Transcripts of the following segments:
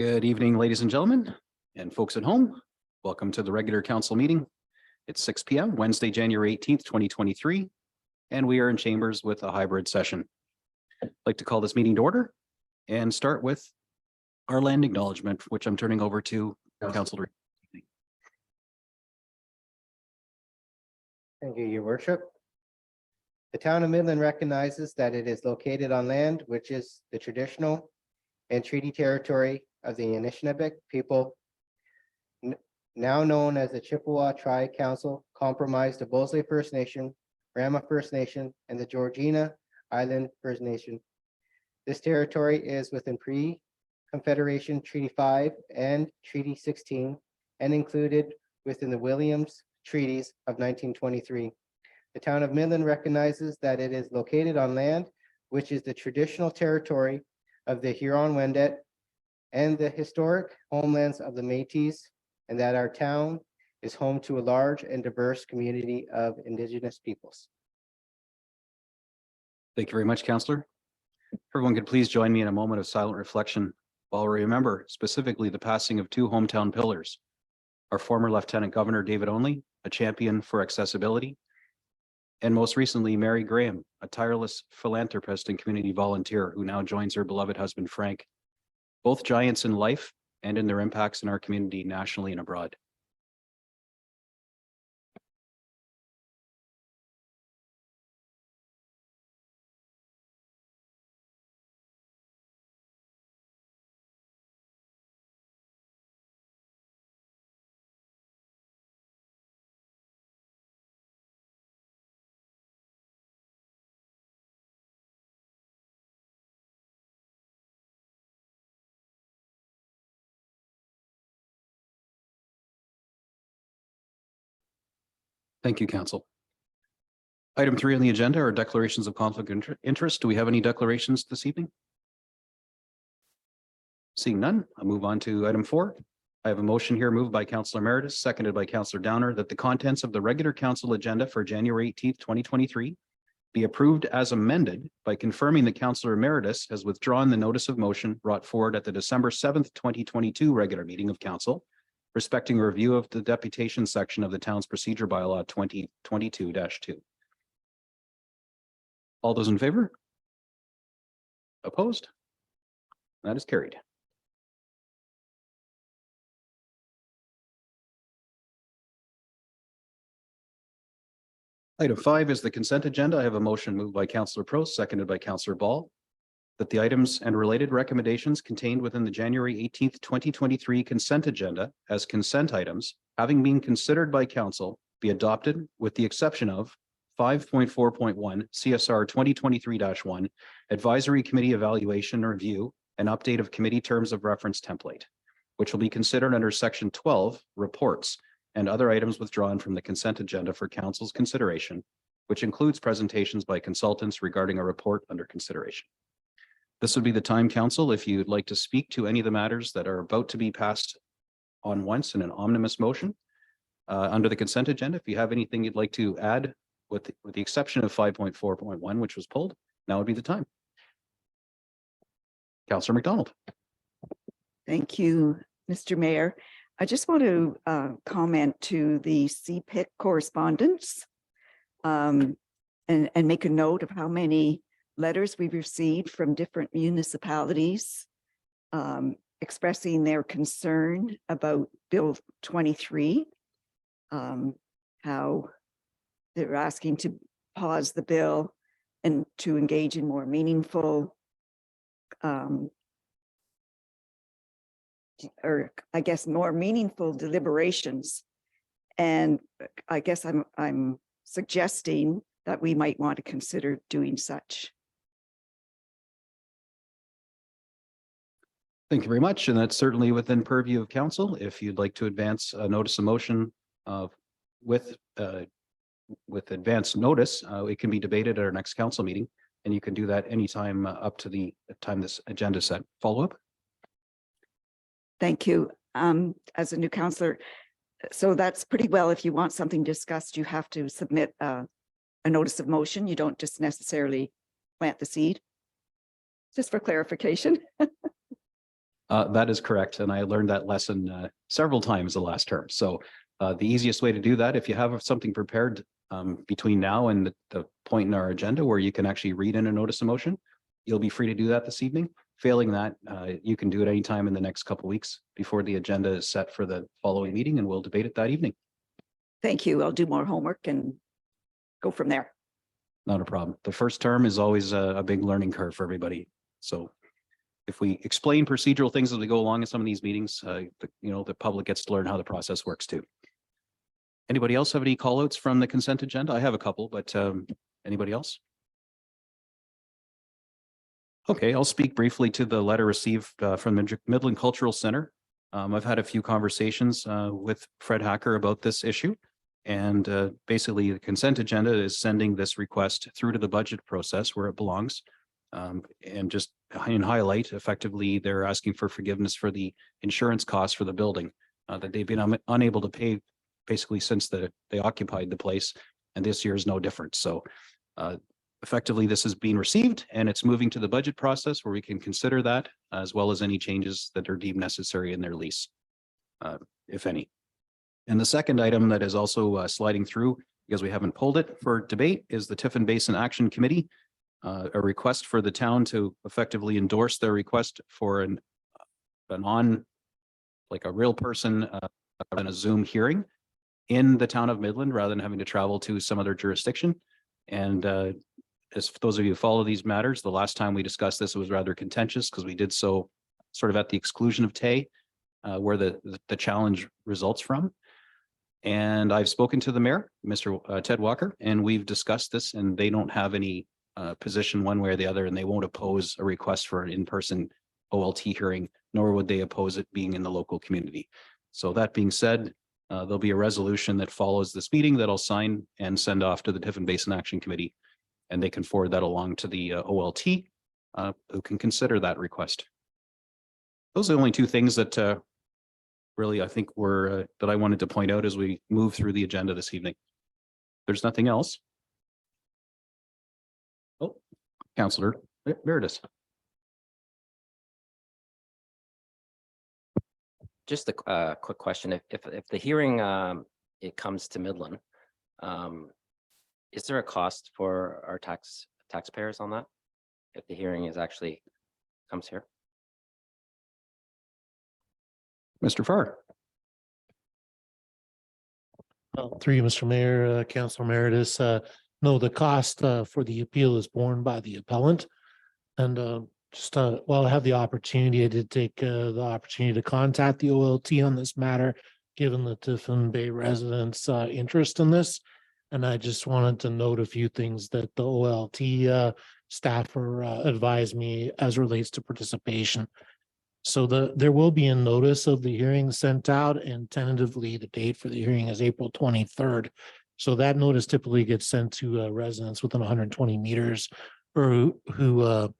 Good evening, ladies and gentlemen, and folks at home. Welcome to the regular council meeting. It's 6 p.m. Wednesday, January 18th, 2023, and we are in chambers with a hybrid session. I'd like to call this meeting to order and start with our land acknowledgement, which I'm turning over to Councillor. Thank you, Your Worship. The town of Midland recognizes that it is located on land which is the traditional and treaty territory of the Anishinaabe people, now known as the Chippewa Tri-Council, comprised of Bosley First Nation, Rama First Nation, and the Georgina Island First Nation. This territory is within pre-Confederation Treaty 5 and Treaty 16 and included within the Williams Treaties of 1923. The town of Midland recognizes that it is located on land which is the traditional territory of the Huron-Wendat and the historic homelands of the Métis, and that our town is home to a large and diverse community of Indigenous peoples. Thank you very much, Councillor. Everyone could please join me in a moment of silent reflection while we remember specifically the passing of two hometown pillars. Our former Lieutenant Governor David Onley, a champion for accessibility, and most recently Mary Graham, a tireless philanthropist and community volunteer who now joins her beloved husband Frank, both giants in life and in their impacts in our community nationally and abroad. Thank you, Council. Item 3 on the agenda are declarations of conflict of interest. Do we have any declarations this evening? Seeing none, I'll move on to item 4. I have a motion here moved by Councillor Emeritus, seconded by Councillor Downer, that the contents of the regular council agenda for January 18th, 2023 be approved as amended by confirming that Councillor Emeritus has withdrawn the notice of motion brought forward at the December 7th, 2022 regular meeting of council respecting a review of the deputation section of the town's procedure bylaw 2022-2. All those in favor? Opposed? That is carried. Item 5 is the consent agenda. I have a motion moved by Councillor Prost, seconded by Councillor Ball, that the items and related recommendations contained within the January 18th, 2023 consent agenda as consent items, having been considered by council, be adopted with the exception of 5.4.1 CSR 2023-1 Advisory Committee Evaluation Review and Update of Committee Terms of Reference Template, which will be considered under Section 12 Reports and other items withdrawn from the consent agenda for council's consideration, which includes presentations by consultants regarding a report under consideration. This would be the time, council, if you'd like to speak to any of the matters that are about to be passed on once in an omnibus motion under the consent agenda. If you have anything you'd like to add, with the exception of 5.4.1, which was pulled, now would be the time. Councillor McDonald. Thank you, Mr. Mayor. I just want to comment to the CPIC correspondence and make a note of how many letters we've received from different municipalities expressing their concern about Bill 23, how they're asking to pause the bill and to engage in more meaningful or I guess more meaningful deliberations. And I guess I'm suggesting that we might want to consider doing such. Thank you very much. And that's certainly within purview of council. If you'd like to advance a notice of motion with advance notice, it can be debated at our next council meeting, and you can do that anytime up to the time this agenda set. Follow up. Thank you. As a new councillor, so that's pretty well. If you want something discussed, you have to submit a notice of motion. You don't just necessarily plant the seed. Just for clarification. That is correct. And I learned that lesson several times the last term. So the easiest way to do that, if you have something prepared between now and the point in our agenda where you can actually read in a notice of motion, you'll be free to do that this evening. Failing that, you can do it anytime in the next couple of weeks before the agenda is set for the following meeting, and we'll debate it that evening. Thank you. I'll do more homework and go from there. Not a problem. The first term is always a big learning curve for everybody. So if we explain procedural things as we go along in some of these meetings, the public gets to learn how the process works too. Anybody else have any call outs from the consent agenda? I have a couple, but anybody else? Okay, I'll speak briefly to the letter received from the Midland Cultural Center. I've had a few conversations with Fred Hacker about this issue. And basically the consent agenda is sending this request through to the budget process where it belongs. And just in highlight, effectively, they're asking for forgiveness for the insurance costs for the building that they've been unable to pay basically since they occupied the place. And this year is no different. So effectively, this is being received and it's moving to the budget process where we can consider that as well as any changes that are deemed necessary in their lease, if any. And the second item that is also sliding through because we haven't pulled it for debate is the Tiffin Basin Action Committee, a request for the town to effectively endorse their request for a real person in a Zoom hearing in the town of Midland rather than having to travel to some other jurisdiction. And as for those of you who follow these matters, the last time we discussed this, it was rather contentious because we did so sort of at the exclusion of TAY, where the challenge results from. And I've spoken to the mayor, Mr. Ted Walker, and we've discussed this, and they don't have any position one way or the other, and they won't oppose a request for an in-person OLT hearing, nor would they oppose it being in the local community. So that being said, there'll be a resolution that follows this meeting that I'll sign and send off to the Tiffin Basin Action Committee, and they can forward that along to the OLT, who can consider that request. Those are the only two things that really I think were that I wanted to point out as we move through the agenda this evening. There's nothing else. Oh, Councillor Meredith. Just a quick question. If the hearing it comes to Midland, is there a cost for our taxpayers on that? If the hearing is actually comes here? Mr. Farr. Through you, Mr. Mayor, Councilor Meredith, no, the cost for the appeal is borne by the appellant. And while I have the opportunity, I did take the opportunity to contact the OLT on this matter, given the Tiffin Bay residents' interest in this. And I just wanted to note a few things that the OLT staffer advised me as relates to participation. So there will be a notice of the hearing sent out, and tentatively the date for the hearing is April 23rd. So that notice typically gets sent to residents within 120 meters or who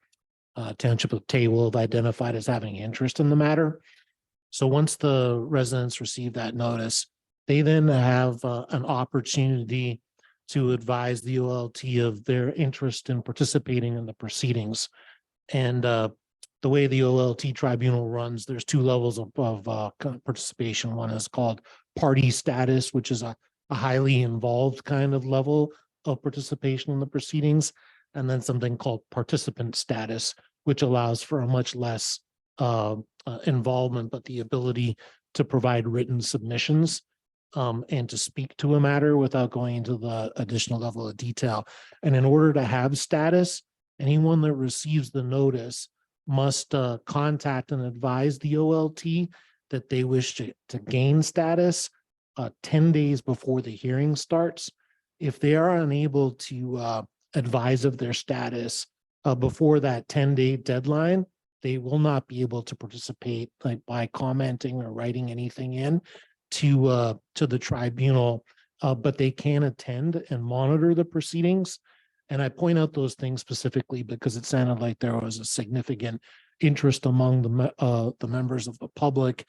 Township of Tay will have identified as having interest in the matter. So once the residents receive that notice, they then have an opportunity to advise the OLT of their interest in participating in the proceedings. And the way the OLT tribunal runs, there's two levels of participation. One is called party status, which is a highly involved kind of level of participation in the proceedings. And then something called participant status, which allows for a much less involvement, but the ability to provide written submissions and to speak to a matter without going into the additional level of detail. And in order to have status, anyone that receives the notice must contact and advise the OLT that they wish to gain status 10 days before the hearing starts. If they are unable to advise of their status before that 10-day deadline, they will not be able to participate by commenting or writing anything in to the tribunal, but they can attend and monitor the proceedings. And I point out those things specifically because it sounded like there was a significant interest among the members of the public.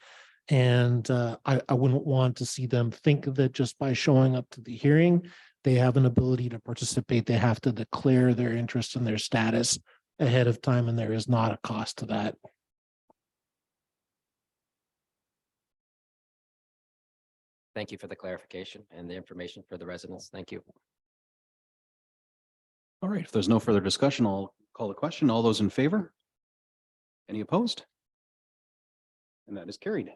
And I wouldn't want to see them think that just by showing up to the hearing, they have an ability to participate. They have to declare their interest and their status ahead of time, and there is not a cost to that. Thank you for the clarification and the information for the residents. Thank you. All right, if there's no further discussion, I'll call the question. All those in favor? Any opposed? And that is carried.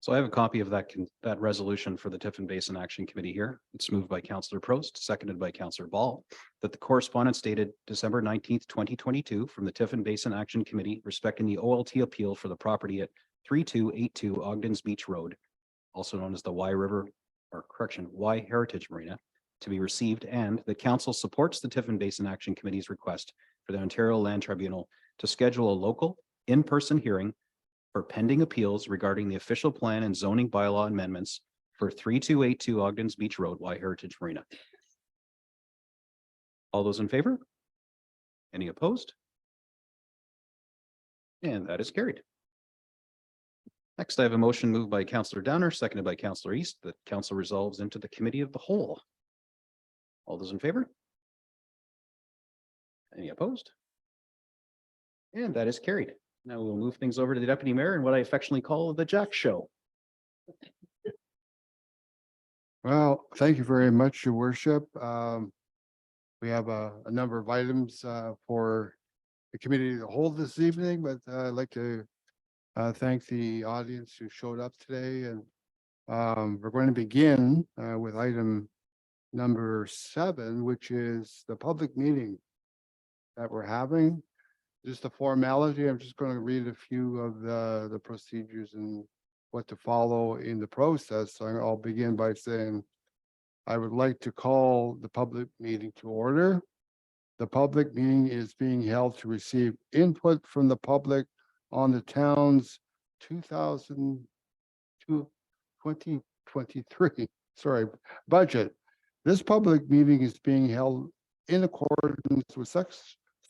So I have a copy of that resolution for the Tiffin Basin Action Committee here. It's moved by Councillor Prost, seconded by Councillor Ball, that the correspondence dated December 19th, 2022 from the Tiffin Basin Action Committee respecting the OLT appeal for the property at 3282 Ogden's Beach Road, also known as the Y Heritage Marina, to be received, and the council supports the Tiffin Basin Action Committee's request for the Ontario Land Tribunal to schedule a local in-person hearing for pending appeals regarding the official plan and zoning bylaw amendments for 3282 Ogden's Beach Road, Y Heritage Marina. All those in favor? Any opposed? And that is carried. Next, I have a motion moved by Councillor Downer, seconded by Councillor East, that council resolves into the committee of the whole. All those in favor? Any opposed? And that is carried. Now we'll move things over to the deputy mayor and what I affectionately call the Jack Show. Well, thank you very much, your worship. We have a number of items for the committee to hold this evening, but I'd like to thank the audience who showed up today. And we're going to begin with item number 7, which is the public meeting that we're having. Just a formality. I'm just going to read a few of the procedures and what to follow in the process. So I'll begin by saying I would like to call the public meeting to order. The public meeting is being held to receive input from the public on the town's 2023 budget. This public meeting is being held in accordance with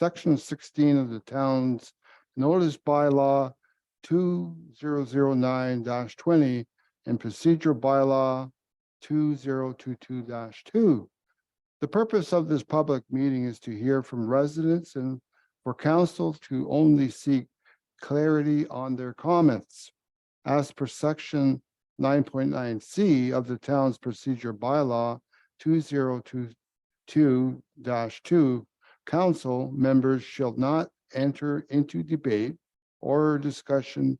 Section 16 of the town's notice bylaw 2009-20 and procedure bylaw 2022-2. The purpose of this public meeting is to hear from residents and for council to only seek clarity on their comments. As per Section 9.9C of the town's procedure bylaw 2022-2, council members shall not enter into debate or discussion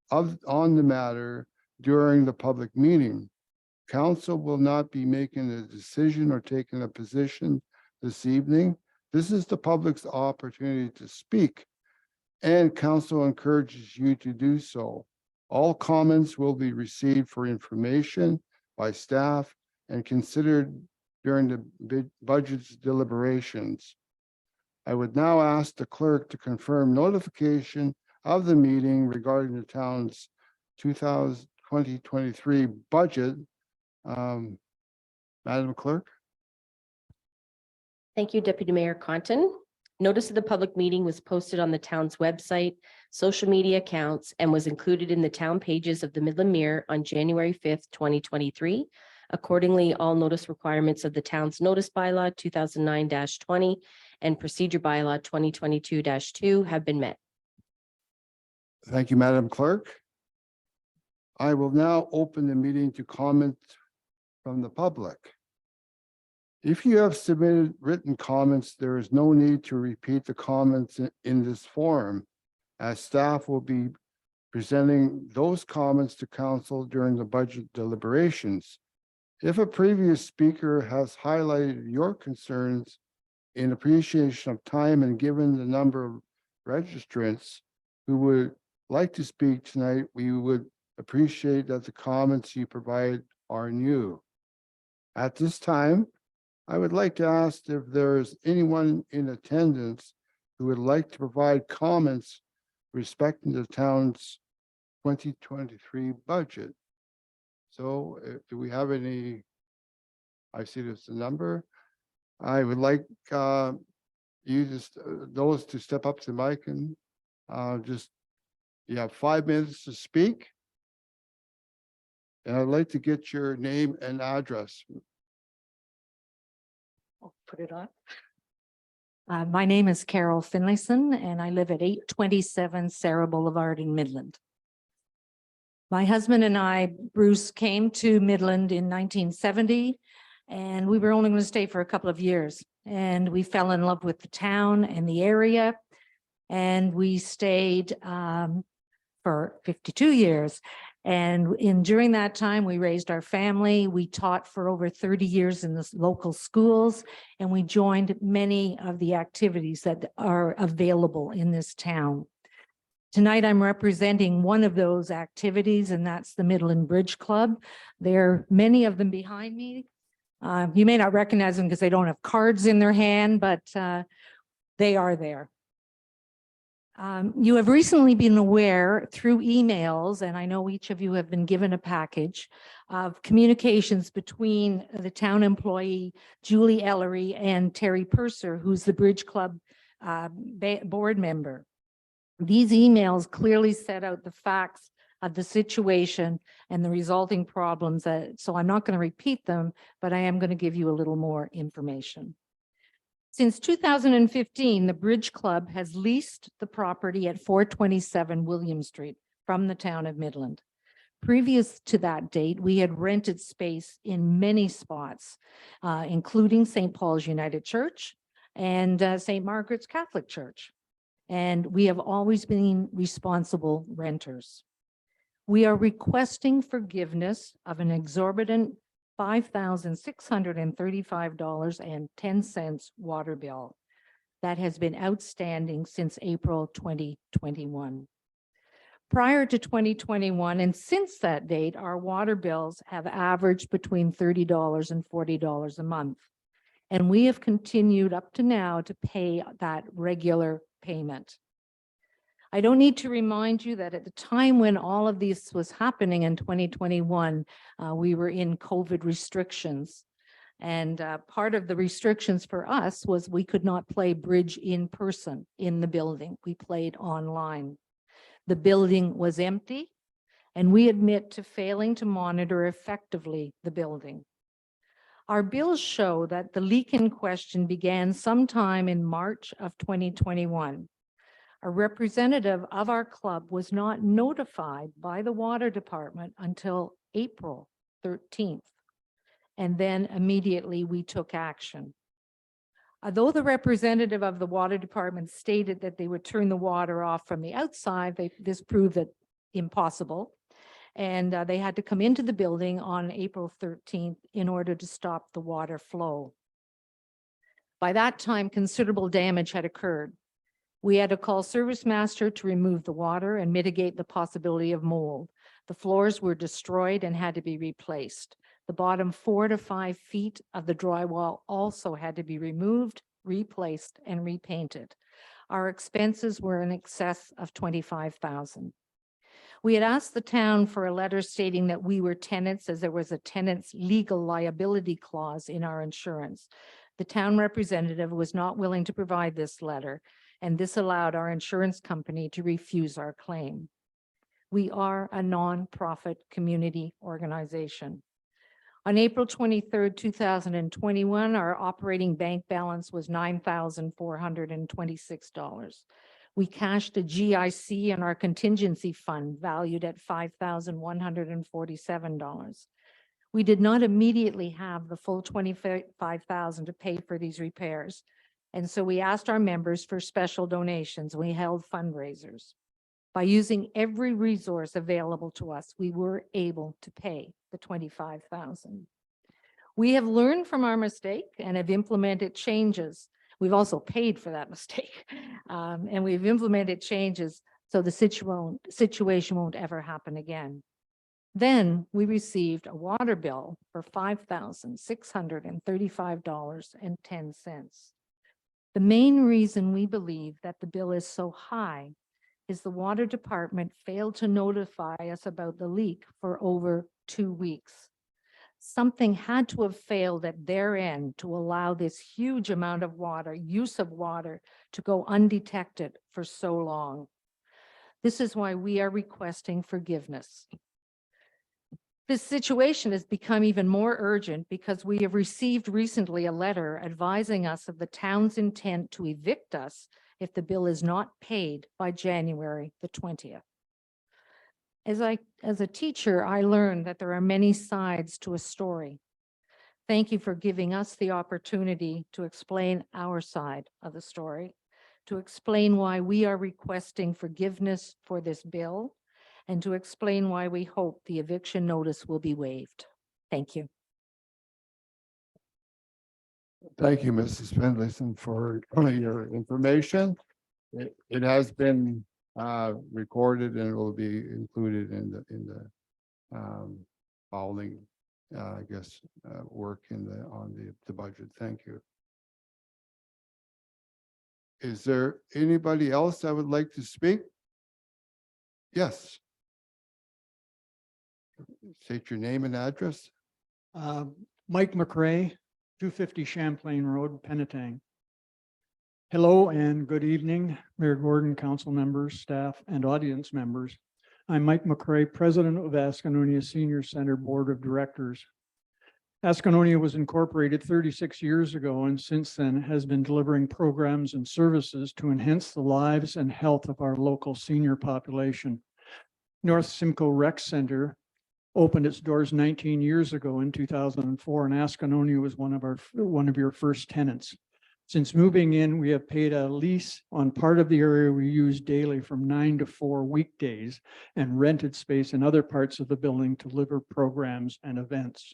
on the matter during the public meeting. Council will not be making a decision or taking a position this evening. This is the public's opportunity to speak, and council encourages you to do so. All comments will be received for information by staff and considered during the budget's deliberations. I would now ask the clerk to confirm notification of the meeting regarding the town's 2023 budget. Madam Clerk. Thank you, Deputy Mayor Conton. Notice of the public meeting was posted on the town's website, social media accounts, and was included in the town pages of the Midland Mirror on January 5th, 2023. Accordingly, all notice requirements of the town's notice bylaw 2009-20 and procedure bylaw 2022-2 have been met. Thank you, Madam Clerk. I will now open the meeting to comment from the public. If you have submitted written comments, there is no need to repeat the comments in this forum, as staff will be presenting those comments to council during the budget deliberations. If a previous speaker has highlighted your concerns in appreciation of time and given the number of registrants who would like to speak tonight, we would appreciate that the comments you provide are new. At this time, I would like to ask if there is anyone in attendance who would like to provide comments respecting the town's 2023 budget. So do we have any? I see there's a number. I would like you just, those to step up to the mic and just, you have 5 minutes to speak. And I'd like to get your name and address. I'll put it on. My name is Carol Finlayson and I live at 827 Sarah Boulevard in Midland. My husband and I, Bruce, came to Midland in 1970 and we were only going to stay for a couple of years. And we fell in love with the town and the area. And we stayed for 52 years. And during that time, we raised our family. We taught for over 30 years in the local schools, and we joined many of the activities that are available in this town. Tonight, I'm representing one of those activities, and that's the Midland Bridge Club. There are many of them behind me. You may not recognize them because they don't have cards in their hand, but they are there. You have recently been aware through emails, and I know each of you have been given a package of communications between the town employee, Julie Ellery, and Terry Purser, who's the Bridge Club board member. These emails clearly set out the facts of the situation and the resulting problems. So I'm not going to repeat them, but I am going to give you a little more information. Since 2015, the Bridge Club has leased the property at 427 William Street from the town of Midland. Previous to that date, we had rented space in many spots, including St. Paul's United Church and St. Margaret's Catholic Church. And we have always been responsible renters. We are requesting forgiveness of an exorbitant $5,635.10 water bill that has been outstanding since April 2021. Prior to 2021 and since that date, our water bills have averaged between $30 and $40 a month. And we have continued up to now to pay that regular payment. I don't need to remind you that at the time when all of this was happening in 2021, we were in COVID restrictions. And part of the restrictions for us was we could not play bridge in person in the building. We played online. The building was empty, and we admit to failing to monitor effectively the building. Our bills show that the leak in question began sometime in March of 2021. A representative of our club was not notified by the water department until April 13th. And then immediately we took action. Although the representative of the water department stated that they would turn the water off from the outside, this proved that impossible. And they had to come into the building on April 13th in order to stop the water flow. By that time, considerable damage had occurred. We had to call Service Master to remove the water and mitigate the possibility of mold. The floors were destroyed and had to be replaced. The bottom 4 to 5 feet of the drywall also had to be removed, replaced, and repainted. Our expenses were in excess of $25,000. We had asked the town for a letter stating that we were tenants, as there was a tenant's legal liability clause in our insurance. The town representative was not willing to provide this letter, and this allowed our insurance company to refuse our claim. We are a nonprofit community organization. On April 23rd, 2021, our operating bank balance was $9,426. We cashed a GIC in our contingency fund valued at $5,147. We did not immediately have the full $25,000 to pay for these repairs. And so we asked our members for special donations. We held fundraisers. By using every resource available to us, we were able to pay the $25,000. We have learned from our mistake and have implemented changes. We've also paid for that mistake. And we've implemented changes so the situation won't ever happen again. Then we received a water bill for $5,635.10. The main reason we believe that the bill is so high is the water department failed to notify us about the leak for over 2 weeks. Something had to have failed at their end to allow this huge amount of water, use of water, to go undetected for so long. This is why we are requesting forgiveness. This situation has become even more urgent because we have received recently a letter advising us of the town's intent to evict us if the bill is not paid by January the 20th. As a teacher, I learned that there are many sides to a story. Thank you for giving us the opportunity to explain our side of the story, to explain why we are requesting forgiveness for this bill, and to explain why we hope the eviction notice will be waived. Thank you. Thank you, Mrs. Finlayson, for your information. It has been recorded and it will be included in the following, I guess, work on the budget. Thank you. Is there anybody else that would like to speak? Yes. State your name and address. Mike McRae, 250 Champlain Road, Penetang. Hello and good evening, Mayor Gordon, council members, staff, and audience members. I'm Mike McRae, president of Ascanonia Senior Center Board of Directors. Ascanonia was incorporated 36 years ago and since then has been delivering programs and services to enhance the lives and health of our local senior population. North Simcoe Rec Center opened its doors 19 years ago in 2004, and Ascanonia was one of your first tenants. Since moving in, we have paid a lease on part of the area we use daily from 9 to 4 weekdays and rented space in other parts of the building to deliver programs and events.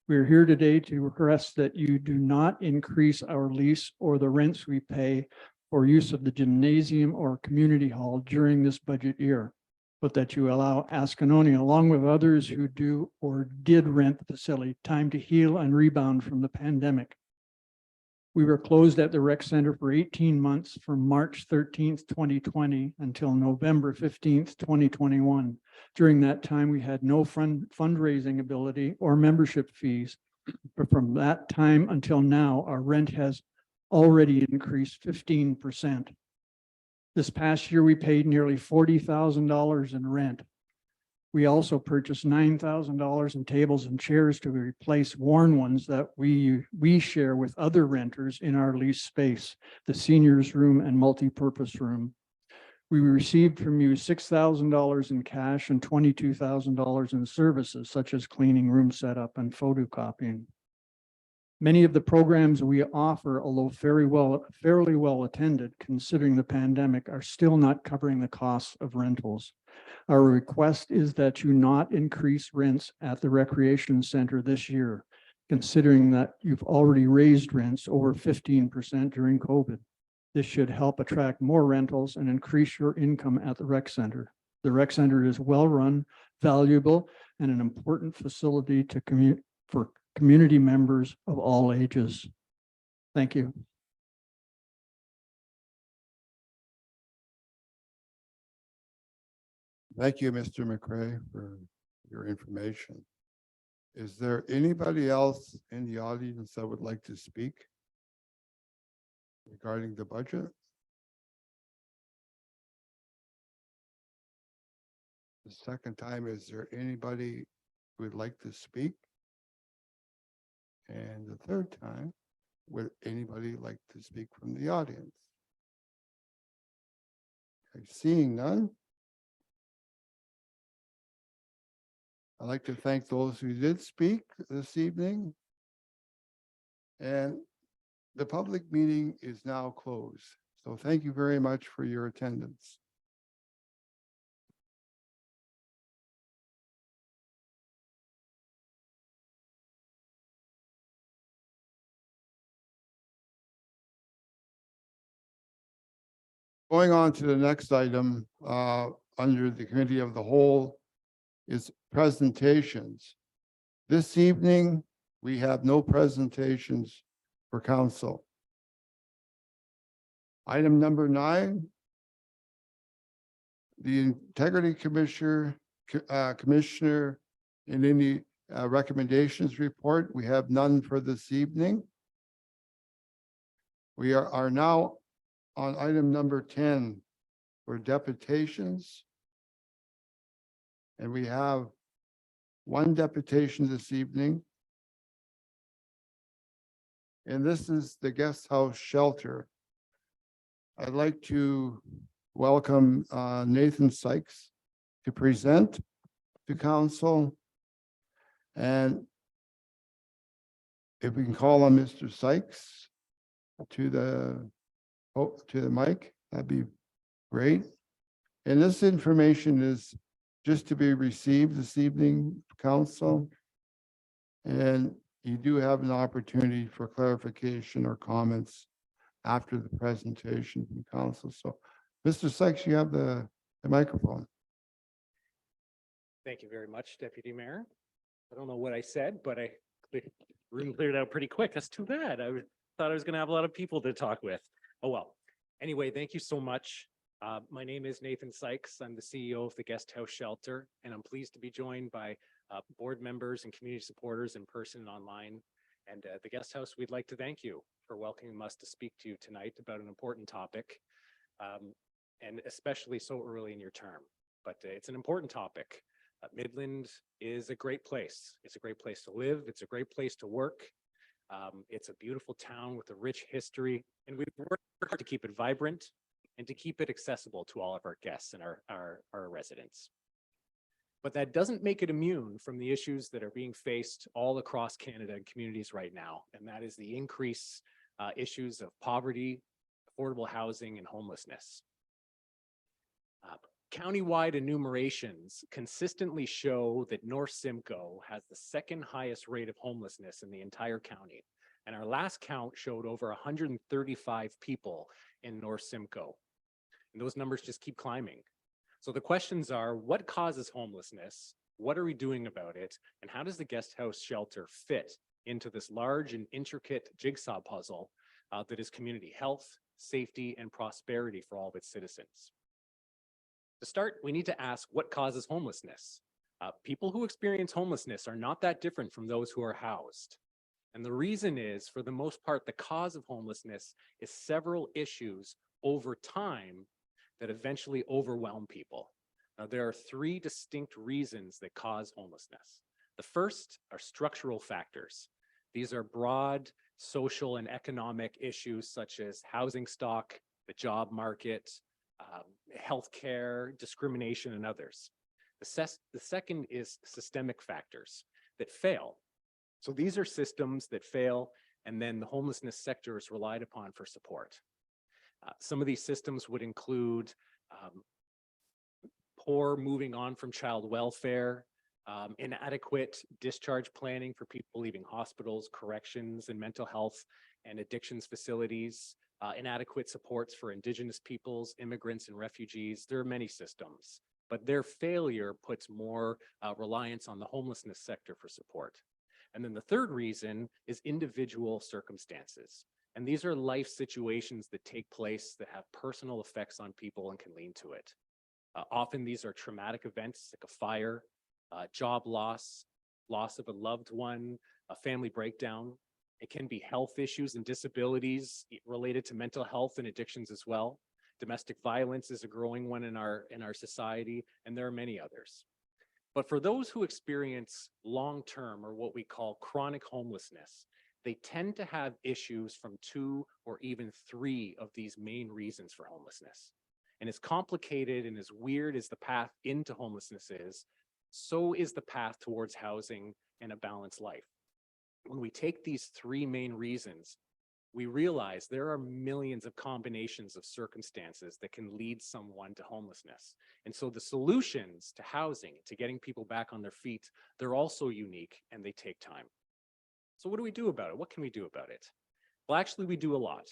We are here today to request that you do not increase our lease or the rents we pay for use of the gymnasium or community hall during this budget year, but that you allow Ascanonia, along with others who do or did rent the facility, time to heal and rebound from the pandemic. We were closed at the rec center for 18 months from March 13th, 2020 until November 15th, 2021. During that time, we had no fundraising ability or membership fees. But from that time until now, our rent has already increased 15%. This past year, we paid nearly $40,000 in rent. We also purchased $9,000 in tables and chairs to replace worn ones that we share with other renters in our lease space, the seniors room and multi-purpose room. We received from you $6,000 in cash and $22,000 in services such as cleaning, room setup, and photocopying. Many of the programs we offer, although fairly well attended considering the pandemic, are still not covering the costs of rentals. Our request is that you not increase rents at the recreation center this year, considering that you've already raised rents over 15% during COVID. This should help attract more rentals and increase your income at the rec center. The rec center is well-run, valuable, and an important facility for community members of all ages. Thank you. Thank you, Mr. McRae, for your information. Is there anybody else in the audience that would like to speak regarding the budget? The second time, is there anybody who would like to speak? And the third time, would anybody like to speak from the audience? Okay, seeing none. I'd like to thank those who did speak this evening. And the public meeting is now closed. So thank you very much for your attendance. Going on to the next item under the Committee of the Whole is presentations. This evening, we have no presentations for council. Item number 9, the Integrity Commissioner and any recommendations report. We have none for this evening. We are now on item number 10 for deputations. And we have one deputation this evening. And this is the guest house shelter. I'd like to welcome Nathan Sykes to present to council. And if we can call on Mr. Sykes to the mic, that'd be great. And this information is just to be received this evening, council. And you do have an opportunity for clarification or comments after the presentation from council. So, Mr. Sykes, you have the microphone. Thank you very much, Deputy Mayor. I don't know what I said, but room cleared out pretty quick. That's too bad. Thought I was going to have a lot of people to talk with. Oh, well. Anyway, thank you so much. My name is Nathan Sykes. I'm the CEO of the Guest House Shelter, and I'm pleased to be joined by board members and community supporters in person and online. And the Guest House, we'd like to thank you for welcoming us to speak to you tonight about an important topic, and especially so early in your term. But it's an important topic. Midland is a great place. It's a great place to live. It's a great place to work. It's a beautiful town with a rich history, and we've worked hard to keep it vibrant and to keep it accessible to all of our guests and our residents. But that doesn't make it immune from the issues that are being faced all across Canada and communities right now, and that is the increased issues of poverty, affordable housing, and homelessness. Countywide enumerations consistently show that North Simcoe has the second highest rate of homelessness in the entire county. And our last count showed over 135 people in North Simcoe. And those numbers just keep climbing. So the questions are, what causes homelessness? What are we doing about it? And how does the guest house shelter fit into this large and intricate jigsaw puzzle that is community health, safety, and prosperity for all of its citizens? To start, we need to ask what causes homelessness. People who experience homelessness are not that different from those who are housed. And the reason is, for the most part, the cause of homelessness is several issues over time that eventually overwhelm people. Now, there are three distinct reasons that cause homelessness. The first are structural factors. These are broad social and economic issues such as housing stock, the job market, healthcare, discrimination, and others. The second is systemic factors that fail. So these are systems that fail, and then the homelessness sector is relied upon for support. Some of these systems would include poor moving on from child welfare, inadequate discharge planning for people leaving hospitals, corrections, and mental health and addictions facilities, inadequate supports for Indigenous peoples, immigrants, and refugees. There are many systems, but their failure puts more reliance on the homelessness sector for support. And then the third reason is individual circumstances. And these are life situations that take place that have personal effects on people and can lead to it. Often these are traumatic events like a fire, job loss, loss of a loved one, a family breakdown. It can be health issues and disabilities related to mental health and addictions as well. Domestic violence is a growing one in our society, and there are many others. But for those who experience long-term or what we call chronic homelessness, they tend to have issues from 2 or even 3 of these main reasons for homelessness. And as complicated and as weird as the path into homelessness is, so is the path towards housing and a balanced life. When we take these 3 main reasons, we realize there are millions of combinations of circumstances that can lead someone to homelessness. And so the solutions to housing, to getting people back on their feet, they're also unique and they take time. So what do we do about it? What can we do about it? Well, actually, we do a lot.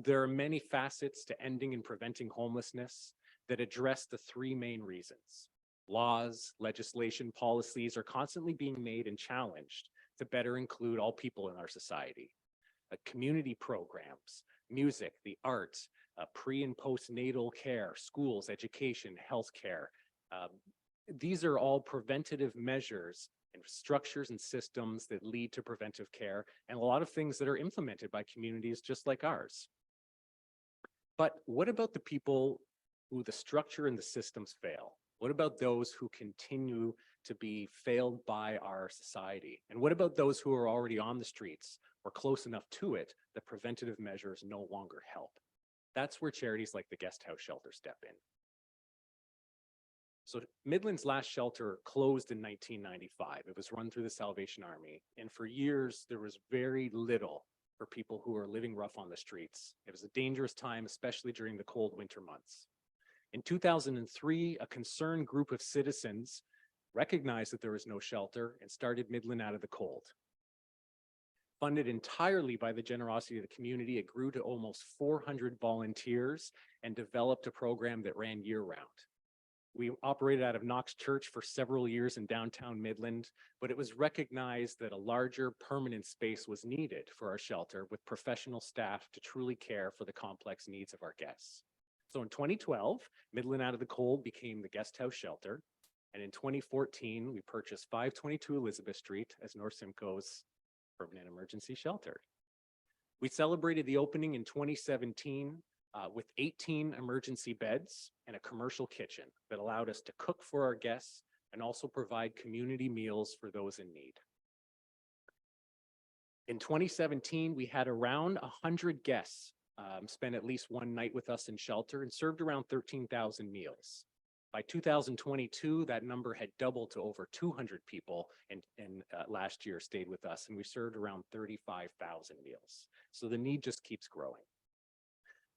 There are many facets to ending and preventing homelessness that address the 3 main reasons. Laws, legislation, policies are constantly being made and challenged to better include all people in our society. Community programs, music, the arts, pre and postnatal care, schools, education, healthcare. These are all preventative measures and structures and systems that lead to preventive care, and a lot of things that are implemented by communities just like ours. But what about the people who the structure and the systems fail? What about those who continue to be failed by our society? And what about those who are already on the streets or close enough to it that preventative measures no longer help? That's where charities like the Guest House Shelter step in. So Midland's last shelter closed in 1995. It was run through the Salvation Army. And for years, there was very little for people who were living rough on the streets. It was a dangerous time, especially during the cold winter months. In 2003, a concerned group of citizens recognized that there was no shelter and started Midland Out of the Cold. Funded entirely by the generosity of the community, it grew to almost 400 volunteers and developed a program that ran year-round. We operated out of Knox Church for several years in downtown Midland, but it was recognized that a larger permanent space was needed for our shelter with professional staff to truly care for the complex needs of our guests. So in 2012, Midland Out of the Cold became the Guest House Shelter. And in 2014, we purchased 522 Elizabeth Street as North Simcoe's permanent emergency shelter. We celebrated the opening in 2017 with 18 emergency beds and a commercial kitchen that allowed us to cook for our guests and also provide community meals for those in need. In 2017, we had around 100 guests spend at least one night with us in shelter and served around 13,000 meals. By 2022, that number had doubled to over 200 people and last year stayed with us, and we served around 35,000 meals. So the need just keeps growing.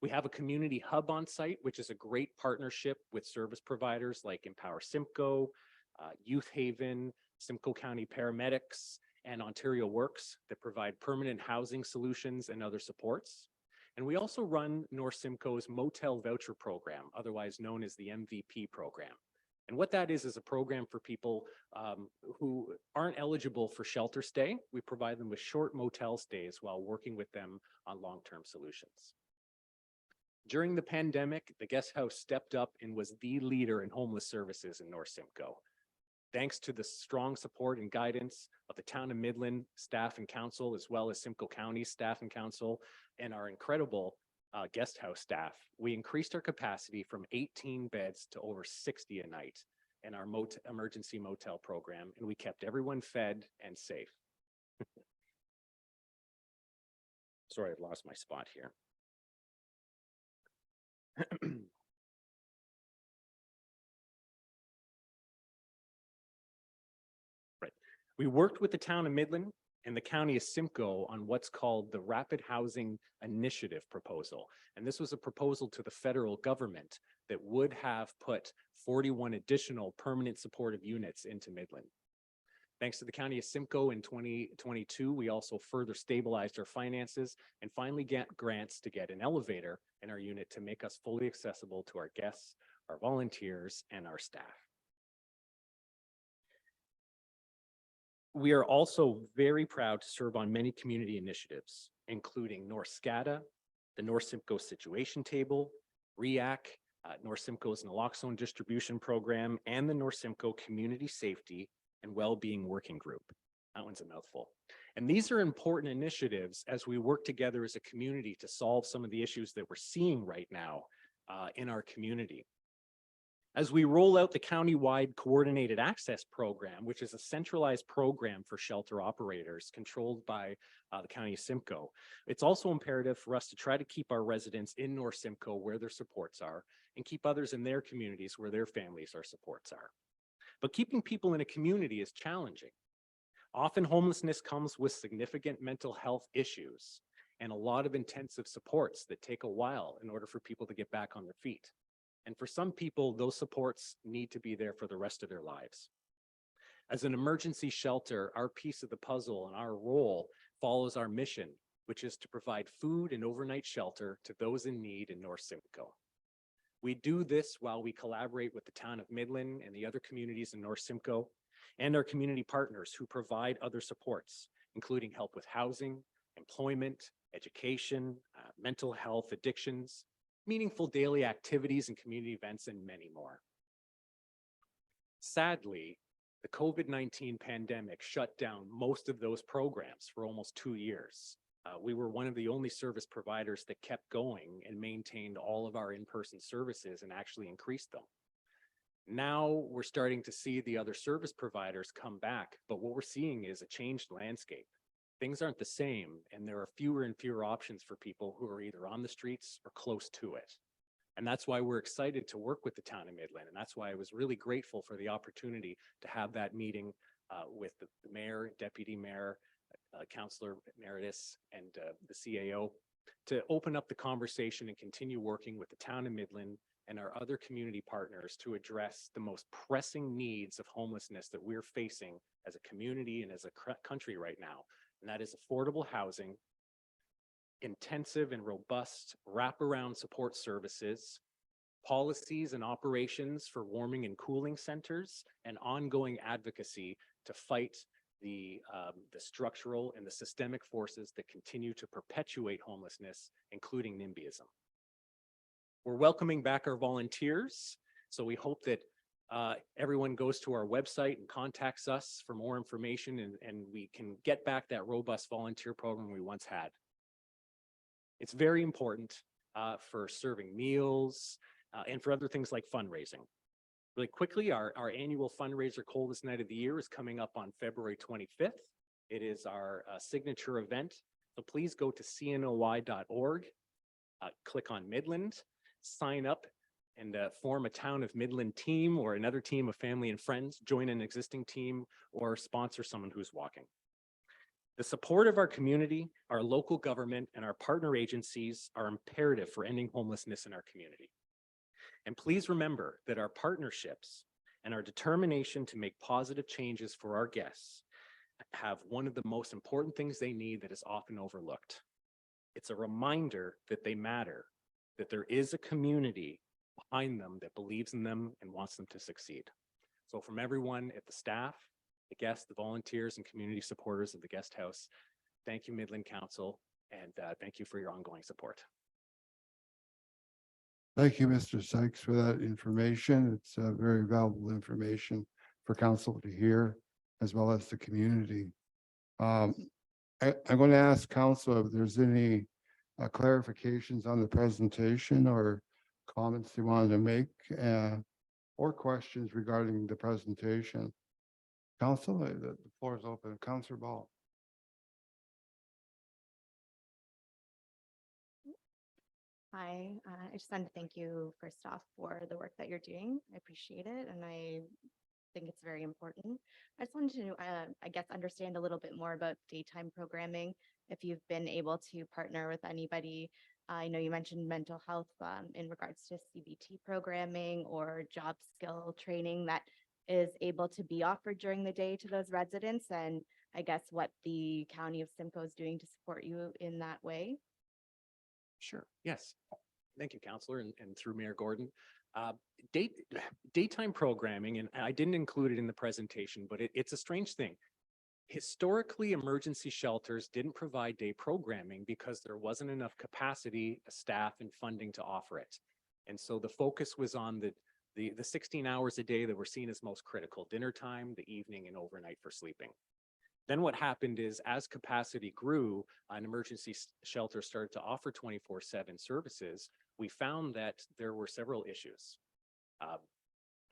We have a community hub on site, which is a great partnership with service providers like Empower Simcoe, Youth Haven, Simcoe County Paramedics, and Ontario Works that provide permanent housing solutions and other supports. And we also run North Simcoe's Motel Voucher Program, otherwise known as the MVP program. And what that is a program for people who aren't eligible for shelter stay. We provide them with short motel stays while working with them on long-term solutions. During the pandemic, the Guest House stepped up and was the leader in homeless services in North Simcoe. Thanks to the strong support and guidance of the Town of Midland staff and council, as well as Simcoe County staff and council, and our incredible Guest House staff, we increased our capacity from 18 beds to over 60 a night in our emergency motel program, and we kept everyone fed and safe. Sorry, I've lost my spot here. Right. We worked with the Town of Midland and the County of Simcoe on what's called the Rapid Housing Initiative proposal. And this was a proposal to the federal government that would have put 41 additional permanent supportive units into Midland. Thanks to the County of Simcoe in 2022, we also further stabilized our finances and finally get grants to get an elevator in our unit to make us fully accessible to our guests, our volunteers, and our staff. We are also very proud to serve on many community initiatives, including North SCADA, the North Simcoe Situation Table, REAC, North Simcoe's naloxone distribution program, and the North Simcoe Community Safety and Wellbeing Working Group. That one's a mouthful. And these are important initiatives as we work together as a community to solve some of the issues that we're seeing right now in our community. As we roll out the county-wide coordinated access program, which is a centralized program for shelter operators controlled by the County of Simcoe, it's also imperative for us to try to keep our residents in North Simcoe where their supports are and keep others in their communities where their families or supports are. But keeping people in a community is challenging. Often homelessness comes with significant mental health issues and a lot of intensive supports that take a while in order for people to get back on their feet. And for some people, those supports need to be there for the rest of their lives. As an emergency shelter, our piece of the puzzle and our role follows our mission, which is to provide food and overnight shelter to those in need in North Simcoe. We do this while we collaborate with the Town of Midland and the other communities in North Simcoe and our community partners who provide other supports, including help with housing, employment, education, mental health, addictions, meaningful daily activities and community events, and many more. Sadly, The COVID-19 pandemic shut down most of those programs for almost 2 years. We were one of the only service providers that kept going and maintained all of our in-person services and actually increased them. Now we're starting to see the other service providers come back, but what we're seeing is a changed landscape. Things aren't the same, and there are fewer and fewer options for people who are either on the streets or close to it. And that's why we're excited to work with the town of Midland. And that's why I was really grateful for the opportunity to have that meeting with the mayor, deputy mayor, Councillor Emeritus, and the CAO to open up the conversation and continue working with the town of Midland and our other community partners to address the most pressing needs of homelessness that we're facing as a community and as a country right now. And that is affordable housing, intensive and robust wraparound support services, policies and operations for warming and cooling centers, and ongoing advocacy to fight the structural and the systemic forces that continue to perpetuate homelessness, including NIMBYism. We're welcoming back our volunteers, so we hope that everyone goes to our website and contacts us for more information, and we can get back that robust volunteer program we once had. It's very important for serving meals and for other things like fundraising. Really quickly, our annual fundraiser Coldest Night of the Year is coming up on February 25th. It is our signature event. So please go to cnoy.org, click on Midland, sign up, and form a Town of Midland team or another team of family and friends, join an existing team, or sponsor someone who's walking. The support of our community, our local government, and our partner agencies are imperative for ending homelessness in our community. And please remember that our partnerships and our determination to make positive changes for our guests have one of the most important things they need that is often overlooked. It's a reminder that they matter, that there is a community behind them that believes in them and wants them to succeed. So from everyone at the staff, the guests, the volunteers, and community supporters of the guest house, thank you, Midland Council, and thank you for your ongoing support. Thank you, Mr. Sykes, for that information. It's very valuable information for council to hear, as well as the community. I'm going to ask council if there's any clarifications on the presentation or comments they wanted to make or questions regarding the presentation. Council, the floor is open. Councillor Ball. Hi, I just wanted to thank you first off for the work that you're doing. I appreciate it, and I think it's very important. I just wanted to, I guess, understand a little bit more about daytime programming. If you've been able to partner with anybody, I know you mentioned mental health in regards to CBT programming or job skill training that is able to be offered during the day to those residents, and I guess what the County of Simcoe is doing to support you in that way. Sure. Yes. Thank you, Councillor, and through Mayor Gordon. Daytime programming, and I didn't include it in the presentation, but it's a strange thing. Historically, emergency shelters didn't provide day programming because there wasn't enough capacity, staff, and funding to offer it. And so the focus was on the 16 hours a day that were seen as most critical: dinner time, the evening, and overnight for sleeping. Then what happened is, as capacity grew, an emergency shelter started to offer 24/7 services. We found that there were several issues.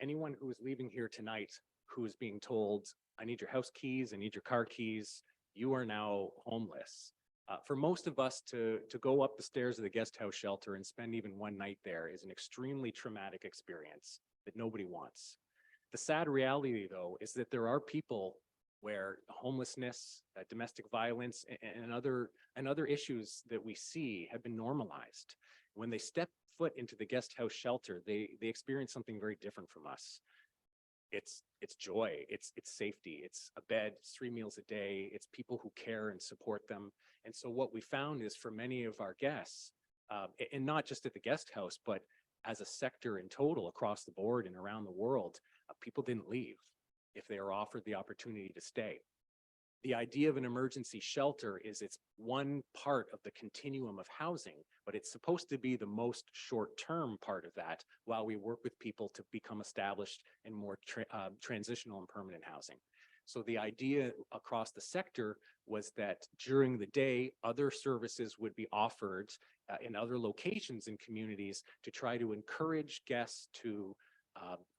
Anyone who is leaving here tonight who is being told, I need your house keys, I need your car keys, you are now homeless. For most of us to go up the stairs of the guest house shelter and spend even one night there is an extremely traumatic experience that nobody wants. The sad reality, though, is that there are people where homelessness, domestic violence, and other issues that we see have been normalized. When they step foot into the guest house shelter, they experience something very different from us. It's joy, it's safety, it's a bed, it's 3 meals a day, it's people who care and support them. And so what we found is, for many of our guests, and not just at the guest house, but as a sector in total across the board and around the world, people didn't leave if they were offered the opportunity to stay. The idea of an emergency shelter is it's one part of the continuum of housing, but it's supposed to be the most short-term part of that while we work with people to become established in more transitional and permanent housing. So the idea across the sector was that during the day, other services would be offered in other locations in communities to try to encourage guests to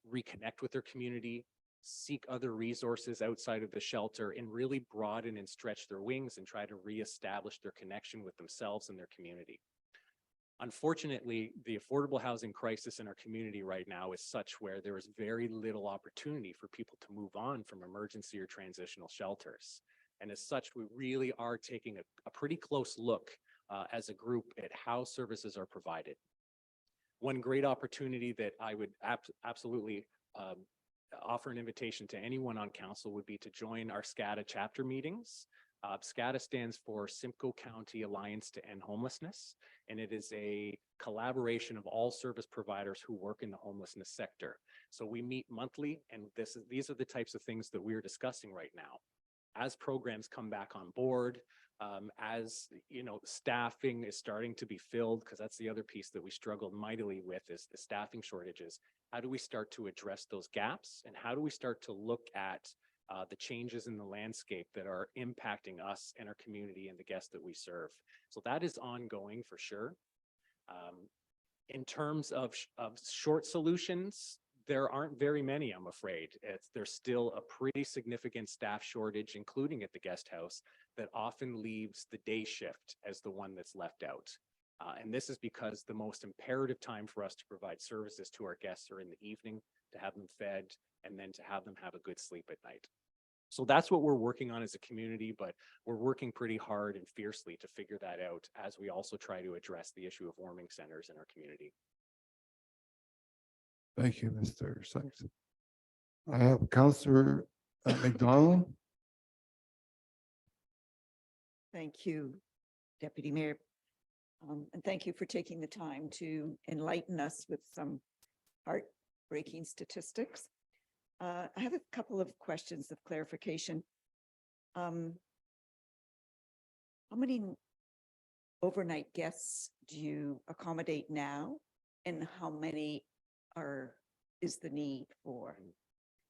reconnect with their community, seek other resources outside of the shelter, and really broaden and stretch their wings and try to reestablish their connection with themselves and their community. Unfortunately, the affordable housing crisis in our community right now is such where there is very little opportunity for people to move on from emergency or transitional shelters. And as such, we really are taking a pretty close look as a group at how services are provided. One great opportunity that I would absolutely offer an invitation to anyone on council would be to join our SCADA chapter meetings. SCADA stands for Simcoe County Alliance to End Homelessness, and it is a collaboration of all service providers who work in the homelessness sector. So we meet monthly, and these are the types of things that we're discussing right now. As programs come back on board, as staffing is starting to be filled, because that's the other piece that we struggled mightily with is the staffing shortages. How do we start to address those gaps, and how do we start to look at the changes in the landscape that are impacting us and our community and the guests that we serve? So that is ongoing for sure. In terms of short solutions, there aren't very many, I'm afraid. There's still a pretty significant staff shortage, including at the guest house, that often leaves the day shift as the one that's left out. And this is because the most imperative time for us to provide services to our guests are in the evening, to have them fed, and then to have them have a good sleep at night. So that's what we're working on as a community, but we're working pretty hard and fiercely to figure that out as we also try to address the issue of warming centers in our community. Thank you, Mr. Sykes. I have Councillor McDonald. Thank you, Deputy Mayor. And thank you for taking the time to enlighten us with some heartbreaking statistics. I have a couple of questions of clarification. How many overnight guests do you accommodate now, and how many is the need for,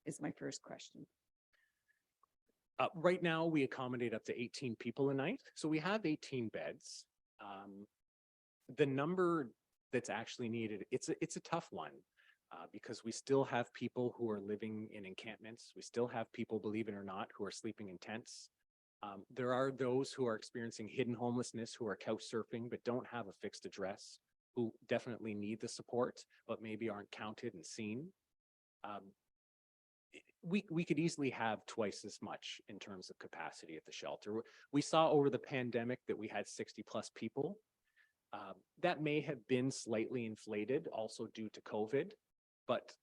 is my first question. Right now, we accommodate up to 18 people a night. So we have 18 beds. The number that's actually needed, it's a tough one because we still have people who are living in encampments. We still have people, believe it or not, who are sleeping in tents. There are those who are experiencing hidden homelessness, who are couch surfing, but don't have a fixed address, who definitely need the support, but maybe aren't counted and seen. We could easily have twice as much in terms of capacity at the shelter. We saw over the pandemic that we had 60+ people. That may have been slightly inflated also due to COVID, but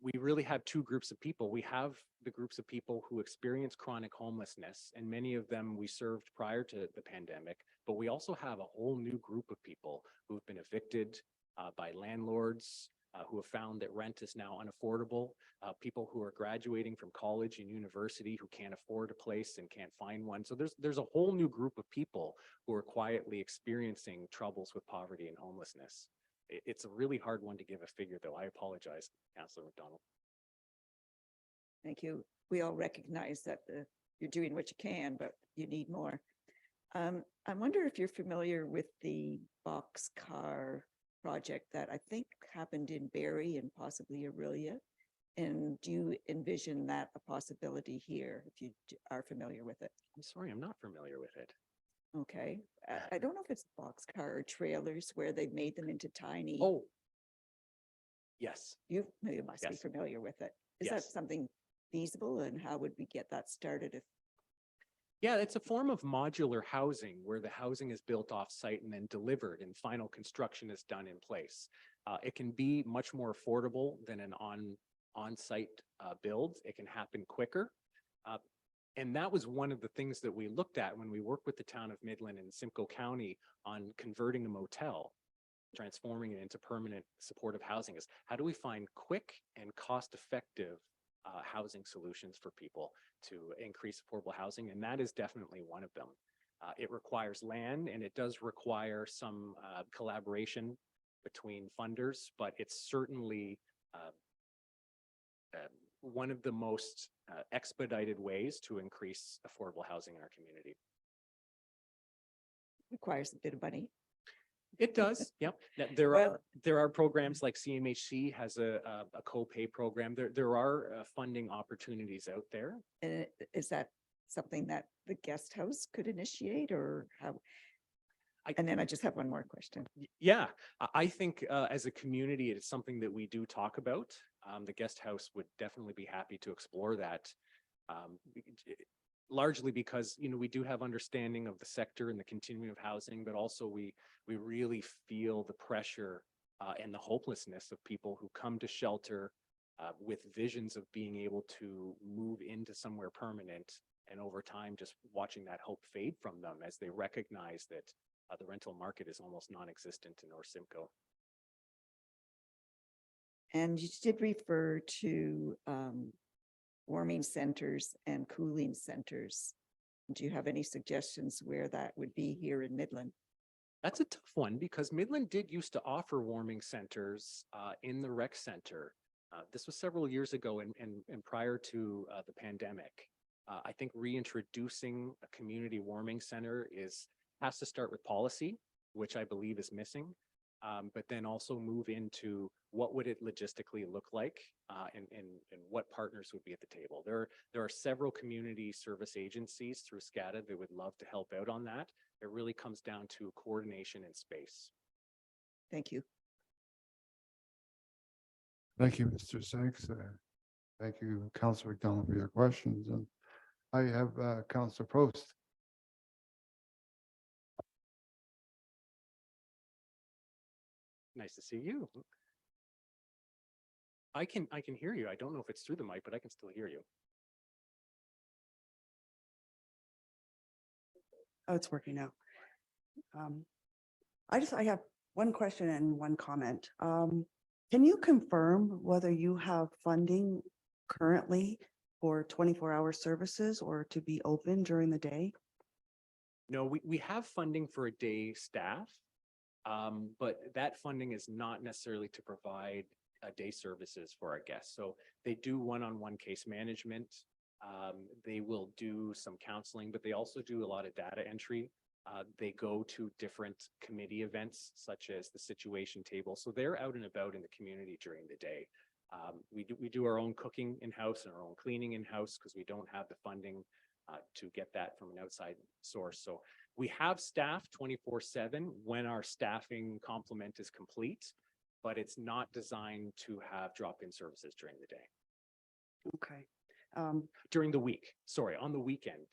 we really have two groups of people. We have the groups of people who experience chronic homelessness, and many of them we served prior to the pandemic, but we also have a whole new group of people who've been evicted by landlords, who have found that rent is now unaffordable, people who are graduating from college and university who can't afford a place and can't find one. So there's a whole new group of people who are quietly experiencing troubles with poverty and homelessness. It's a really hard one to give a figure, though. I apologize, Councillor McDonald. Thank you. We all recognize that you're doing what you can, but you need more. I wonder if you're familiar with the boxcar project that I think happened in Barrie and possibly Aurelia. And do you envision that a possibility here if you are familiar with it? I'm sorry, I'm not familiar with it. Okay. I don't know if it's boxcar or trailers where they've made them into tiny. Oh, yes. You must be Yes. familiar with it. Is that Yes. something feasible, and how would we get that started? Yeah, it's a form of modular housing where the housing is built off site and then delivered and final construction is done in place. It can be much more affordable than an on-site build. It can happen quicker. And that was one of the things that we looked at when we worked with the town of Midland and Simcoe County on converting a motel, transforming it into permanent supportive housing, is how do we find quick and cost-effective housing solutions for people to increase affordable housing, and that is definitely one of them. It requires land and it does require some collaboration between funders, but it's certainly one of the most expedited ways to increase affordable housing in our community. Requires a bit of money. It does, yep. There are programs like CMHC has a co-pay program. There are funding opportunities out there. Is that something that the guest house could initiate or how? I- And then I just have one more question. Yeah, I think as a community, it's something that we do talk about. The guest house would definitely be happy to explore that. Largely because, you know, we do have understanding of the sector and the continuum of housing, but also we really feel the pressure and the hopelessness of people who come to shelter with visions of being able to move into somewhere permanent, and over time just watching that hope fade from them as they recognize that the rental market is almost non-existent in North Simcoe. And you did refer to warming centers and cooling centers. Do you have any suggestions where that would be here in Midland? That's a tough one because Midland did used to offer warming centers in the rec center. This was several years ago and prior to the pandemic. I think reintroducing a community warming center has to start with policy, which I believe is missing, but then also move into what would it logistically look like and what partners would be at the table. There are several community service agencies through SCADA that would love to help out on that. It really comes down to coordination and space. Thank you. Thank you, Mr. Sykes. Thank you, Councillor McDonald, for your questions. And I have Councillor Prost. Nice to see you. I can hear you. I don't know if it's through the mic, but I can still hear you. Oh, it's working now. I have one question and one comment. Can you confirm whether you have funding currently for 24-hour services or to be open during the day? No, we have funding for a day staff, but that funding is not necessarily to provide day services for our guests. So they do one-on-one case management. They will do some counseling, but they also do a lot of data entry. They go to different committee events such as the situation table. So they're out and about in the community during the day. We do our own cooking in-house and our own cleaning in-house because we don't have the funding to get that from an outside source. So we have staff 24/7 when our staffing complement is complete, but it's not designed to have drop-in services during the day. Okay. During the week, sorry, on the weekend.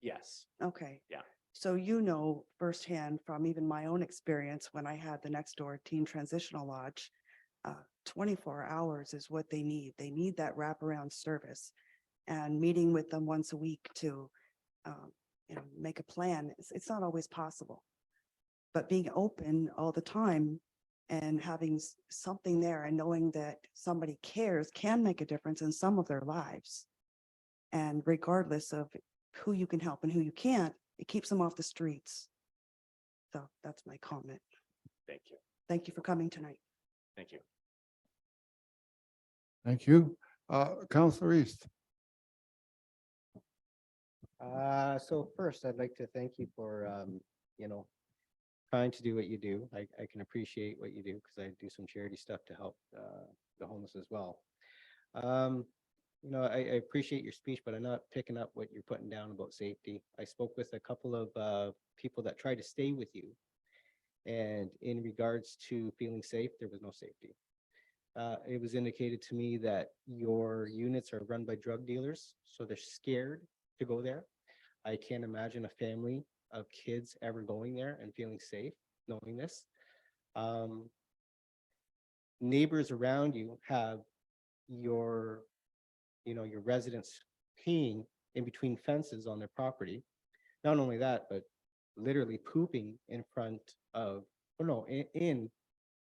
Yes. Okay. Yeah. So you know firsthand from even my own experience when I had the next door teen transitional lodge, 24 hours is what they need. They need that wraparound service, and meeting with them once a week to make a plan. It's not always possible, but being open all the time and having something there and knowing that somebody cares can make a difference in some of their lives. And regardless of who you can help and who you can't, it keeps them off the streets. So that's my comment. Thank you. Thank you for coming tonight. Thank you. Thank you. Councillor East. So first, I'd like to thank you for, trying to do what you do. I can appreciate what you do because I do some charity stuff to help the homeless as well. I appreciate your speech, but I'm not picking up what you're putting down about safety. I spoke with a couple of people that tried to stay with you. And in regards to feeling safe, there was no safety. It was indicated to me that your units are run by drug dealers, so they're scared to go there. I can't imagine a family of kids ever going there and feeling safe knowing this. Neighbors around you have your residents peeing in between fences on their property. Not only that, but literally pooping in front of, in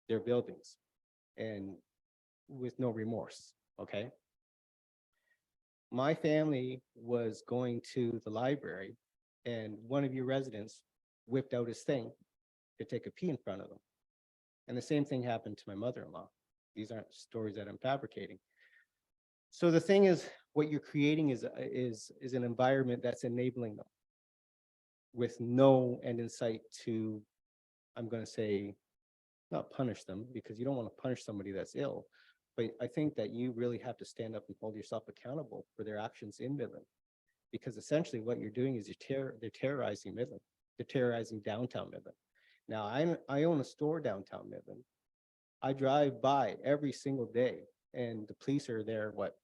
their buildings and with no remorse, okay? my family was going to the library and one of your residents whipped out his thing to take a pee in front of them. And the same thing happened to my mother-in-law. These aren't stories that I'm fabricating. So the thing is, what you're creating is an environment that's enabling them with no end in sight to, I'm going to say, not punish them, because you don't want to punish somebody that's ill. But I think that you really have to stand up and hold yourself accountable for their actions in Midland. Because essentially what you're doing is they're terrorizing Midland. They're terrorizing downtown Midland. Now, I own a store downtown Midland. I drive by every single day and the police are there, what,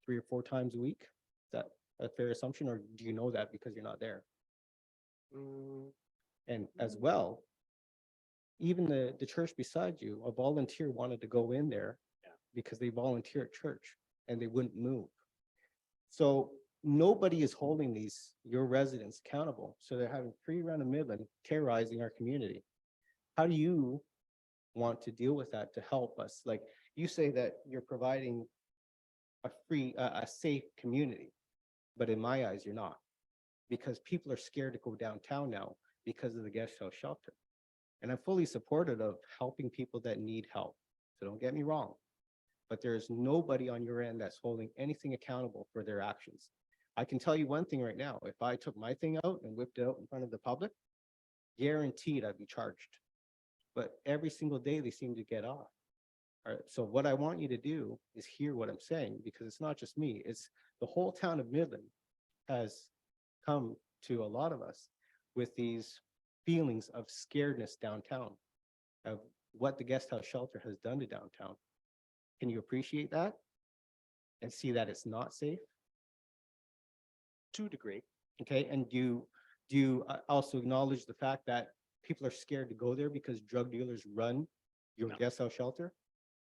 3 or 4 times a week? Is that a fair assumption, or do you know that because you're not there? And as well, even the church beside you, a volunteer wanted to go in there because they volunteer at church and they wouldn't move. So nobody is holding your residents accountable. So they're having free run of Midland terrorizing our community. How do you want to deal with that to help us? Like you say that you're providing a safe community, but in my eyes, you're not, because people are scared to go downtown now because of the guest house shelter. And I'm fully supportive of helping people that need help. So don't get me wrong, but there's nobody on your end that's holding anything accountable for their actions. I can tell you one thing right now, if I took my thing out and whipped it out in front of the public, guaranteed I'd be charged. But every single day they seem to get off. All right, so what I want you to do is hear what I'm saying, because it's not just me, it's the whole town of Midland has come to a lot of us with these feelings of scaredness downtown, of what the guest house shelter has done to downtown. Can you appreciate that and see that it's not safe? To a degree. Okay, and do you also acknowledge the fact that people are scared to go there because drug dealers run your No. guest house shelter?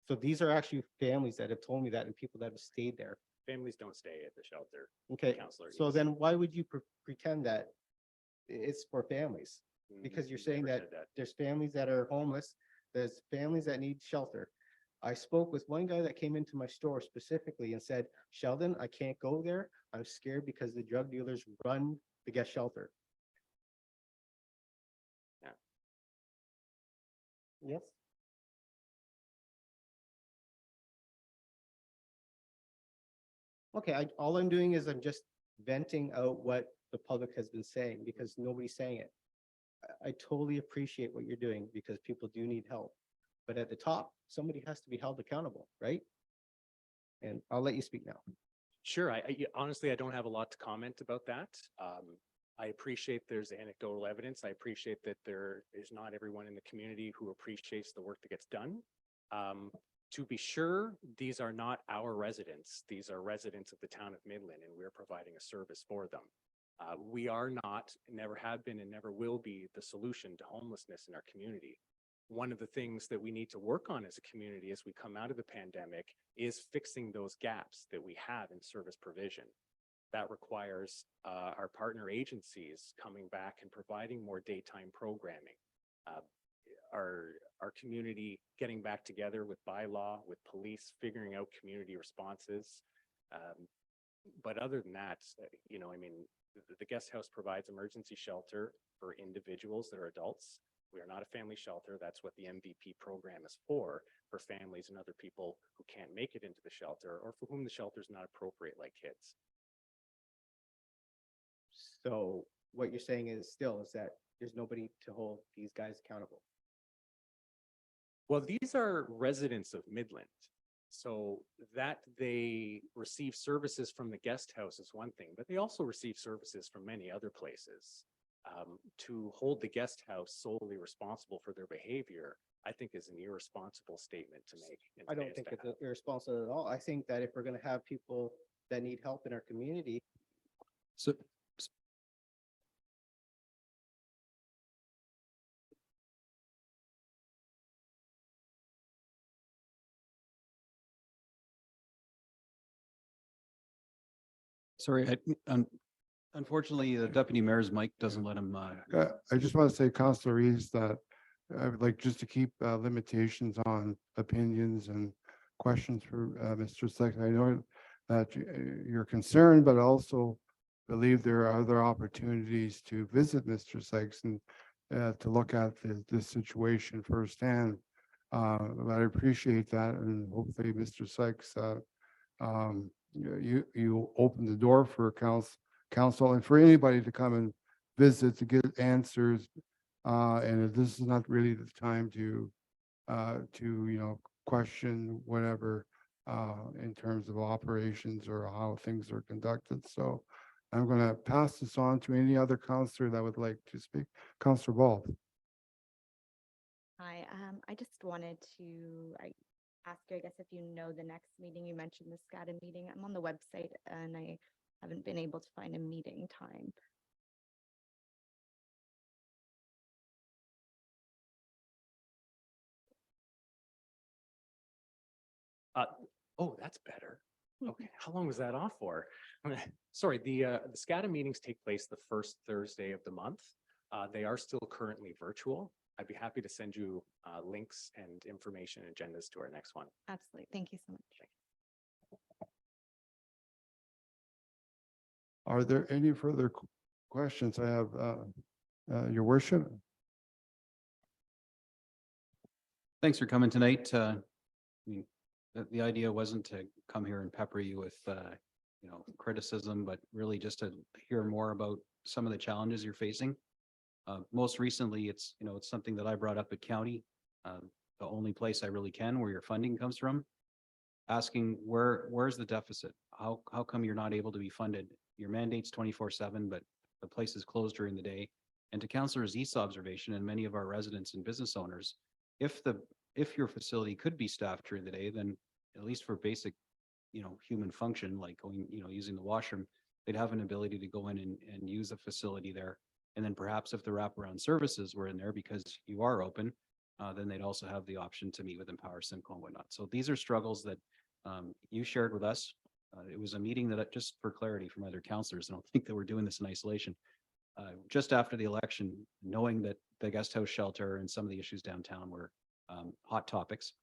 So these are actually families that have told me that, and people that have stayed there. Families don't stay at the shelter. Okay, Counselor, so yes. then why would you pretend that it's for families? Because you're saying Never that said there's families that are homeless, there's families that need shelter. I spoke with one guy that came into my store specifically and said, Sheldon, I can't go there. I'm scared because the drug dealers run the guest shelter. Yeah. Yes. Okay, all I'm doing is I'm just venting out what the public has been saying, because nobody's saying it. I totally appreciate what you're doing because people do need help. But at the top, somebody has to be held accountable, right? And I'll let you speak now. Sure. Honestly, I don't have a lot to comment about that. I appreciate there's anecdotal evidence. I appreciate that there is not everyone in the community who appreciates the work that gets done. To be sure, these are not our residents. These are residents of the town of Midland, and we're providing a service for them. We are not, never have been, and never will be the solution to homelessness in our community. One of the things that we need to work on as a community as we come out of the pandemic is fixing those gaps that we have in service provision. That requires our partner agencies coming back and providing more daytime programming. Our community getting back together with bylaw, with police, figuring out community responses. But other than that, I mean, the guest house provides emergency shelter for individuals that are adults. We are not a family shelter. That's what the MVP program is for families and other people who can't make it into the shelter, or for whom the shelter is not appropriate, like kids. So what you're saying is that there's nobody to hold these guys accountable. Well, these are residents of Midland. So that they receive services from the guest house is one thing, but they also receive services from many other places. To hold the guest house solely responsible for their behavior, I think is an irresponsible statement to make. I don't think it's irresponsible at all. I think that if we're going to have people that need help in our community. So sorry, unfortunately, the deputy mayor's mic doesn't let him. I just want to say, Councilor Reeves, that I would like just to keep limitations on opinions and questions for Mr. Secretary. I know that you're concerned, but also believe there are other opportunities to visit Mr. Sykes and to look at this situation firsthand. But I appreciate that, and hopefully Mr. Sykes, you open the door for council and for anybody to come and visit to get answers. And this is not really the time to question whatever in terms of operations or how things are conducted. So I'm going to pass this on to any other counselor that would like to speak. Counselor Ball. Hi, I just wanted to ask you, I guess, if you know the next meeting. You mentioned the SCADA meeting. I'm on the website and I haven't been able to find a meeting time. Oh, that's better. Okay, how long was that off for? Sorry, the SCADA meetings take place the first Thursday of the month. They are still currently virtual. I'd be happy to send you links and information agendas to our next one. Absolutely. Thank you so much. Are there any further questions? I have your worship. Thanks for coming tonight. The idea wasn't to come here and pepper you with, criticism, but really just to hear more about some of the challenges you're facing. Most recently, it's something that I brought up at county, the only place I really can where your funding comes from, asking where's the deficit? How come you're not able to be funded? Your mandate's 24/7, but the place is closed during the day. And to Councillor East's observation and many of our residents and business owners, if your facility could be staffed during the day, then at least for basic, human function, like going, using the washroom, they'd have an ability to go in and use the facility there. And then perhaps if the wraparound services were in there because you are open, then they'd also have the option to meet with Empower Simcoe and whatnot. So these are struggles that you shared with us. It was a meeting that, just for clarity from other councillors, I don't think that we're doing this in isolation. Just after the election, knowing that the guest house shelter and some of the issues downtown were hot topics,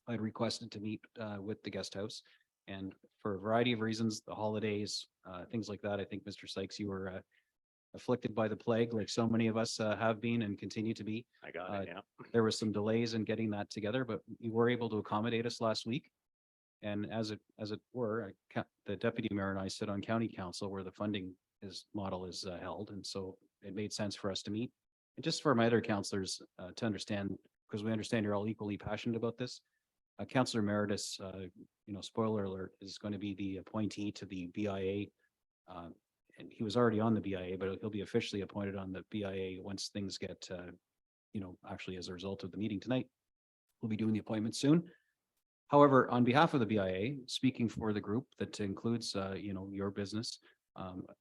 I had requested to meet with the guest house, and for a variety of reasons, the holidays, things like that. I think Mr. Sykes, you were afflicted by the plague, like so many of us have been and continue to be. I got it, yeah. There was some delays in getting that together, but you were able to accommodate us last week. And as it were, the deputy mayor and I sit on county council where the funding model is held, and so it made sense for us to meet. And just for my other councillors to understand, because we understand you're all equally passionate about this. Councillor Emeritus, spoiler alert, is going to be the appointee to the BIA. And he was already on the BIA, but he'll be officially appointed on the BIA once things get, actually as a result of the meeting tonight. We'll be doing the appointment soon. However, on behalf of the BIA, speaking for the group that includes, your business,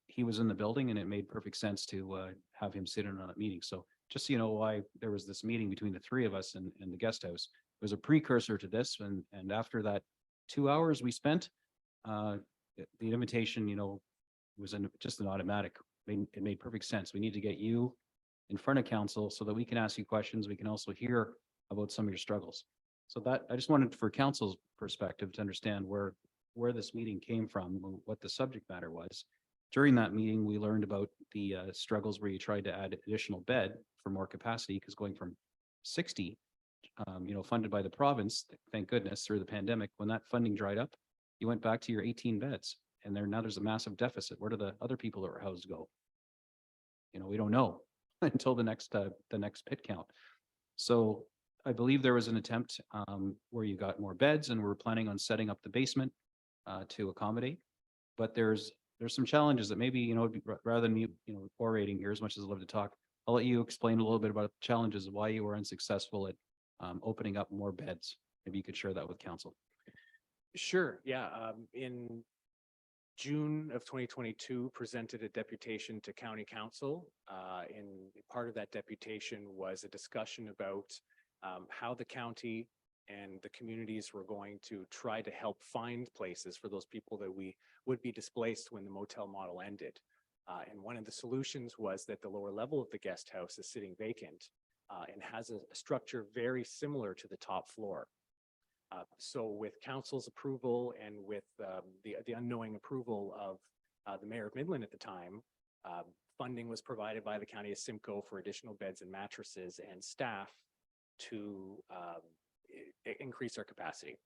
he was in the building and it made perfect sense to have him sit in on that meeting. So just so you know why there was this meeting between the three of us and the guest house, it was a precursor to this. And after that 2 hours we spent, the invitation, was just an automatic. It made perfect sense. We need to get you in front of council so that we can ask you questions. We can also hear about some of your struggles. So that I just wanted for council's perspective to understand where this meeting came from, what the subject matter was. During that meeting, we learned about the struggles where you tried to add additional bed for more capacity, because going from 60, funded by the province, thank goodness, through the pandemic, when that funding dried up, you went back to your 18 beds. And now there's a massive deficit. Where do the other people that were housed go? We don't know until the next pit count. So I believe there was an attempt where you got more beds, and we're planning on setting up the basement to accommodate. But there's some challenges that maybe, rather than me, orating here as much as I love to talk, I'll let you explain a little bit about the challenges of why you were unsuccessful at opening up more beds. Maybe you could share that with council. Sure, yeah. In June of 2022, presented a deputation to County Council. In part of that deputation was a discussion about how the county and the communities were going to try to help find places for those people that we would be displaced when the motel model ended. And one of the solutions was that the lower level of the guest house is sitting vacant and has a structure very similar to the top floor. So with council's approval and with the unknowing approval of the mayor of Midland at the time, funding was provided by the county of Simcoe for additional beds and mattresses and staff to increase our capacity.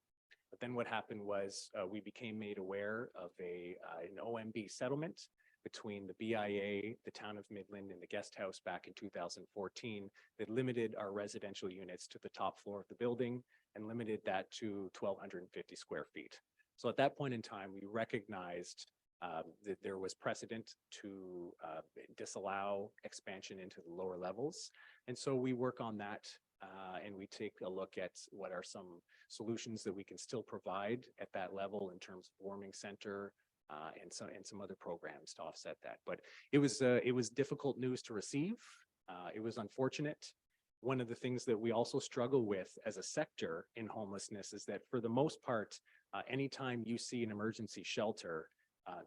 But then what happened was we became made aware of an OMB settlement between the BIA, the town of Midland, and the guest house back in 2014 that limited our residential units to the top floor of the building and limited that to 1,250 square feet. So at that point in time, we recognized that there was precedent to disallow expansion into the lower levels. And so we work on that and we take a look at what are some solutions that we can still provide at that level in terms of warming center and some other programs to offset that. But it was difficult news to receive. It was unfortunate. One of the things that we also struggle with as a sector in homelessness is that for the most part, anytime you see an emergency shelter,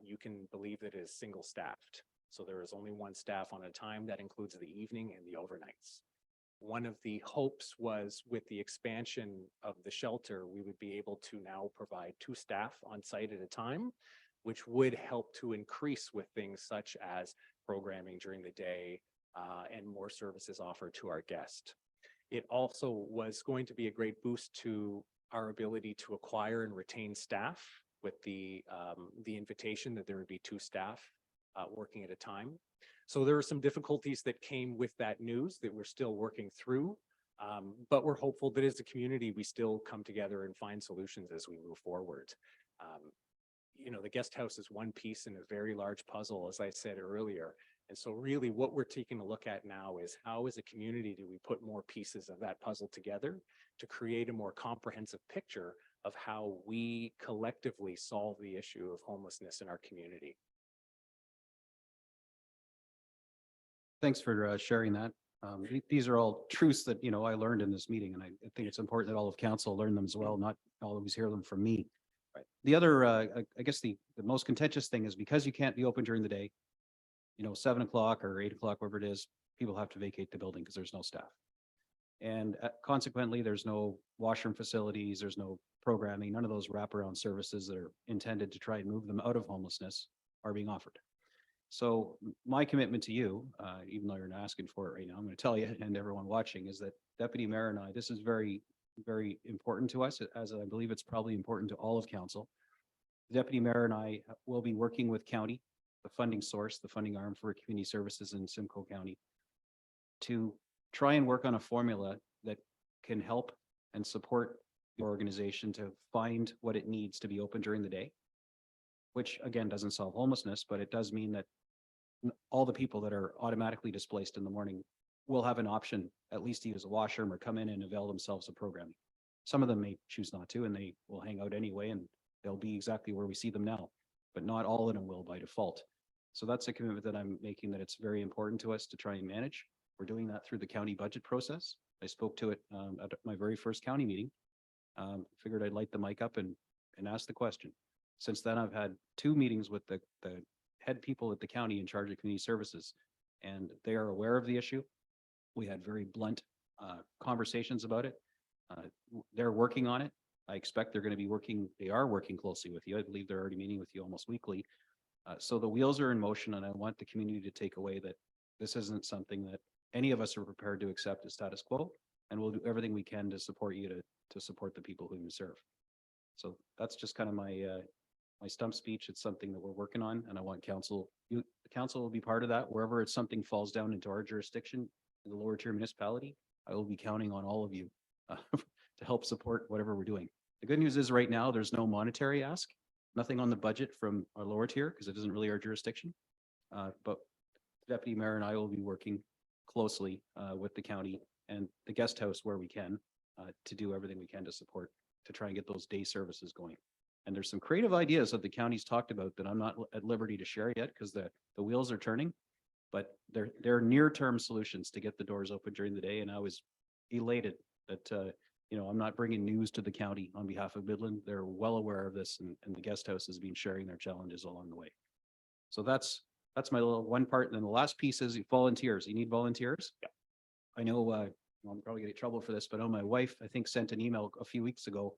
you can believe that it is single staffed. So there is only one staff on a time. That includes the evening and the overnights. One of the hopes was with the expansion of the shelter, we would be able to now provide 2 staff on site at a time, which would help to increase with things such as programming during the day and more services offered to our guests. It also was going to be a great boost to our ability to acquire and retain staff with the invitation that there would be 2 staff working at a time. So there are some difficulties that came with that news that we're still working through, but we're hopeful that as a community, we still come together and find solutions as we move forward. You know, the guest house is one piece in a very large puzzle, as I said earlier. And so really what we're taking a look at now is how as a community do we put more pieces of that puzzle together to create a more comprehensive picture of how we collectively solve the issue of homelessness in our community. Thanks for sharing that. These are all truths that, you know, I learned in this meeting, and I think it's important that all of council learn them as well, not always hear them from me. Right. The other, I guess the most contentious thing is because you can't be open during the day, you know, 7 o'clock or 8 o'clock, whatever it is, people have to vacate the building because there's no staff. And consequently, there's no washroom facilities, there's no programming, none of those wraparound services that are intended to try and move them out of homelessness are being offered. So my commitment to you, even though you're not asking for it right now, I'm going to tell you and everyone watching is that Deputy Mayor and I, this is very, very important to us, as I believe it's probably important to all of council. Deputy Mayor and I will be working with county, the funding source, the funding arm for community services in Simcoe County, to try and work on a formula that can help and support the organization to find what it needs to be open during the day, which again doesn't solve homelessness, but it does mean that all the people that are automatically displaced in the morning will have an option at least to use a washroom or come in and avail themselves of programming. Some of them may choose not to, and they will hang out anyway, and they'll be exactly where we see them now, but not all of them will by default. So that's a commitment that I'm making, that it's very important to us to try and manage. We're doing that through the county budget process. I spoke to it at my very first county meeting. Figured I'd light the mic up and ask the question. Since then, I've had 2 meetings with the head people at the county in charge of community services, and they are aware of the issue. We had very blunt conversations about it. They're working on it. I expect they're going to be working, they are working closely with you. I believe they're already meeting with you almost weekly. So the wheels are in motion, and I want the community to take away that this isn't something that any of us are prepared to accept as status quo, and we'll do everything we can to support you to support the people who you serve. So that's just kind of my my stump speech. It's something that we're working on, and I want council, the council will be part of that. Wherever it's something falls down into our jurisdiction in the lower tier municipality, I will be counting on all of you to help support whatever we're doing. The good news is right now there's no monetary ask, nothing on the budget from our lower tier because it isn't really our jurisdiction. But Deputy Mayor and I will be working closely with the county and the guest house where we can to do everything we can to support, to try and get those day services going. And there's some creative ideas that the county's talked about that I'm not at liberty to share yet because the wheels are turning, but they're near-term solutions to get the doors open during the day. And I was elated that, you know, I'm not bringing news to the county on behalf of Midland. They're well aware of this, and the guest house has been sharing their challenges along the way. So that's my little one part. And then the last piece is volunteers. You need volunteers. Yeah. I know I'm probably gonna get in trouble for this, but my wife, I think, sent an email a few weeks ago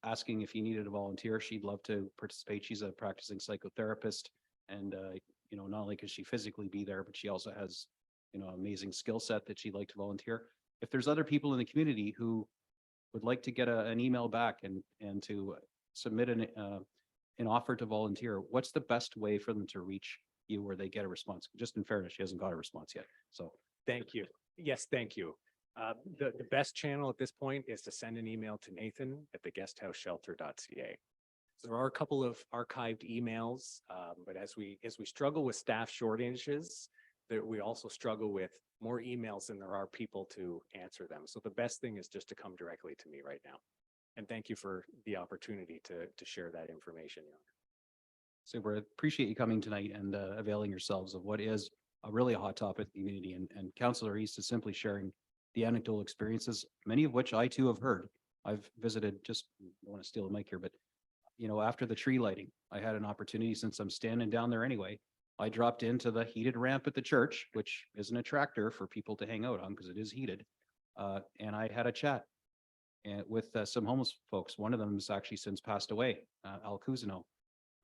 asking if you needed a volunteer. She'd love to participate. She's a practicing psychotherapist. And, not only can she physically be there, but she also has, amazing skill set that she'd like to volunteer. If there's other people in the community who would like to get an email back and to submit an offer to volunteer, what's the best way for them to reach you where they get a response? Just in fairness, she hasn't got a response yet. So Thank you. Yes, thank you. The best channel at this point is to send an email to Nathan at theguesthouseshelter.ca. There are a couple of archived emails, but as we struggle with staff shortages, we also struggle with more emails than there are people to answer them. So the best thing is just to come directly to me right now. And thank you for the opportunity to share that information. Your Honor. So we appreciate you coming tonight and availing yourselves of what is a really hot topic in the community. And Councillor East is simply sharing the anecdotal experiences, many of which I too have heard. I've visited, just don't want to steal the mic here, but after the tree lighting, I had an opportunity, since I'm standing down there anyway, I dropped into the heated ramp at the church, which is an attractor for people to hang out on because it is heated. And I had a chat with some homeless folks. One of them has actually since passed away, Al Cusino.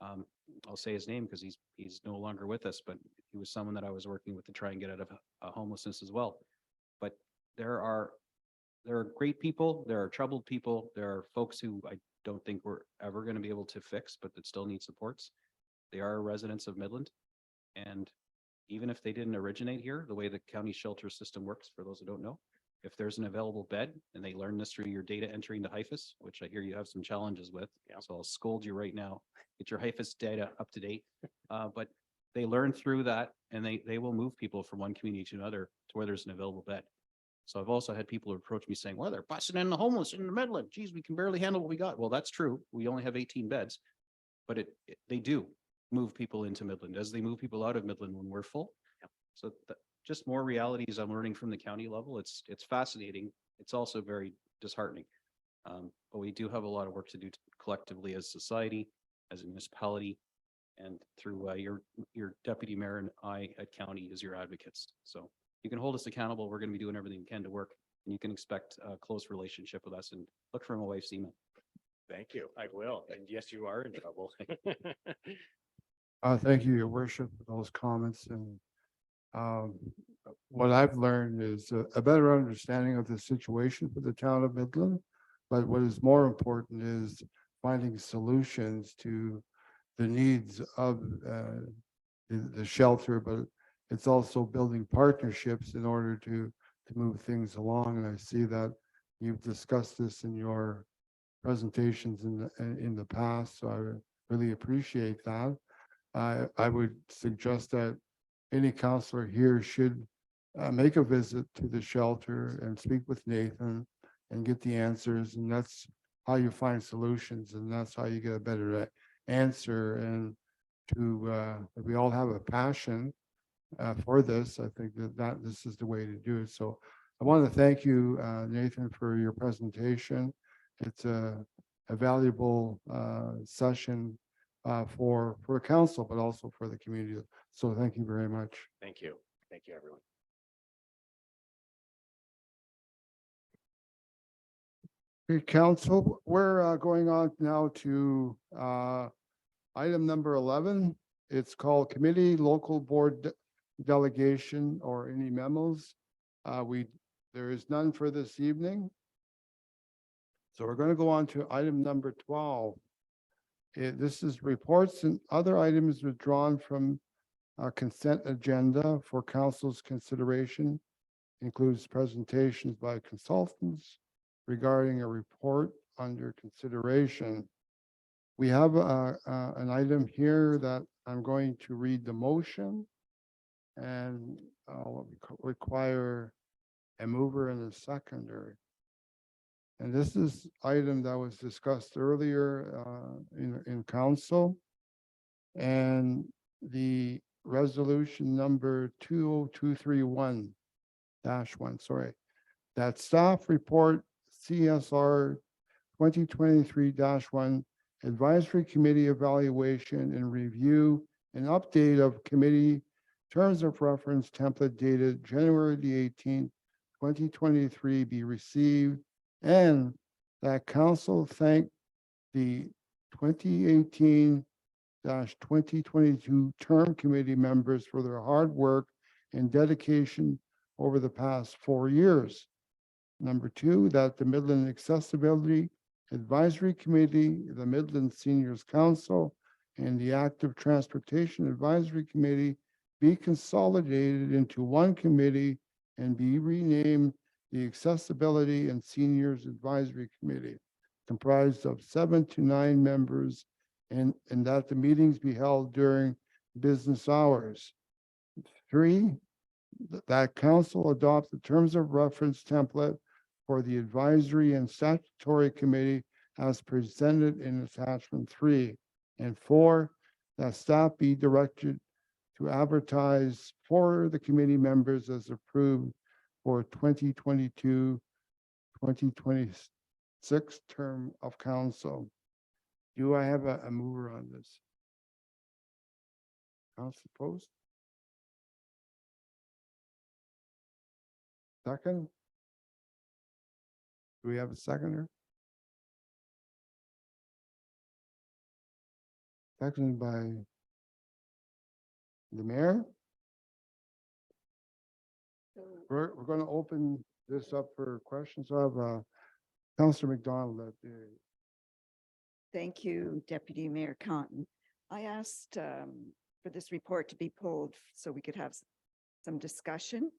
I'll say his name because he's no longer with us, but he was someone that I was working with to try and get out of homelessness as well. But there are great people, there are troubled people, there are folks who I don't think we're ever going to be able to fix, but that still need supports. They are residents of Midland. And even if they didn't originate here, the way the county shelter system works, for those who don't know, if there's an available bed, and they learn this through your data entering to HIFIS, which I hear you have some challenges with. Yeah. So I'll scold you right now, get your HIFIS data up to date. But they learn through that, and they will move people from one community to another to where there's an available bed. So I've also had people approach me saying, well, they're busting in the homeless in the Midland. Geez, we can barely handle what we got. Well, that's true. We only have 18 beds, but they do move people into Midland as they move people out of Midland when we're full. Yep. So just more realities I'm learning from the county level. It's fascinating. It's also very disheartening. But we do have a lot of work to do collectively as society, as a municipality, and through your deputy mayor and I at county as your advocates. So you can hold us accountable. We're going to be doing everything we can to work, and you can expect a close relationship with us, and look for my wife, Seema. Thank you. I will. And yes, you are in trouble. Thank you, Your Worship, for those comments. And what I've learned is a better understanding of the situation for the town of Midland. But what is more important is finding solutions to the needs of the shelter, but it's also building partnerships in order to move things along. And I see that you've discussed this in your presentations in the past, so I really appreciate that. I would suggest that any counselor here should make a visit to the shelter and speak with Nathan and get the answers. And that's how you find solutions, and that's how you get a better answer. And if we all have a passion for this, I think that this is the way to do it. So I want to thank you, Nathan, for your presentation. It's a valuable session for council, but also for the community. So thank you very much. Thank you. Thank you, everyone. Okay, council, we're going on now to item number 11. It's called Committee Local Board Delegation or any memos. There is none for this evening. So we're going to go on to item number 12. This is reports and other items withdrawn from consent agenda for council's consideration. Includes presentations by consultants regarding a report under consideration. We have an item here that I'm going to read the motion, and I'll require a mover and a seconder. And this is item that was discussed earlier in council, and the resolution number 20231-1, sorry, that staff report CSR 2023-1 advisory committee evaluation and review and update of committee terms of reference template dated January the 18th, 2023 be received and that council thank the 2018-2022 term committee members for their hard work and dedication over the past 4 years. Number two, that the Midland Accessibility Advisory Committee, the Midland Seniors Council, and the Active Transportation Advisory Committee be consolidated into one committee and be renamed the Accessibility and Seniors Advisory Committee, comprised of 7 to 9 members, and that the meetings be held during business hours. 3, that council adopt the terms of reference template for the advisory and statutory committee as presented in attachment 3. And 4, that staff be directed to advertise for the committee members as approved for 2022-2026 term of council. Do I have a mover on this? Council Post? Second? Do we have a seconder? Seconded by the mayor. We're going to open this up for questions. I have Councillor McDonald at the. Thank you, Deputy Mayor Cotton. I asked for this report to be pulled so we could have some discussion.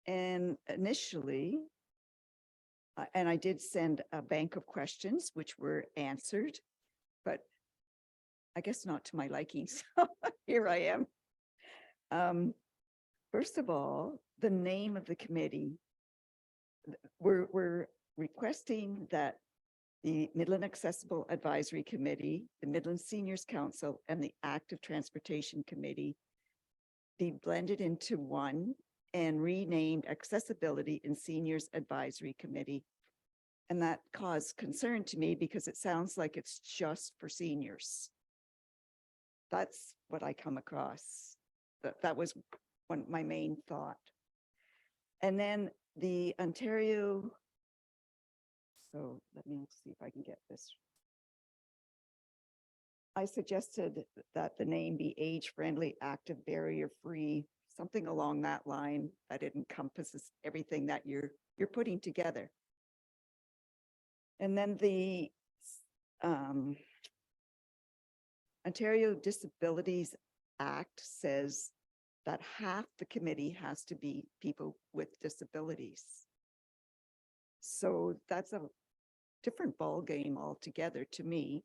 And initially, and I did send a bank of questions which were answered, but I guess not to my liking. So here I am. First of all, the name of the committee. We're requesting that the Midland Accessible Advisory Committee, the Midland Seniors Council, and the Active Transportation Committee be blended into one and renamed Accessibility and Seniors Advisory Committee. And that caused concern to me because it sounds like it's just for seniors. That's what I come across. That was my main thought. And then the Ontario, so let me see if I can get this. I suggested that the name be age-friendly, active, barrier-free, something along that line that it encompasses everything that you're putting together. And then the Ontario Disabilities Act says that half the committee has to be people with disabilities. So that's a different ballgame altogether to me.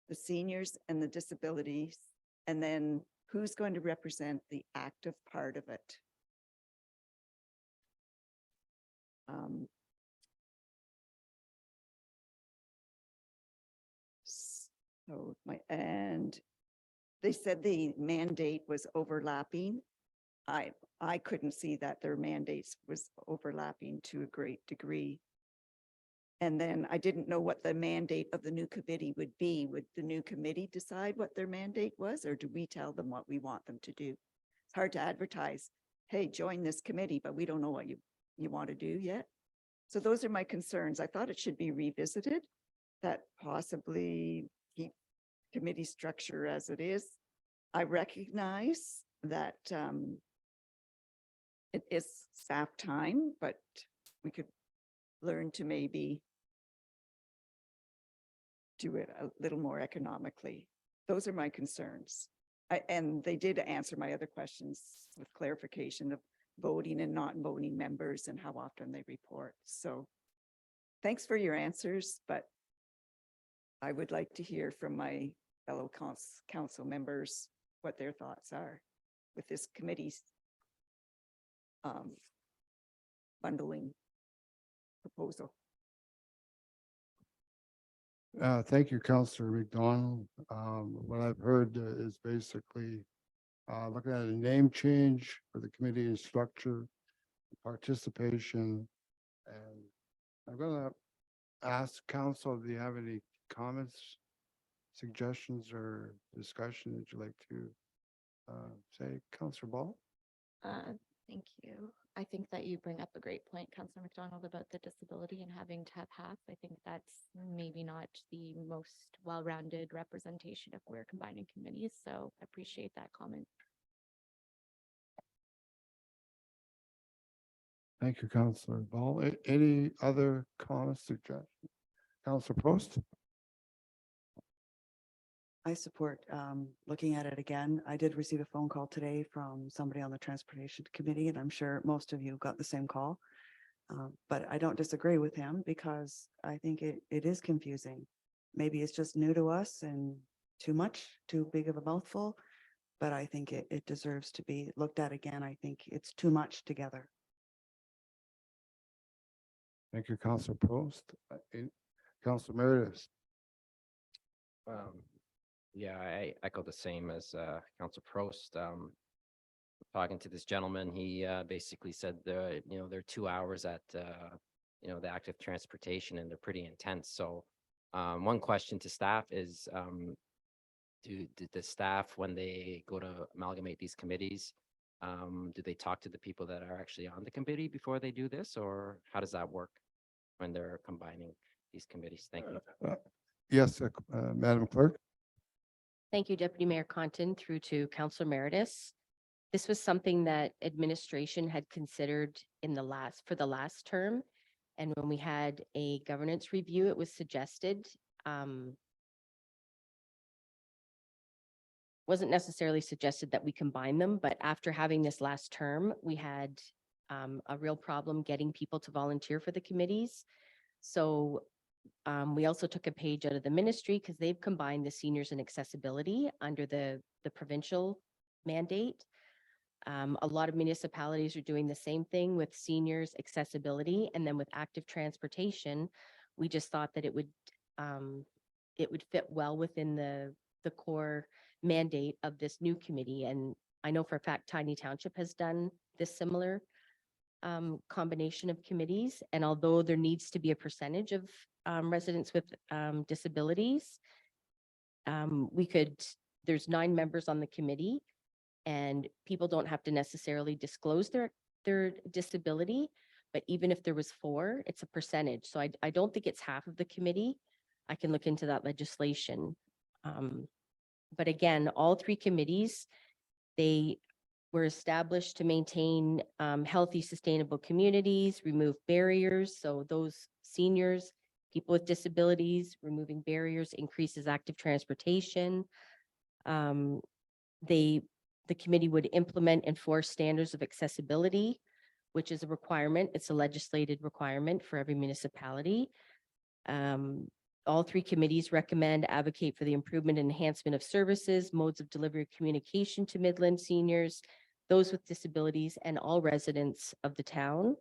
The seniors and the disabilities, and then who's going to represent the active part of it? And they said the mandate was overlapping. I couldn't see that their mandates was overlapping to a great degree. And then I didn't know what the mandate of the new committee would be. Would the new committee decide what their mandate was, or do we tell them what we want them to do? It's hard to advertise, hey, join this committee, but we don't know what you want to do yet. So those are my concerns. I thought it should be revisited, that possibly keep committee structure as it is. I recognize that it is staff time, but we could learn to maybe do it a little more economically. Those are my concerns. And they did answer my other questions with clarification of voting and not voting members and how often they report. So thanks for your answers, but I would like to hear from my fellow council members what their thoughts are with this committee's bundling proposal. Thank you, Councillor McDonald. What I've heard is basically looking at a name change for the committee and structure, participation, and I'm going to ask council, do you have any comments, suggestions, or discussion that you'd like to say, Councillor Ball? Thank you. I think that you bring up a great point, Councillor McDonald, about the disability and having to have half. I think that's maybe not the most well-rounded representation if we're combining committees, so I appreciate that comment. Thank you, Councillor Ball. Any other comments, suggestions? Councillor Prost? I support looking at it again. I did receive a phone call today from somebody on the Transportation Committee, and I'm sure most of you got the same call. But I don't disagree with him because I think it is confusing. Maybe it's just new to us and too big of a mouthful, but I think it deserves to be looked at again. I think it's too much together. Thank you, Councillor Prost. Councillor Meredith? Yeah, I echo the same as Council Prost. Talking to this gentleman, he basically said they're 2 hours at the active transportation, and they're pretty intense. So one question to staff is, do the staff, when they go to amalgamate these committees, do they talk to the people that are actually on the committee before they do this, or how does that work when they're combining these committees? Thank you. Yes, Madam Clerk. Thank you, Deputy Mayor Contin, through to Councillor Meredith. This was something that administration had considered for the last term. And when we had a governance review, it was suggested, wasn't necessarily suggested that we combine them, but after having this last term, we had a real problem getting people to volunteer for the committees. So we also took a page out of the ministry because they've combined the seniors and accessibility under the provincial mandate. A lot of municipalities are doing the same thing with seniors accessibility, and then with active transportation, we just thought that it would fit well within the core mandate of this new committee. And I know for a fact Tiny Township has done this similar combination of committees. And although there needs to be a percentage of residents with disabilities, there's 9 members on the committee, and people don't have to necessarily disclose their disability, but even if there was 4, it's a percentage. So I don't think it's half of the committee. I can look into that legislation. But again, all 3 committees, they were established to maintain healthy, sustainable communities, remove barriers. So those seniors, people with disabilities, removing barriers increases active transportation. The committee would implement and enforce standards of accessibility, which is a requirement. It's a legislated requirement for every municipality. All 3 committees recommend, advocate for the improvement and enhancement of services, modes of delivery of communication to Midland seniors, those with disabilities, and all residents of the town.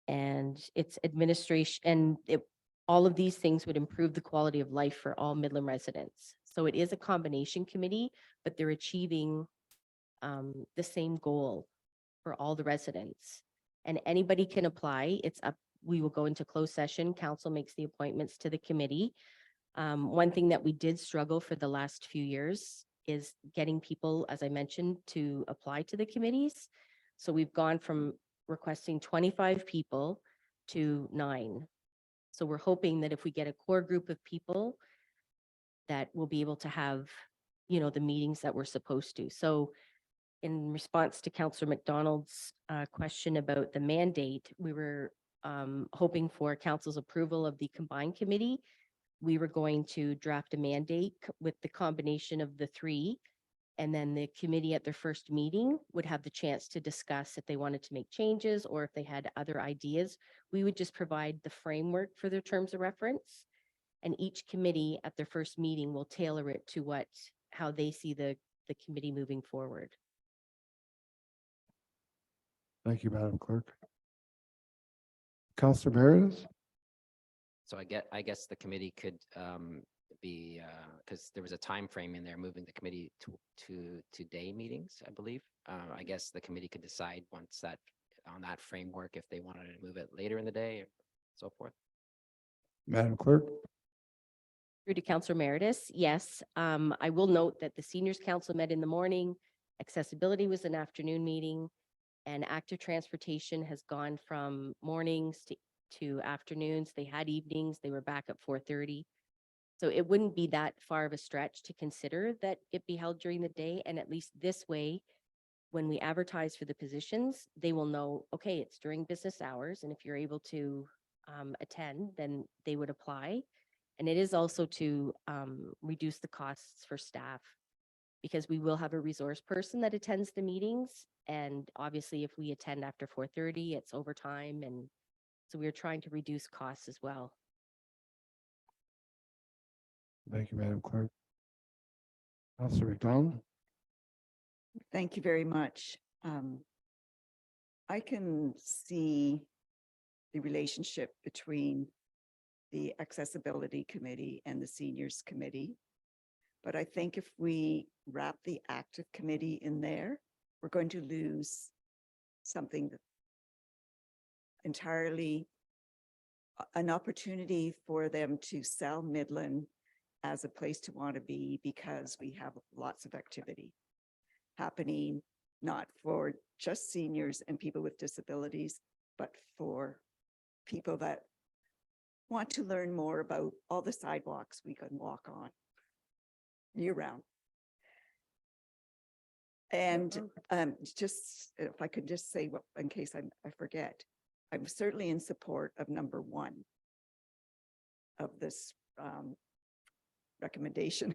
And its administration, and all of these things would improve the quality of life for all Midland residents. So it is a combination committee, but they're achieving the same goal for all the residents. And anybody can apply. It's up. We will go into closed session. Council makes the appointments to the committee. One thing that we did struggle for the last few years is getting people, as I mentioned, to apply to the committees. So we've gone from requesting 25 people to 9. So we're hoping that if we get a core group of people, that we'll be able to have, the meetings that we're supposed to. So in response to Councillor McDonald's question about the mandate, we were hoping for council's approval of the combined committee. We were going to draft a mandate with the combination of the 3, and then the committee at their first meeting would have the chance to discuss if they wanted to make changes or if they had other ideas. We would just provide the framework for their terms of reference, and each committee at their first meeting will tailor it to how they see the committee moving forward. Thank you, Madam Clerk. Councillor Meredith? So I guess the committee could be, because there was a time frame in there moving the committee to day meetings, I believe. I guess the committee could decide once on that framework if they wanted to move it later in the day or so forth. Madam Clerk? Through to Councillor Meredith, yes. I will note that the Seniors Council met in the morning. Accessibility was an afternoon meeting. And active transportation has gone from mornings to afternoons. They had evenings, they were back at 4:30. So it wouldn't be that far of a stretch to consider that it be held during the day. And at least this way, when we advertise for the positions, they will know, okay, it's during business hours. And if you're able to attend, then they would apply. And it is also to reduce the costs for staff, because we will have a resource person that attends the meetings. And obviously, if we attend after 4:30, it's overtime. And so we're trying to reduce costs as well. Thank you, Madam Clerk. Councillor McDonald? Thank you very much. I can see the relationship between the Accessibility Committee and the Seniors Committee. But I think if we wrap the Active Committee in there, we're going to lose something that entirely an opportunity for them to sell Midland as a place to want to be, because we have lots of activity happening, not for just seniors and people with disabilities, but for people that want to learn more about all the sidewalks we can walk on year round. And just, if I could just say, in case I forget, I'm certainly in support of number 1 of this recommendation.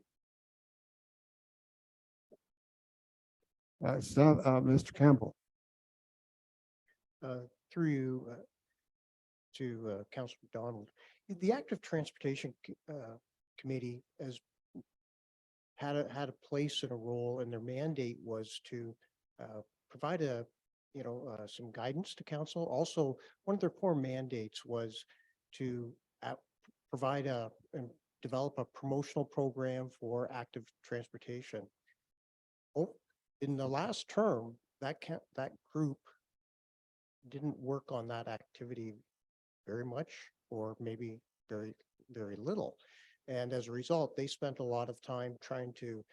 Mr. Campbell. Through you to Councilor McDonald, the Active Transportation Committee has had a place and a role, and their mandate was to provide some guidance to council. Also, one of their core mandates was to provide and develop a promotional program for active transportation. In the last term, that group didn't work on that activity very much, or maybe very, very little. And as a result, they spent a lot of time trying to,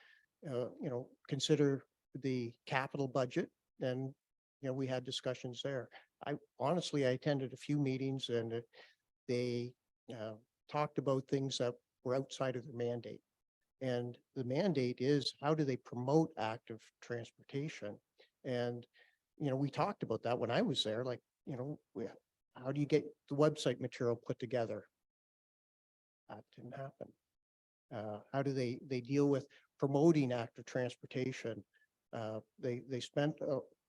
consider the capital budget. And, we had discussions there. I attended a few meetings, and they talked about things that were outside of the mandate. And the mandate is, how do they promote active transportation? And, we talked about that when I was there, like, how do you get the website material put together? That didn't happen. How do they deal with promoting active transportation? They spent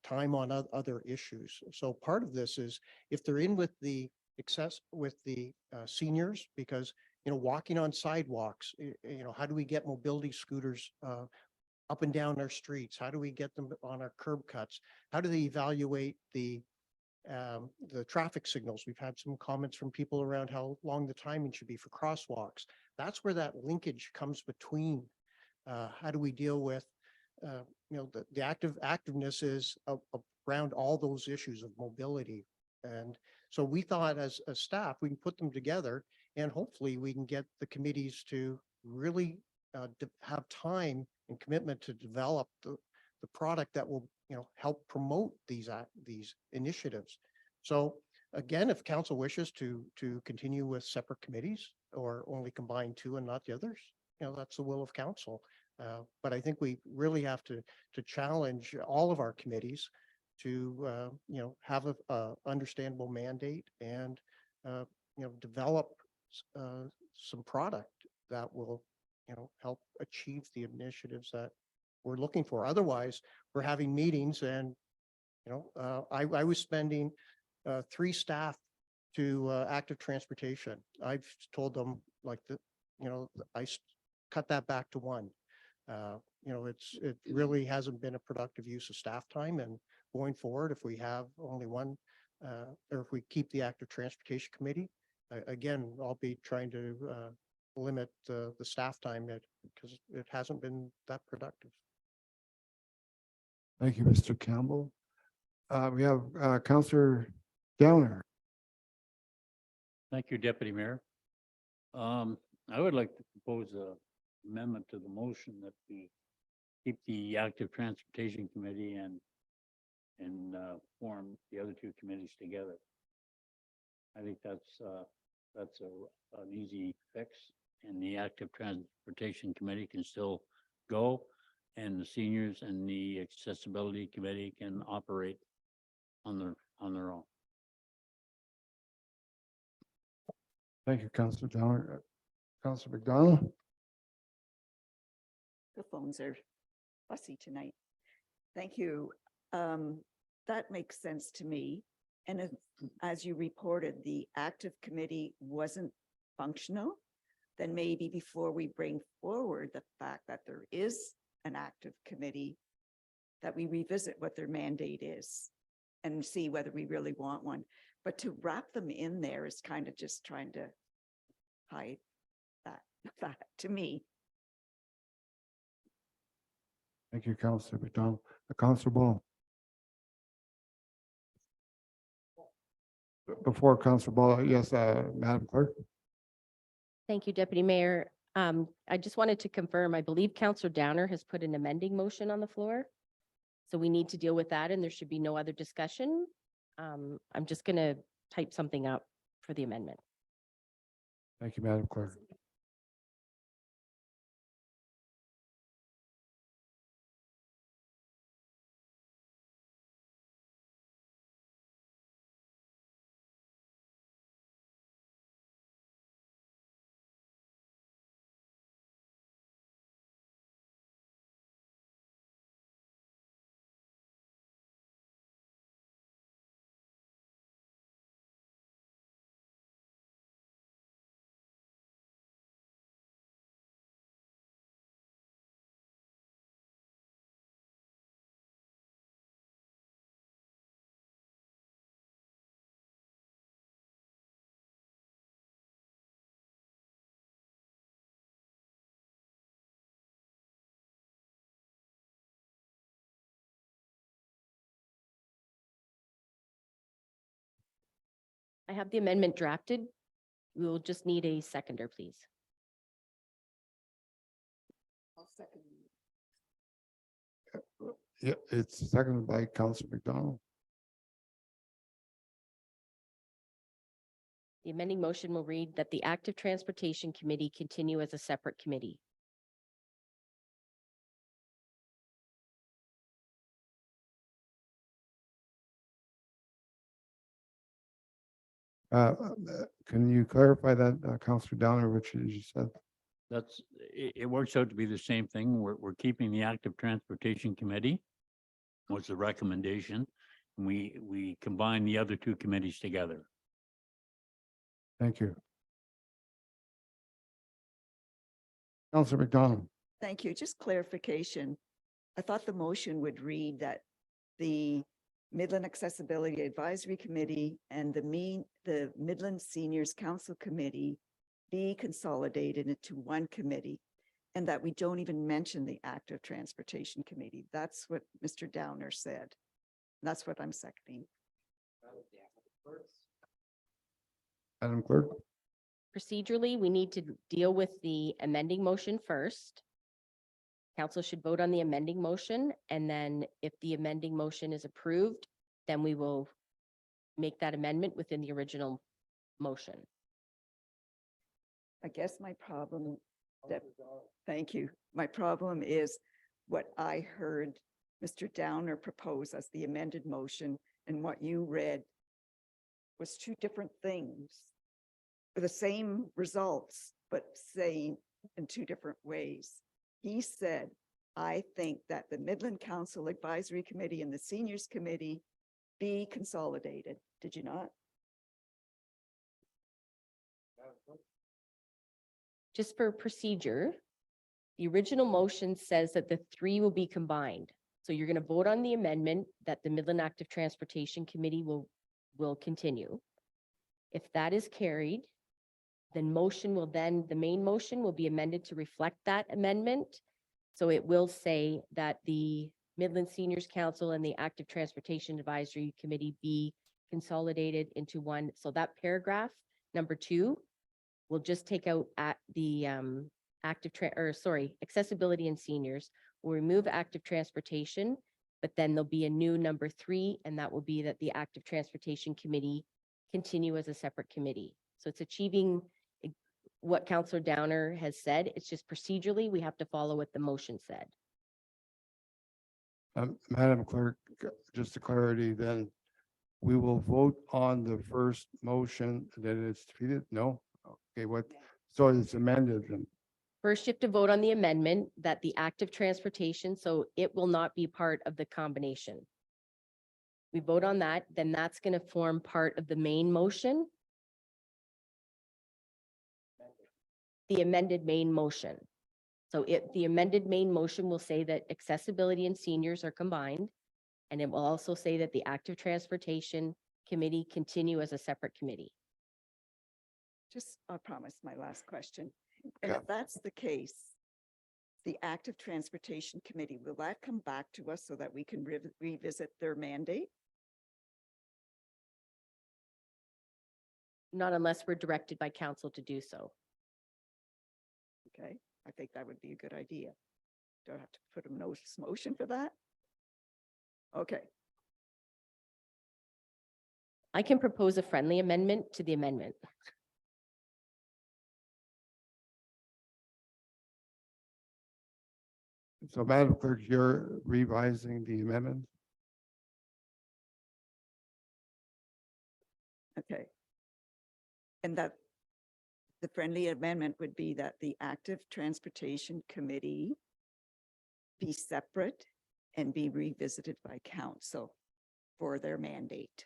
time on other issues. So part of this is, if they're in with the seniors, because walking on sidewalks, how do we get mobility scooters up and down our streets? How do we get them on our curb cuts? How do they evaluate the traffic signals? We've had some comments from people around how long the timing should be for crosswalks. That's where that linkage comes between. How do we deal with the activeness is around all those issues of mobility. And so we thought, as a staff, we can put them together, and hopefully we can get the committees to really have time and commitment to develop the product that will help promote these initiatives. So again, if council wishes to continue with separate committees, or only combine 2 and not the others, that's the will of council. But I think we really have to challenge all of our committees to have a understandable mandate, and develop some product that will help achieve the initiatives that we're looking for. Otherwise, we're having meetings, and I was spending 3 staff to active transportation. I've told them, like, I cut that back to 1. It really hasn't been a productive use of staff time. And going forward, if we have only 1, or if we keep the active transportation committee, again, I'll be trying to limit the staff time, because it hasn't been that productive. Thank you, Mr. Campbell. We have Councillor Downer. Thank you, Deputy Mayor. I would like to propose a amendment to the motion that we keep the Active Transportation Committee and and form the other two committees together. I think that's an easy fix, and the active transportation committee can still go, and the seniors and the accessibility committee can operate on their own. Thank you, Councillor Downer. Councillor McDonald? The phones are fussy tonight. Thank you. That makes sense to me. And as you reported, the active committee wasn't functional, then maybe before we bring forward the fact that there is an active committee, that we revisit what their mandate is and see whether we really want one. But to wrap them in there is kind of just trying to hide that to me. Thank you, Councillor McDonald. Councillor Ball. Before Councillor Ball, yes, Madam Clerk. Thank you, Deputy Mayor. I just wanted to confirm, I believe Councillor Downer has put an amending motion on the floor. So we need to deal with that and there should be no other discussion. I'm just going to type something up for the amendment. Thank you, Madam Clerk. I have the amendment drafted. We will just need a seconder, please. I'll second. Yeah, it's seconded by Councillor McDonald. The amending motion will read that the Active Transportation Committee continue as a separate committee. Can you clarify that, Councillor Downer, which you said? It works out to be the same thing. We're keeping the active transportation committee was the recommendation. We combine the other two committees together. Thank you. Councillor McDonald. Thank you. Just clarification. I thought the motion would read that the Midland Accessibility Advisory Committee and the Midland Seniors Council Committee be consolidated into one committee, and that we don't even mention the Active Transportation Committee. That's what Mr. Downer said. That's what I'm seconding. Madam Clerk. Procedurally, we need to deal with the amending motion first. Council should vote on the amending motion, and then if the amending motion is approved, then we will make that amendment within the original motion. I guess my problem, thank you. My problem is what I heard Mr. Downer propose as the amended motion and what you read was two different things. For the same results, but saying in two different ways. He said, I think that the Midland Council Advisory Committee and the Seniors Committee be consolidated. Did you not? Just for procedure, the original motion says that the three will be combined. So you're going to vote on the amendment that the Midland Active Transportation Committee will continue. If that is carried, then the main motion will be amended to reflect that amendment. So it will say that the Midland Seniors Council and the Active Transportation Advisory Committee be consolidated into one. So that paragraph, number 2, will just take out at the accessibility and seniors. We'll remove active transportation But then there'll be a new number 3, and that will be that the Active Transportation Committee continue as a separate committee. So it's achieving what Councillor Downer has said. It's just procedurally, we have to follow what the motion said. Madam Clerk, just a clarity, then we will vote on the first motion that it's defeated? No? Okay, what, so it's amended then? First, you have to vote on the amendment that the active transportation, so it will not be part of the combination. We vote on that, then that's going to form part of the main motion. The amended main motion. So the amended main motion will say that accessibility and seniors are combined. And it will also say that the Active Transportation Committee continue as a separate committee. Just, I promise my last question. And Yeah. if that's the case, the Active Transportation Committee, will that come back to us so that we can revisit their mandate? Not unless we're directed by council to do so. Okay, I think that would be a good idea. Do I have to put a notice motion for that? Okay, I can propose a friendly amendment to the amendment. So Madam Clerk, you're revising the amendment? okay. And that the friendly amendment would be that the Active Transportation Committee be separate and be revisited by council for their mandate.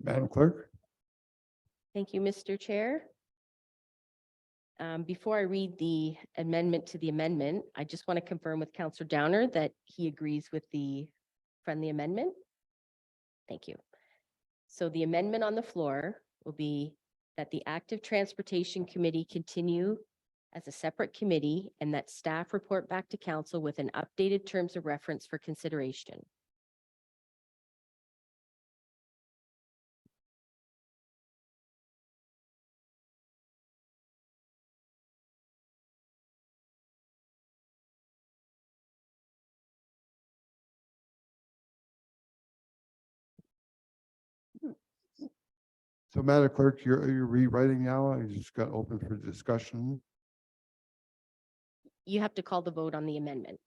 Madam Clerk? Thank you, Mr. Chair. Before I read the amendment to the amendment, I just want to confirm with Councillor Downer that he agrees with the friendly amendment. Thank you. So the amendment on the floor will be that the Active Transportation Committee continue as a separate committee and that staff report back to council with an updated terms of reference for consideration. So Madam Clerk, you're rewriting now. I just got open for discussion. You have to call the vote on the amendment.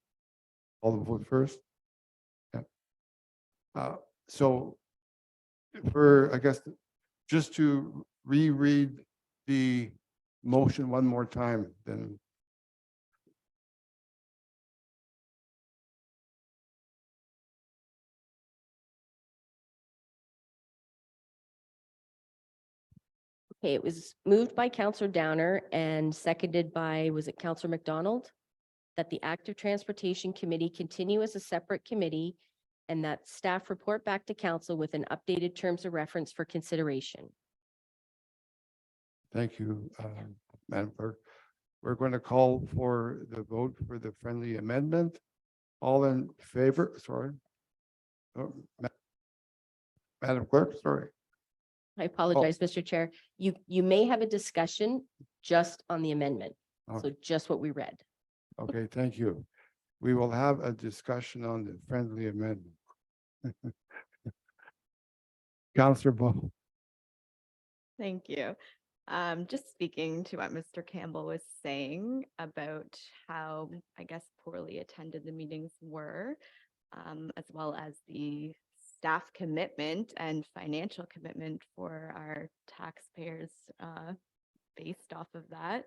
All the vote first? Yeah. So for, I guess, just to reread the motion one more time, then. Okay, it was moved by Councillor Downer and seconded by, was it Councillor McDonald? That the Active Transportation Committee continue as a separate committee and that staff report back to council with an updated terms of reference for consideration. Thank you, Madam Clerk. We're going to call for the vote for the friendly amendment. All in favor, sorry. Oh, Madam Clerk, sorry. I apologize, Mr. Chair. You may have a discussion just on the amendment. Oh. So just what we read. Okay, thank you. We will have a discussion on the friendly amendment. Counselor Bo. Thank you. Just speaking to what Mr. Campbell was saying about how, I guess, poorly attended the meetings were, as well as the staff commitment and financial commitment for our taxpayers, based off of that.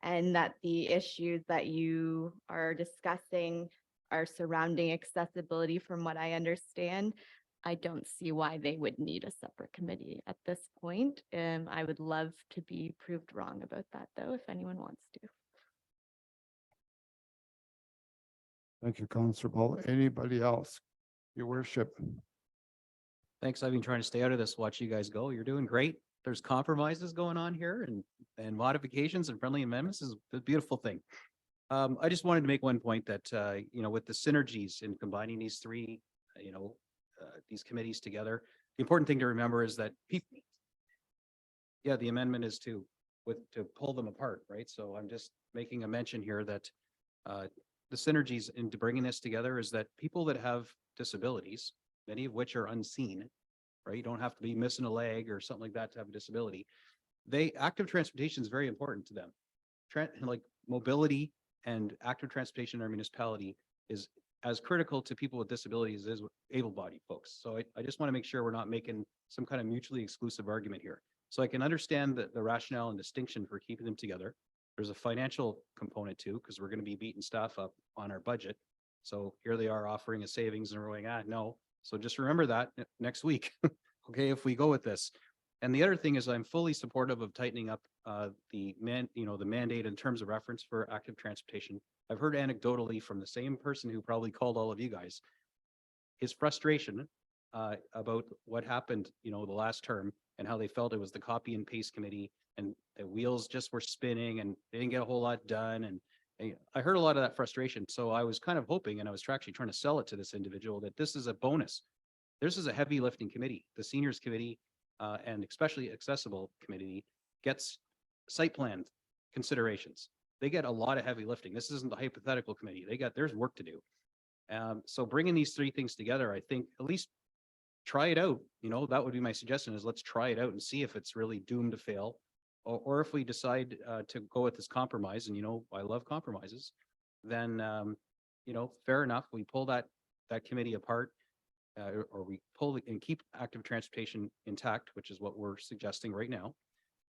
And that the issues that you are discussing are surrounding accessibility, from what I understand. I don't see why they would need a separate committee at this point. I would love to be proved wrong about that, though, if anyone wants to. Thank you, Counselor Bo. Anybody else? Your worship. Thanks. I've been trying to stay out of this, watch you guys go. You're doing great. There's compromises going on here and modifications and friendly amendments is a beautiful thing. I just wanted to make one point that, with the synergies in combining these three, these committees together, the important thing to remember is that people, yeah, the amendment is to pull them apart, right? So I'm just making a mention here that the synergies into bringing this together is that people that have disabilities, many of which are unseen, right? You don't have to be missing a leg or something like that to have a disability. Active transportation is very important to them. Like mobility and active transportation in our municipality is as critical to people with disabilities as able-bodied folks. So I just want to make sure we're not making some kind of mutually exclusive argument here. So I can understand the rationale and distinction for keeping them together. There's a financial component too, because we're going to be beating staff up on our budget. So here they are offering a savings and we're going, no. So just remember that next week, okay, if we go with this. And the other thing is I'm fully supportive of tightening up the mandate in terms of reference for active transportation. I've heard anecdotally from the same person who probably called all of you guys, his frustration about what happened, the last term and how they felt it was the copy and paste committee and the wheels just were spinning and they didn't get a whole lot done. And I heard a lot of that frustration. So I was kind of hoping, and I was actually trying to sell it to this individual, that this is a bonus. This is a heavy lifting committee. The seniors committee and especially accessible committee gets site plan considerations. They get a lot of heavy lifting. This isn't the hypothetical committee. There's work to do. So bringing these three things together, I think at least try it out. That would be my suggestion, is let's try it out and see if it's really doomed to fail. Or if we decide to go with this compromise, and I love compromises, then fair enough. We pull that committee apart, or we pull and keep active transportation intact, which is what we're suggesting right now.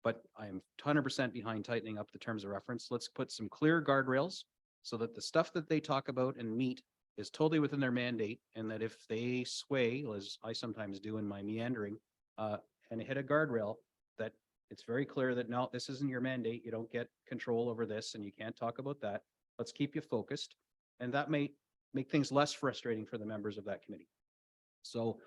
But I am 100% behind tightening up the terms of reference. Let's put some clear guardrails so that the stuff that they talk about and meet is totally within their mandate, and that if they sway, as I sometimes do in my meandering, and hit a guardrail, that it's very clear that no, this isn't your mandate. You don't get control over this and you can't talk about that. Let's keep you focused. And that may make things less frustrating for the members of that committee. So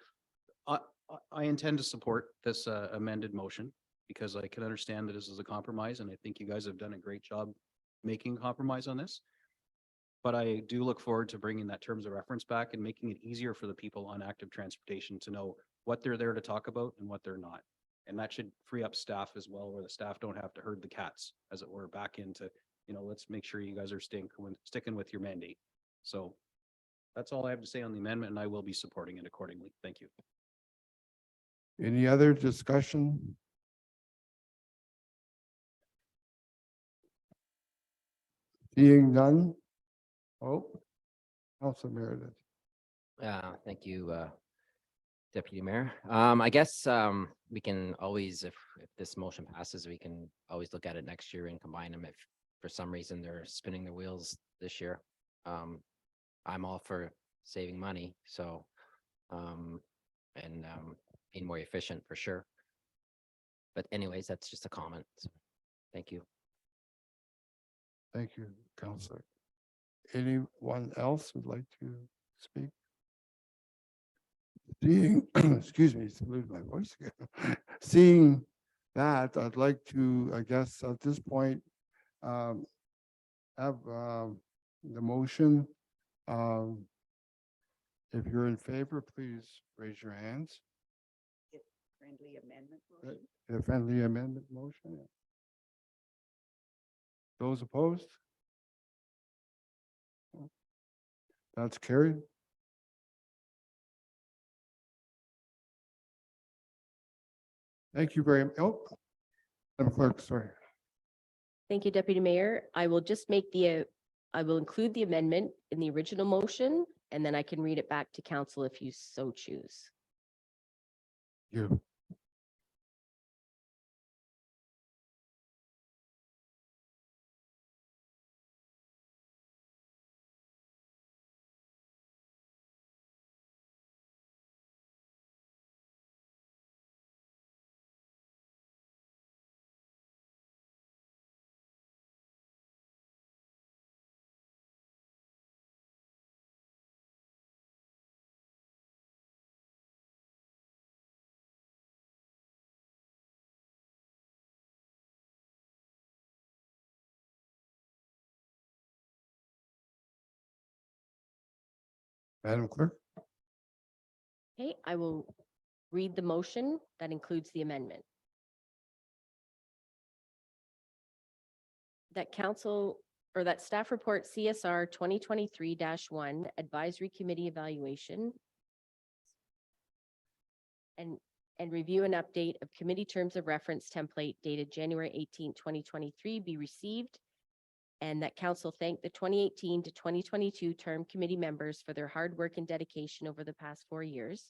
I intend to support this amended motion because I can understand that this is a compromise, and I think you guys have done a great job making a compromise on this. But I do look forward to bringing that terms of reference back and making it easier for the people on active transportation to know what they're there to talk about and what they're not. And that should free up staff as well, where the staff don't have to herd the cats, as it were, back into, let's make sure you guys are sticking with your mandate. So that's all I have to say on the amendment, and I will be supporting it accordingly. Thank you. Any other discussion? Seeing none? Oh, Councilor Meredith. Thank you, Deputy Mayor. I guess we can always, if this motion passes, we can always look at it next year and combine them if for some reason they're spinning their wheels this year. I'm all for saving money, so being more efficient for sure. But anyways, that's just a comment. So, thank you. Thank you, Councilor. Anyone else would like to speak? Seeing, excuse me, lose my voice again. Seeing that, I'd like to, I guess, at this point, have the motion. If you're in favor, please raise your hands. Friendly amendment motion. The friendly amendment motion. Those opposed? That's carried. Thank you very, Madam Clerk, sorry. Thank you, Deputy Mayor. I will just make I will include the amendment in the original motion, and then I can read it back to council if you so choose. You. Madam Clerk? Okay, I will read the motion that includes the amendment. That council or that staff report CSR 2023-1 advisory committee evaluation and review an update of committee terms of reference template dated January 18, 2023 be received, and that council thank the 2018 to 2022 term committee members for their hard work and dedication over the past 4 years.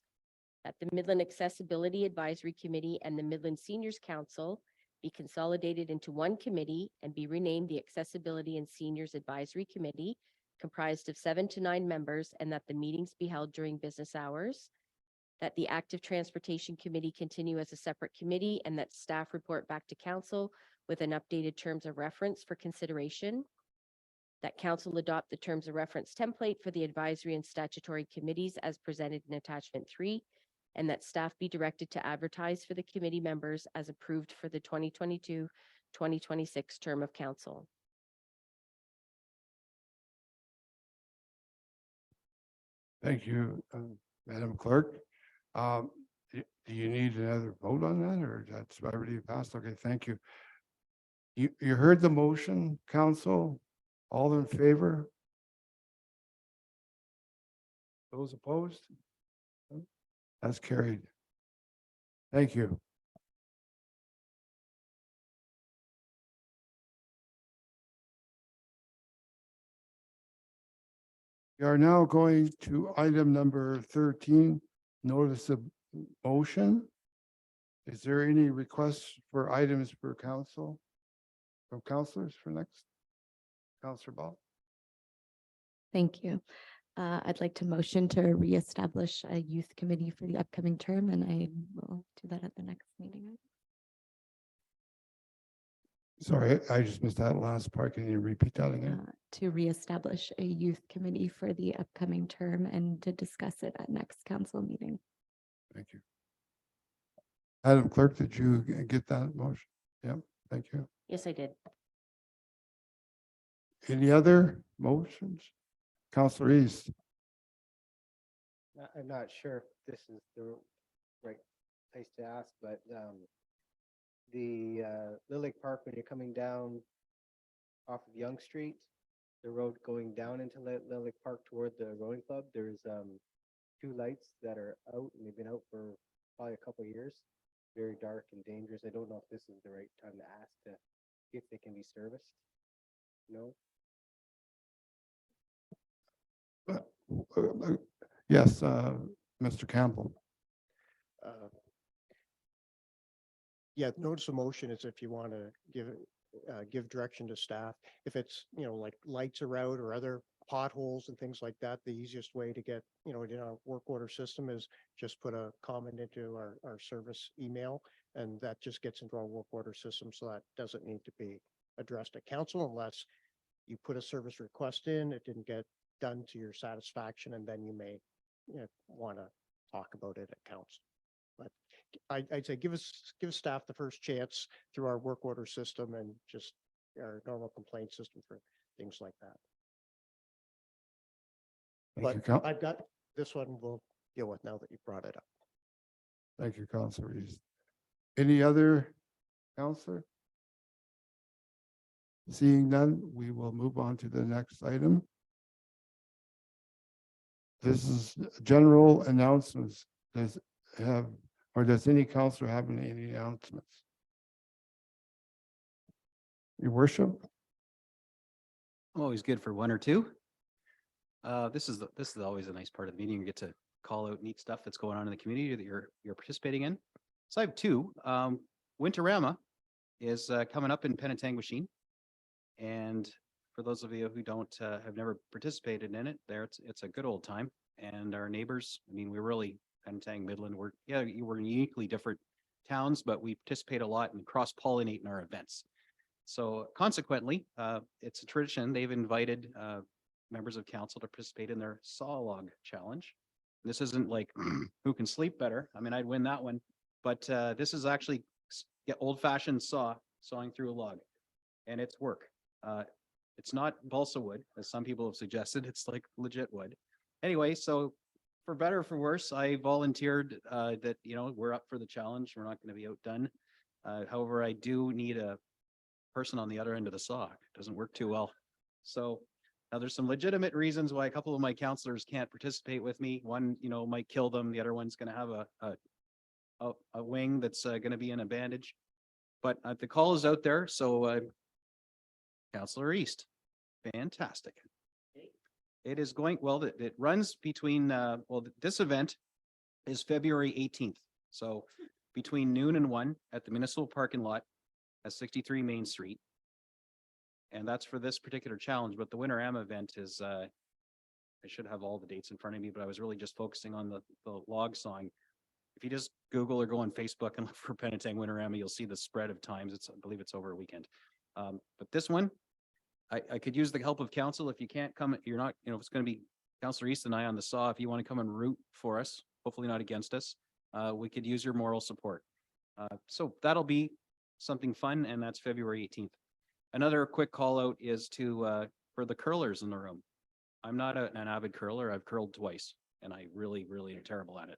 That the Midland Accessibility Advisory Committee and the Midland Seniors Council be consolidated into one committee and be renamed the Accessibility and Seniors Advisory Committee, comprised of 7 to 9 members, and that the meetings be held during business hours. That the Active Transportation Committee continue as a separate committee, and that staff report back to council with an updated terms of reference for consideration. That council adopt the terms of reference template for the advisory and statutory committees as presented in attachment 3, and that staff be directed to advertise for the committee members as approved for the 2022-2026 term of council. Thank you, Madam Clerk. Do you need another vote on that, or that's already passed? Okay, thank you. You heard the motion, council? All in favor? Those opposed? That's carried. Thank you. We are now going to item number 13, notice of motion. Is there any requests for items for council? From councilors for next? Councilor Ball? Thank you. I'd like to motion to reestablish a youth committee for the upcoming term, and I will do that at the next meeting. Sorry, I just missed that last part. Can you repeat that again? To reestablish a youth committee for the upcoming term and to discuss it at next council meeting. Thank you. Madam Clerk, did you get that motion? Yep, thank you. Yes, I did. Any other motions? Councilor East? I'm not sure if this is the right place to ask, but the Little Lake Park, when you're coming down off of Young Street, the road going down into Little Lake Park toward the rowing club, there's 2 lights that are out, and they've been out for probably a couple of years. Very dark and dangerous. I don't know if this is the right time to ask to see if they can be serviced. No? Yes, Mr. Campbell. Yeah, notice of motion is if you want to give direction to staff. If it's, like lights are out or other potholes and things like that, the easiest way to get, in our work order system is just put a comment into our service email, and that just gets into our work order system. So that doesn't need to be addressed at council unless you put a service request in, it didn't get done to your satisfaction, and then you may want to talk about it at council. But I'd say give staff the first chance through our work order system and just our normal complaint system for things like that. Thank But you, I've got this one we'll deal with now that you brought it up. Thank you, Councilor East. Any other councilor? Seeing none, we will move on to the next item. This is general announcements. Have Or does any councillor have any announcements? Your worship? Always good for one or two. This is always a nice part of the meeting. You get to call out neat stuff that's going on in the community that you're participating in. So I have two. Winterama is coming up in Penetanguishene. And for those of you who don't have never participated in it, it's a good old time. And our neighbors, I mean, we're really Penetang, Midland, we're uniquely different towns, but we participate a lot and cross-pollinate in our events. So consequently, it's a tradition. They've invited members of council to participate in their saw log challenge. This isn't like who can sleep better. I mean, I'd win that one, but this is actually old-fashioned sawing through a log, and it's work. It's not balsa wood, as some people have suggested. It's like legit wood. Anyway, so for better or for worse, I volunteered that, we're up for the challenge. We're not going to be outdone. However, I do need a person on the other end of the saw. It doesn't work too well. So now there's some legitimate reasons why a couple of my counselors can't participate with me. One, might kill them. The other one's going to have a wing that's going to be in a bandage. But the call is out there. So Councillor East, fantastic. It is going, well, it runs between, this event is February 18th. So between noon and 1 at the municipal parking lot at 63 Main Street. And that's for this particular challenge, but the Winterama event is, I should have all the dates in front of me, but I was really just focusing on the log sawing. If you just Google or go on Facebook and look for Penetang Winterama, you'll see the spread of times. I believe it's over a weekend. But this one, I could use the help of council. If you can't come, you're not, if it's going to be Councillor East and I on the saw, if you want to come and root for us, hopefully not against us, we could use your moral support. So that'll be something fun, and that's February 18th. Another quick call out is for the curlers in the room. I'm not an avid curler. I've curled twice, and I really, really am terrible at it.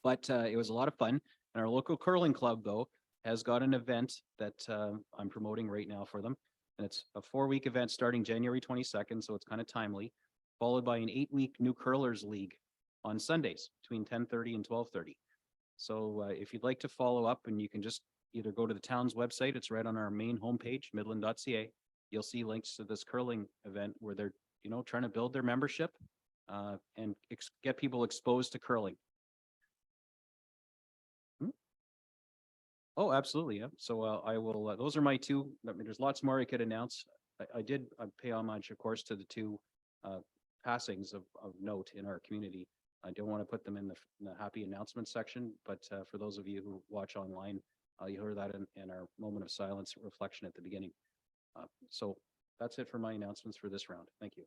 But it was a lot of fun. And our local curling club, though, has got an event that I'm promoting right now for them. And it's a 4-week event starting January 22nd, so it's kind of timely, followed by an 8-week new curlers league on Sundays between 10:30 and 12:30. So if you'd like to follow up, and you can just either go to the town's website, it's right on our main homepage, midland.ca. You'll see links to this curling event where they're, trying to build their membership and get people exposed to curling. Oh, absolutely. Yeah. So I will, those are my two. I mean, there's lots more I could announce. I pay homage, of course, to the two passings of note in our community. I don't want to put them in the happy announcement section, but for those of you who watch online, you heard that in our moment of silence reflection at the beginning. So that's it for my announcements for this round. Thank you.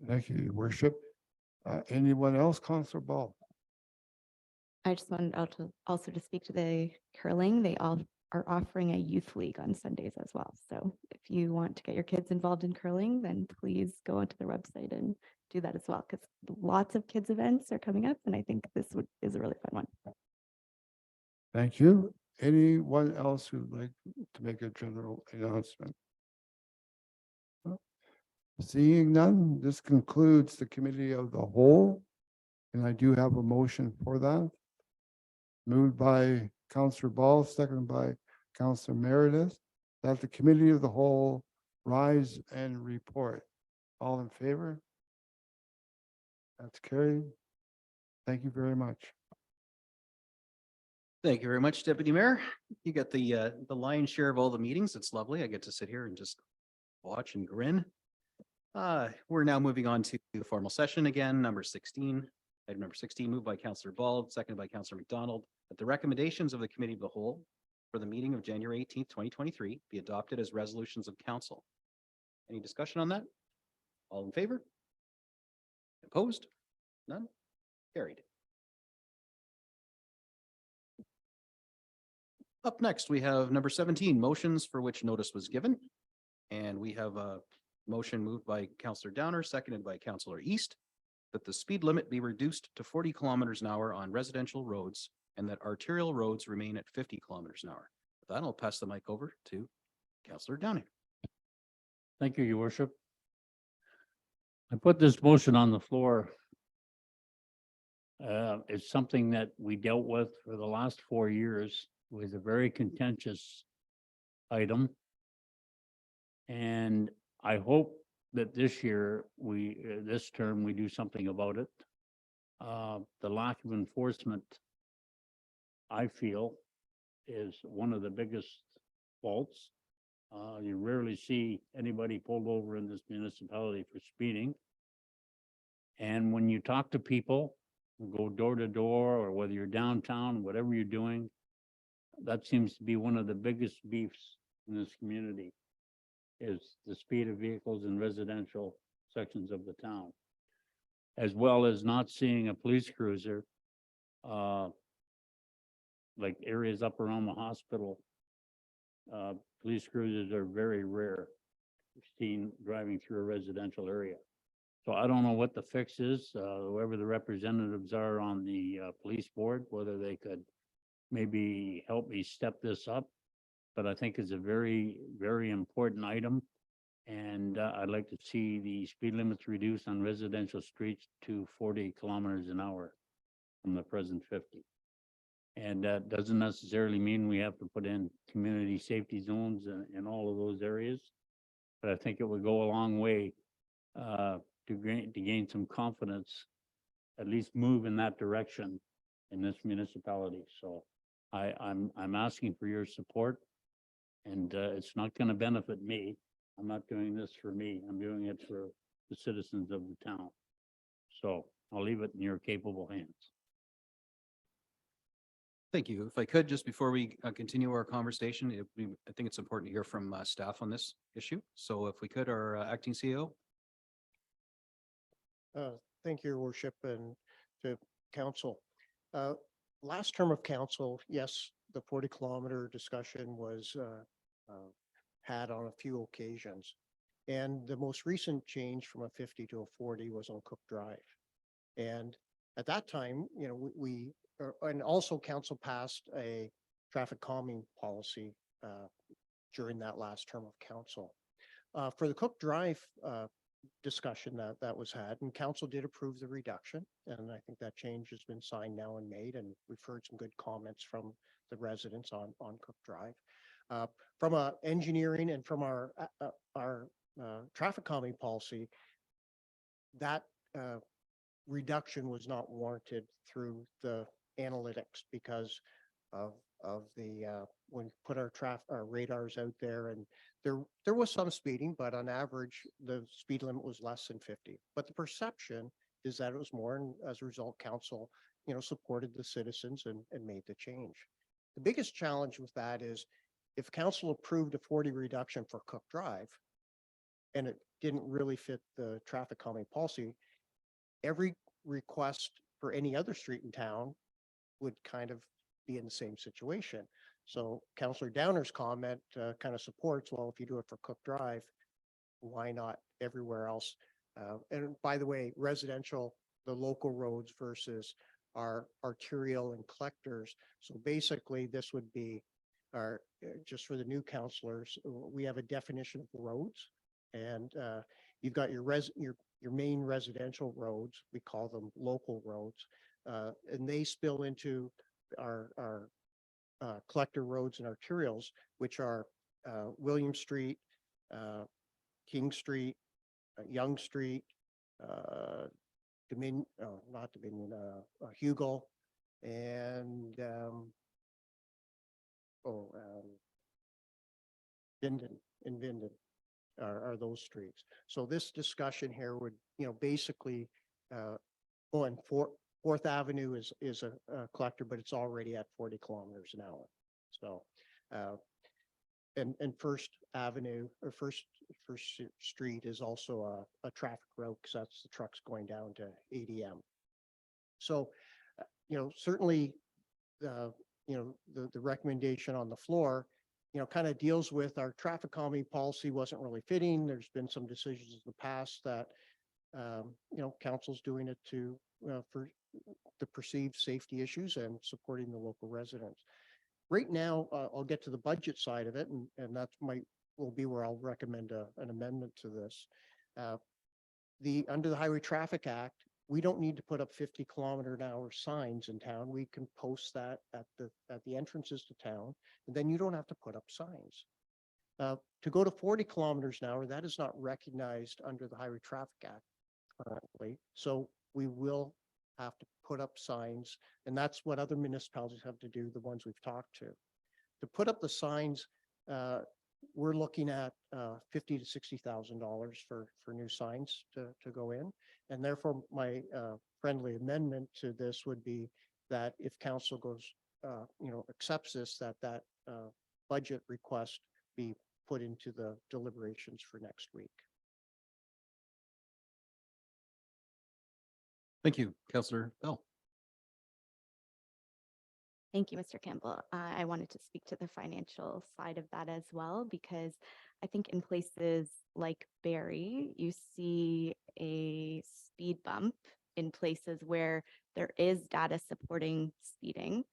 Thank you, Your Worship. Anyone else, Councillor Ball? I just wanted also to speak to the curling. They all are offering a youth league on Sundays as well. So if you want to get your kids involved in curling, then please go onto their website and do that as well, because lots of kids events are coming up, and I think this is a really fun one. Thank you. Anyone else who'd like to make a general announcement? Seeing none, this concludes the committee of the whole, and I do have a motion for that. Moved by Councillor Ball, seconded by Councillor Meredith, that the committee of the whole rise and report. All in favor? That's carried. Thank you very much. Thank you very much, Deputy Mayor. You got the lion's share of all the meetings. It's lovely. I get to sit here and just watch and grin. We're now moving on to the formal session again, number 16. Item number 16, moved by Councillor Ball, seconded by Councillor McDonald, that the recommendations of the Committee of the Whole for the meeting of January 18th, 2023 be adopted as resolutions of council. Any discussion on that? All in favor? Opposed? None? Carried. Up next, we have number 17, motions for which notice was given. And we have a motion moved by Councillor Downer, seconded by Councillor East, that the speed limit be reduced to 40 kilometers an hour on residential roads and that arterial roads remain at 50 kilometers an hour. With that, I'll pass the mic over to Councillor Downing. Thank you, Your Worship. I put this motion on the floor It's something that we dealt with for the last 4 years. It was a very contentious item. And I hope that this year, this term, we do something about it. The lack of enforcement, I feel, is one of the biggest faults. You rarely see anybody pulled over in this municipality for speeding. And when you talk to people, go door to door, or whether you're downtown, whatever you're doing, that seems to be one of the biggest beefs in this community, is the speed of vehicles in residential sections of the town, as well as not seeing a police cruiser, like areas up around the hospital. Police cruisers are very rare, seen driving through a residential area. So I don't know what the fix is, whoever the representatives are on the police board, whether they could maybe help me step this up. But I think it's a very, very important item. And I'd like to see the speed limits reduced on residential streets to 40 kilometers an hour from the present 50. And that doesn't necessarily mean we have to put in community safety zones in all of those areas. But I think it would go a long way to gain some confidence, at least move in that direction in this municipality. So I'm asking for your support, and it's not going to benefit me. I'm not doing this for me. I'm doing it for the citizens of the town. So I'll leave it in your capable hands. Thank you. If I could, just before we continue our conversation, I think it's important to hear from staff on this issue. So if we could, our acting CEO. Thank you, Your Worship, and to council. Last term of council, yes, the 40-kilometer discussion was had on a few occasions. And the most recent change from a 50 to a 40 was on Cook Drive. And at that time, you know, and also council passed a traffic calming policy during that last term of council. For the Cook Drive discussion that was had, and council did approve the reduction, and I think that change has been signed now and made, and we've heard some good comments from the residents on Cook Drive. From a engineering and from our traffic calming policy, that reduction was not warranted through the analytics because of the when we put our radars out there, and there was some speeding, but on average the speed limit was less than 50. But the perception is that it was more, and as a result, council, you know, supported the citizens and made the change. The biggest challenge with that is if council approved a 40 reduction for Cook Drive, and it didn't really fit the traffic calming policy, every request for any other street in town would kind of be in the same situation. So Councillor Downer's comment kind of supports, well, if you do it for Cook Drive, why not everywhere else? And by the way, residential, the local roads versus our arterial and collectors. So basically this would be our, just for the new councillors, we have a definition of roads, and you've got your main residential roads, we call them local roads, and they spill into our collector roads and arterials, which are William Street, King Street, Young Street, Dominion, not Dominion, Hugo, and Vinden are those streets. So this discussion here would, you know, basically, and Fourth Avenue is a collector, but it's already at 40 kilometers an hour. So, and First Avenue or First Street is also a traffic route because that's the trucks going down to ADM. So, you know, certainly, you know, the recommendation on the floor, you know, kind of deals with our traffic calming policy wasn't really fitting. There's been some decisions in the past that, you know, council's doing it to, for the perceived safety issues and supporting the local residents. Right now, I'll get to the budget side of it, and that will be where I'll recommend an amendment to this. Under the Highway Traffic Act, we don't need to put up 50-kilometer-an-hour signs in town. We can post that at the entrances to town, and then you don't have to put up signs. To go to 40 kilometers an hour, that is not recognized under the Highway Traffic Act currently. So we will have to put up signs, and that's what other municipalities have to do, the ones we've talked to. To put up the signs, we're looking at $50,000 to $60,000 for new signs to go in. And therefore, my friendly amendment to this would be that if council goes, accepts this, that budget request be put into the deliberations for next week. Thank you, Councillor Bell. Thank you, Mr. Campbell. I wanted to speak to the financial side of that as well, because I think in places like Barrie, you see a speed bump in places where there is data supporting speeding.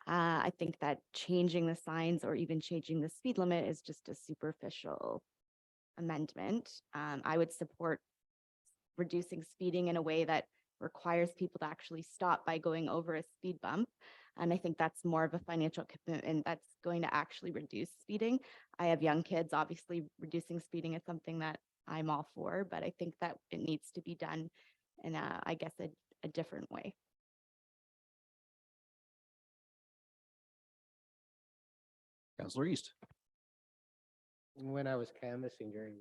I think that changing the signs or even changing the speed limit is just a superficial amendment. I would support reducing speeding in a way that requires people to actually stop by going over a speed bump. And I think that's more of a financial commitment that's going to actually reduce speeding. I have young kids, obviously reducing speeding is something that I'm all for, but I think that it needs to be done in I guess a different way. Councillor East. When I was canvassing during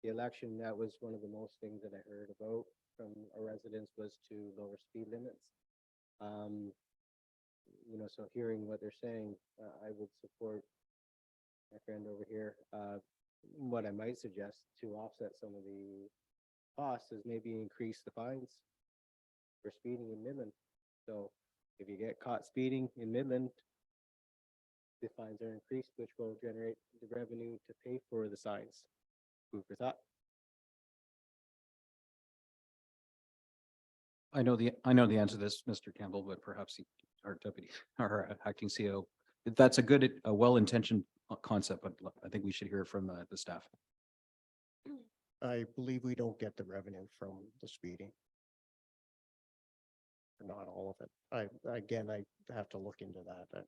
the election, that was one of the most things that I heard about from our residents was to lower speed limits. So hearing what they're saying, I would support my friend over here. What I might suggest to offset some of the costs is maybe increase the fines for speeding in Midland. So if you get caught speeding in Midland, the fines are increased, which will generate the revenue to pay for the signs. Food for thought. I know the answer to this, Mr. Campbell, but perhaps our deputy, our acting CEO, that's a good, well-intentioned concept, but I think we should hear from the staff. I believe we don't get the revenue from the speeding. Not all of it. I have to look into that.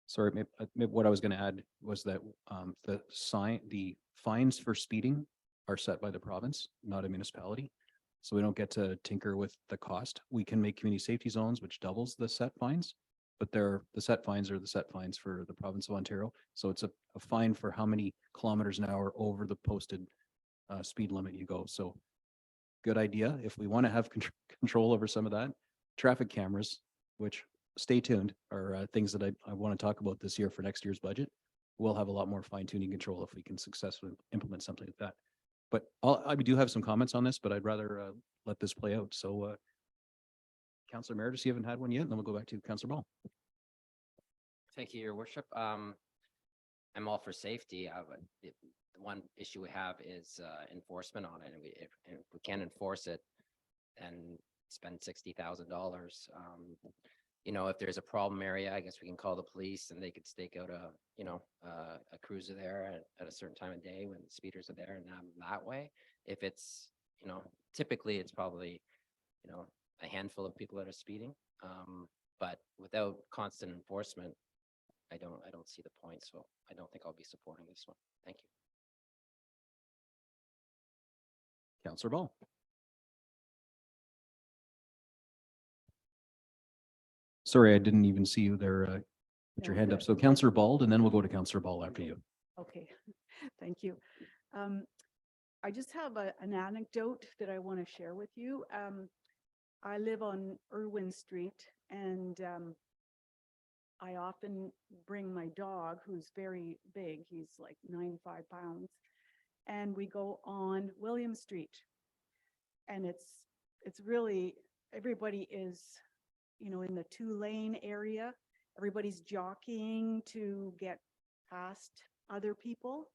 Sorry, maybe what I was going to add was that the fines for speeding are set by the province, not a municipality. So we don't get to tinker with the cost. We can make community safety zones, which doubles the set fines, but the set fines are the set fines for the province of Ontario. So it's a fine for how many kilometers an hour over the posted speed limit you go. So good idea. If we want to have control over some of that, traffic cameras, which stay tuned, are things that I want to talk about this year for next year's budget. We'll have a lot more fine tuning control if we can successfully implement something like that. But I do have some comments on this, but I'd rather let this play out. So Councillor Meredith, you haven't had one yet, and then we'll go back to Councillor Ball. Thank you, Your Worship. I'm all for safety. The one issue we have is enforcement on it. And if we can't enforce it and spend $60,000, if there's a problem area, I guess we can call the police and they could stake out a cruiser there at a certain time of day when speeders are there, and that way. If it's, typically it's probably, a handful of people that are speeding. But without constant enforcement, I don't see the point. So I don't think I'll be supporting this one. Thank you. Councillor Ball. Sorry, I didn't even see you there. Put your hand up. So Councillor Bald, and then we'll go to Councillor Ball after you. Okay, thank you. I just have an anecdote that I want to share with you. I live on Irwin Street, and I often bring my dog, who's very big, he's like 95 pounds, and we go on William Street. And it's really, everybody is, in the 2-lane area. Everybody's jockeying to get past other people.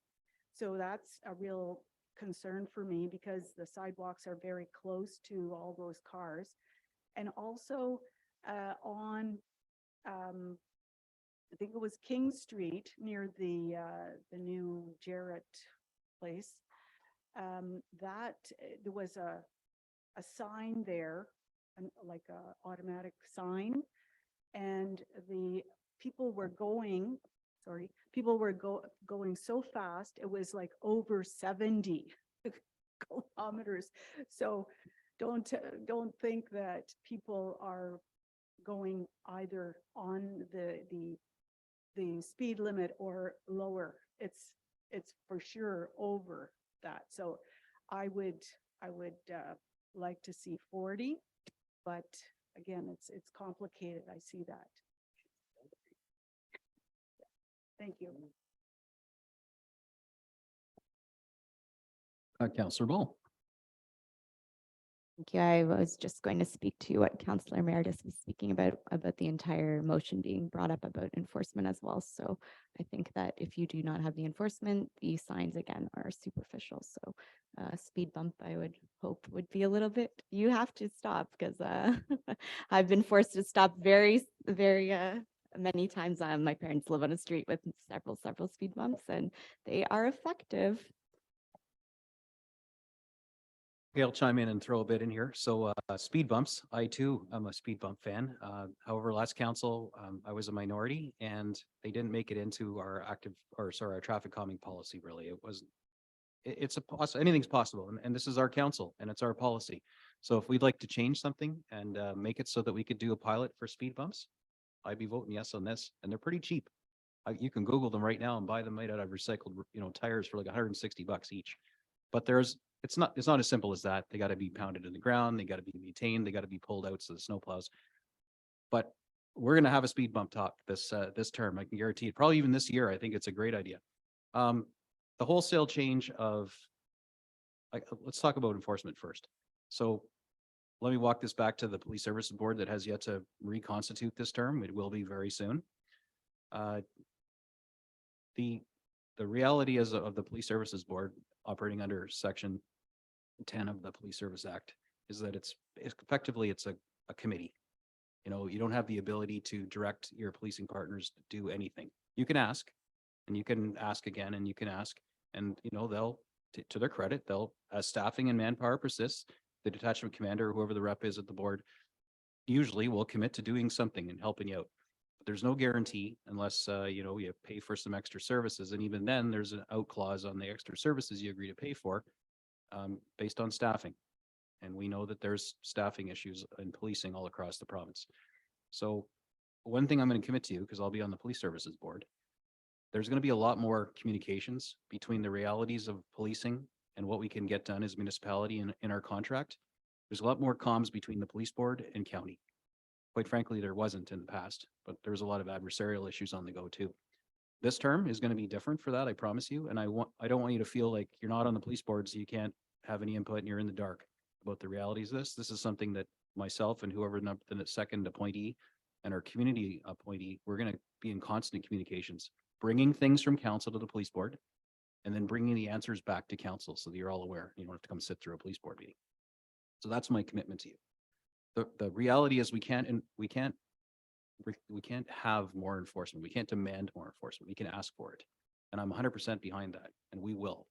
So that's a real concern for me because the sidewalks are very close to all those cars. And also on, I think it was King Street near the new Jarrett place, that there was a a sign there, like a automatic sign. And the people were going, people were going so fast, it was like over 70 kilometers. So don't think that people are going either on the speed limit or lower. It's for sure over that. So I would like to see 40, but again, it's complicated. I see that. Thank you. Councillor Ball. Thank you. I was just going to speak to what Councillor Meredith was speaking about the entire motion being brought up about enforcement as well. So I think that if you do not have the enforcement, the signs again are superficial. So speed bump, I would hope would be a little bit, you have to stop because I've been forced to stop very many times. My parents live on a street with several speed bumps and they are effective. Okay, I'll chime in and throw a bit in here. So speed bumps, I too am a speed bump fan. However, last council, I was a minority and they didn't make it into our our traffic calming policy really. It was, anything's possible and this is our council and it's our policy. So if we'd like to change something and make it so that we could do a pilot for speed bumps, I'd be voting yes on this, and they're pretty cheap. You can Google them right now and buy them made out of recycled, tires for like $160 each. But it's not as simple as that. They got to be pounded in the ground. They got to be maintained. They got to be pulled out so the snow plows. But we're going to have a speed bump talk this term. I can guarantee it. Probably even this year. I think it's a great idea. The wholesale change of, let's talk about enforcement first. So let me walk this back to the Police Services Board that has yet to reconstitute this term. It will be very soon. The reality is of the Police Services Board operating under Section 10 of the Police Service Act is that it's effectively a committee. You don't have the ability to direct your policing partners to do anything. You can ask, and you can ask again, and you can ask, and they'll, to their credit, they'll, as staffing and manpower persists, the detachment commander, whoever the rep is at the board, usually will commit to doing something and helping you out. But there's no guarantee unless you pay for some extra services, and even then there's an out clause on the extra services you agree to pay for based on staffing. And we know that there's staffing issues in policing all across the province. So one thing I'm going to commit to, because I'll be on the Police Services Board, there's going to be a lot more communications between the realities of policing and what we can get done as municipality in our contract. There's a lot more comms between the police board and county. Quite frankly, there wasn't in the past, but there's a lot of adversarial issues on the go too. This term is going to be different for that, I promise you. And I don't want you to feel like you're not on the police board, so you can't have any input and you're in the dark about the realities of this. This is something that myself and whoever the second appointee and our community appointee, we're going to be in constant communications, bringing things from council to the police board, and then bringing the answers back to council so that you're all aware. You don't have to come sit through a police board meeting. So that's my commitment to you. The reality is we can't have more enforcement. We can't demand more enforcement. We can ask for it. And I'm 100% behind that, and we will.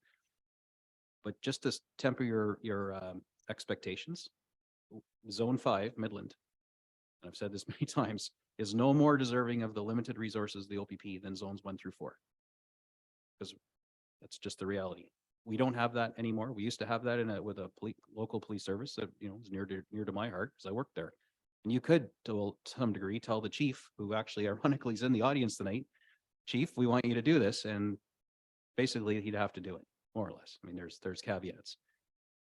But just to temper your expectations, Zone 5, Midland, and I've said this many times, is no more deserving of the limited resources of the OPP than zones 1 through 4. Because that's just the reality. We don't have that anymore. We used to have that with a local police service that is near to my heart because I worked there. And you could, to some degree, tell the chief, who actually ironically is in the audience tonight, Chief, we want you to do this, and basically he'd have to do it, more or less. I mean, there's caveats,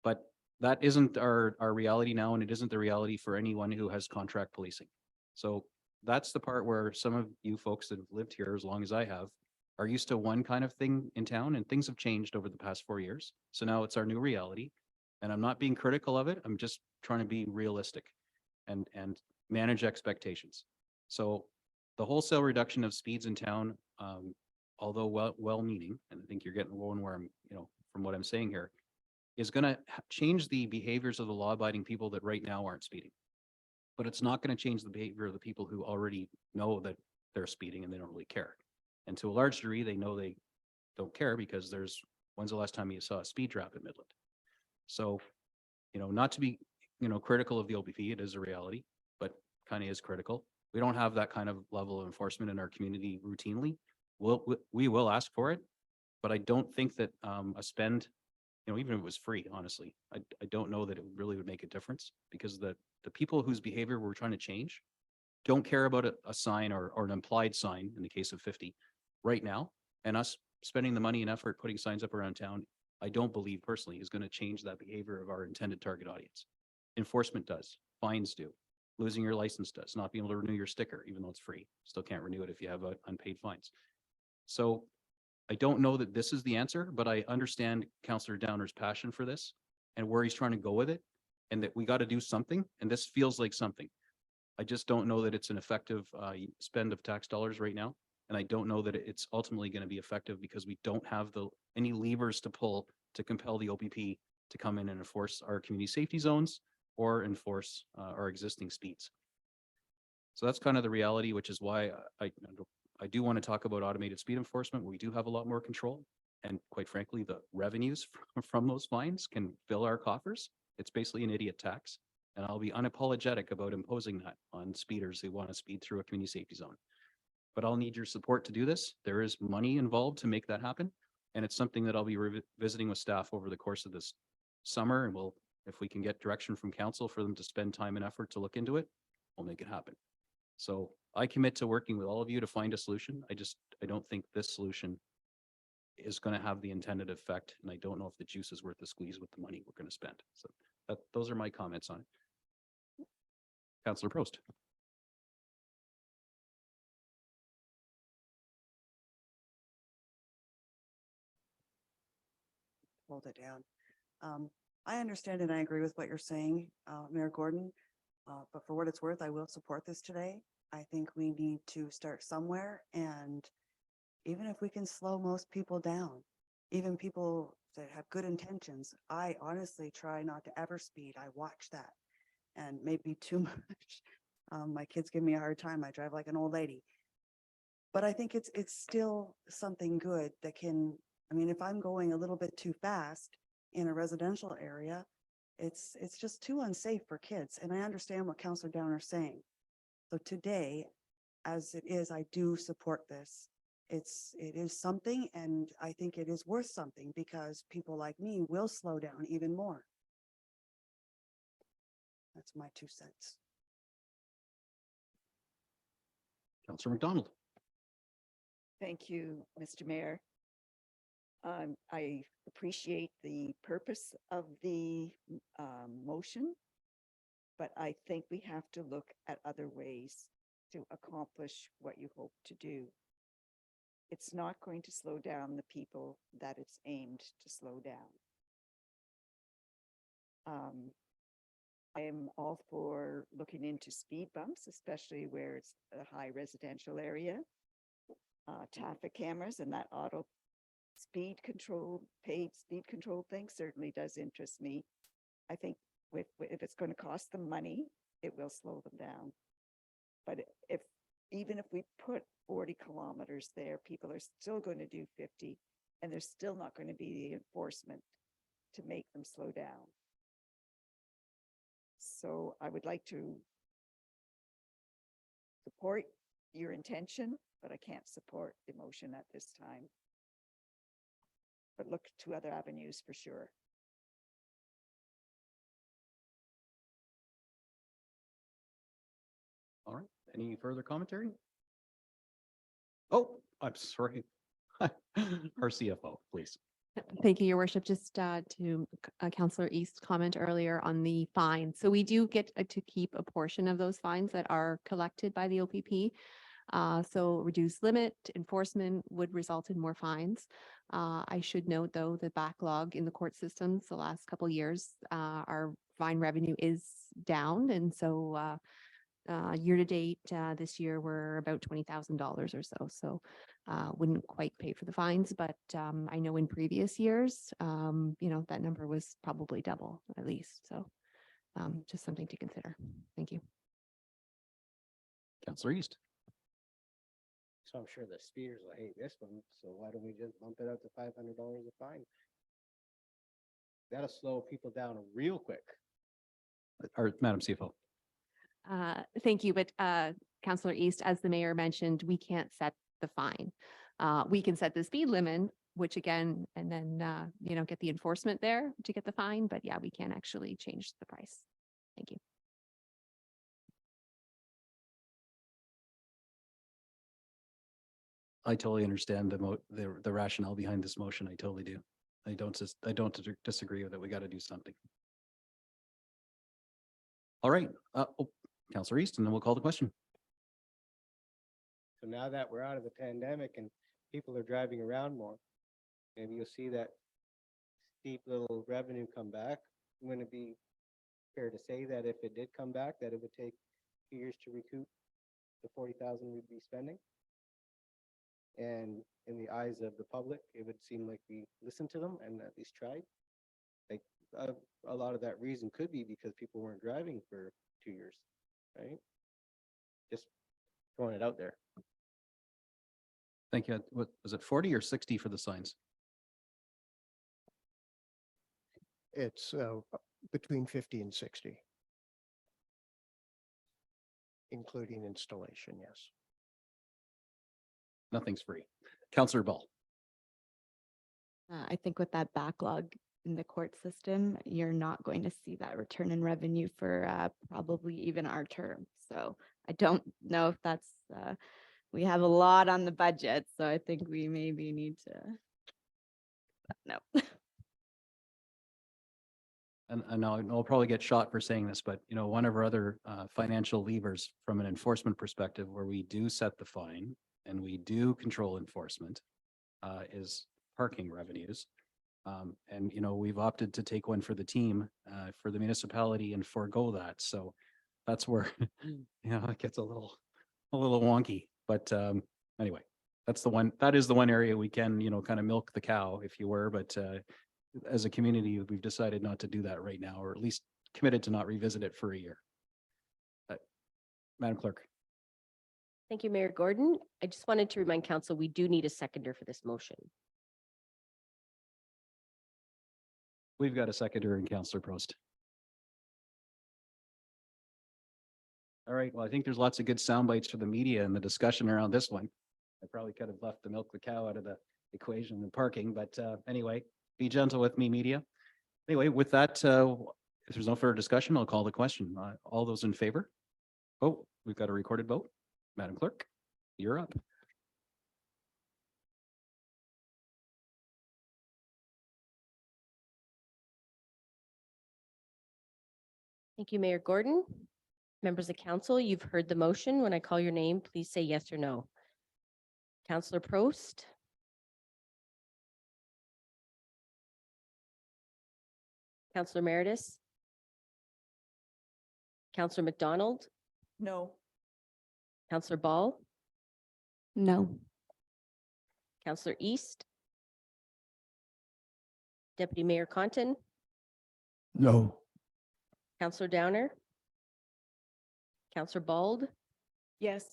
but that isn't our reality now, and it isn't the reality for anyone who has contract policing. So that's the part where some of you folks that have lived here as long as I have are used to one kind of thing in town, and things have changed over the past 4 years. So now it's our new reality, and I'm not being critical of it. I'm just trying to be realistic and manage expectations. So the wholesale reduction of speeds in town, although well-meaning, and I think you're getting one where I'm, from what I'm saying here, is going to change the behaviors of the law-abiding people that right now aren't speeding. But it's not going to change the behavior of the people who already know that they're speeding and they don't really care. And to a large degree, they know they don't care because when's the last time you saw a speed trap in Midland? So, not to be critical of the OPP. It is a reality, but kind of is critical. We don't have that kind of level of enforcement in our community routinely. We will ask for it, but I don't think that a spend, even if it was free, honestly, I don't know that it really would make a difference, because the people whose behavior we're trying to change don't care about a sign or an implied sign in the case of 50 right now. And us spending the money and effort putting signs up around town, I don't believe personally is going to change that behavior of our intended target audience. Enforcement does, fines do, losing your license does, not being able to renew your sticker, even though it's free. Still can't renew it if you have unpaid fines. So I don't know that this is the answer, but I understand Councillor Downer's passion for this and where he's trying to go with it, and that we got to do something. And this feels like something. I just don't know that it's an effective spend of tax dollars right now. And I don't know that it's ultimately going to be effective, because we don't have any levers to pull to compel the OPP to come in and enforce our community safety zones or enforce our existing speeds. So that's kind of the reality, which is why I do want to talk about automated speed enforcement. We do have a lot more control. And quite frankly, the revenues from those fines can fill our coffers. It's basically an idiot tax. And I'll be unapologetic about imposing that on speeders who want to speed through a community safety zone. But I'll need your support to do this. There is money involved to make that happen. And it's something that I'll be revisiting with staff over the course of this summer. And if we can get direction from council for them to spend time and effort to look into it, we'll make it happen. So I commit to working with all of you to find a solution. I don't think this solution is going to have the intended effect. And I don't know if the juice is worth the squeeze with the money we're going to spend. So those are my comments on it. Councillor Prost. Hold it down. I understand and I agree with what you're saying, Mayor Gordon. But for what it's worth, I will support this today. I think we need to start somewhere, and even if we can slow most people down, even people that have good intentions, I honestly try not to ever speed. I watch that, and maybe too much. My kids give me a hard time. I drive like an old lady. But I think it's still something good that can, I mean, if I'm going a little bit too fast in a residential area, it's just too unsafe for kids. And I understand what Councillor Downer's saying. So today, as it is, I do support this. It is something, and I think it is worth something, because people like me will slow down even more. That's my 2 cents. Councillor McDonald. Thank you, Mr. Mayor. I appreciate the purpose of the motion, but I think we have to look at other ways to accomplish what you hope to do. It's not going to slow down the people that it's aimed to slow down. I am all for looking into speed bumps, especially where it's a high residential area. Traffic cameras and that auto speed control, paid speed control thing certainly does interest me. I think if it's going to cost them money, it will slow them down. But even if we put 40 kilometers there, people are still going to do 50, and there's still not going to be the enforcement to make them slow down. So I would like to support your intention, but I can't support the motion at this time. But look to other avenues for sure. All right. Any further commentary? Oh, I'm sorry. Our CFO, please. Thank you, Your Worship. Just to Councillor East's comment earlier on the fine. So we do get to keep a portion of those fines that are collected by the OPP. So reduced limit enforcement would result in more fines. I should note, though, the backlog in the court systems the last couple of years, our fine revenue is down. And so year to date this year, we're about $20,000 or so. So wouldn't quite pay for the fines, but I know in previous years, that number was probably double at least. So just something to consider. Thank you. Councillor East. So I'm sure the speeders will hate this one. So why don't we just bump it up to $500 a fine? That'll slow people down real quick. or Madam CFO. Thank you, but Councillor East, as the mayor mentioned, we can't set the fine. We can set the speed limit, which again, and then, get the enforcement there to get the fine, but yeah, we can't actually change the price. Thank you. I totally understand the rationale behind this motion. I totally do. I don't disagree with it. We got to do something. All right, Councillor East, and then we'll call the question. So now that we're out of the pandemic and people are driving around more, maybe you'll see that steep little revenue come back. Wouldn't it be fair to say that if it did come back, that it would take 2 years to recoup the 40,000 we'd be spending? And in the eyes of the public, it would seem like we listened to them and at least tried. Like a lot of that reason could be because people weren't driving for 2 years, right? Just throwing it out there. Thank you. What was it, 40 or 60 for the signs? It's between 50 and 60. Including installation, yes. Nothing's free. Councillor Ball. I think with that backlog in the court system, you're not going to see that return in revenue for probably even our term. So I don't know if that's, we have a lot on the budget, so I think we maybe need to, no. And I'll probably get shot for saying this, but one of our other financial levers from an enforcement perspective, where we do set the fine and we do control enforcement, is parking revenues. And we've opted to take one for the team, for the municipality, and forego that. So that's where it gets a little wonky. But anyway, that is the one area we can kind of milk the cow, if you were. But as a community, we've decided not to do that right now, or at least committed to not revisit it for a year. Madam Clerk. Thank you, Mayor Gordon. I just wanted to remind council, we do need a seconder for this motion. We've got a seconder in Councillor Prost. All right, well, I think there's lots of good sound bites for the media and the discussion around this one. I probably could have left the milk the cow out of the equation and parking, but anyway, be gentle with me, media. Anyway, with that, if there's no further discussion, I'll call the question. All those in favor? Oh, we've got a recorded vote. Madam Clerk, you're up. Thank you, Mayor Gordon. Members of council, you've heard the motion. When I call your name, please say yes or no. Councillor Prost. Councillor Meredith. Councillor McDonald. No. Councillor Ball. No. Councillor East. Deputy Mayor Contin. No. Councillor Downer. Councillor Bald. Yes.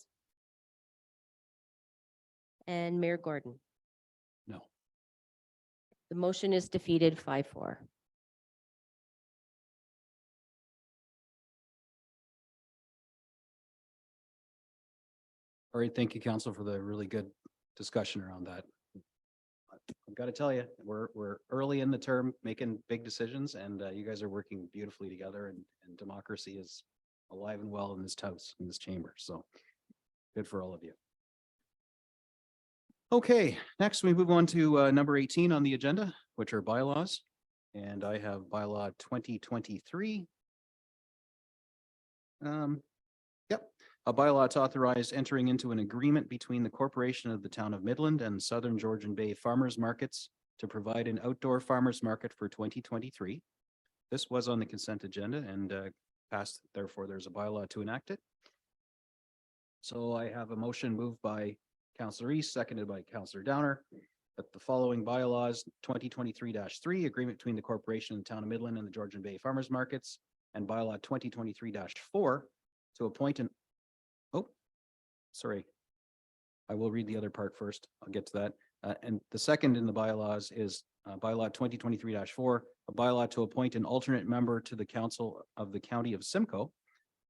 And Mayor Gordon. No. The motion is defeated 5-4. All right, thank you, Council, for the really good discussion around that. I've got to tell you, we're early in the term making big decisions, and you guys are working beautifully together, and democracy is alive and well in this house, in this chamber. So good for all of you. Okay, next we move on to number 18 on the agenda, which are bylaws. And I have bylaw 2023. Yep. A bylaw to authorize entering into an agreement between the corporation of the town of Midland and Southern Georgian Bay Farmers Markets to provide an outdoor farmers market for 2023. This was on the consent agenda and passed. Therefore, there's a bylaw to enact it. So I have a motion moved by Councillor East, seconded by Councillor Downer, that the following bylaws 2023-3 agreement between the corporation and the town of Midland and the Georgian Bay Farmers Markets, and bylaw 2023-4 to appoint an sorry, I will read the other part first. I'll get to that. And the second in the bylaws is bylaw 2023-4, a bylaw to appoint an alternate member to the council of the county of Simcoe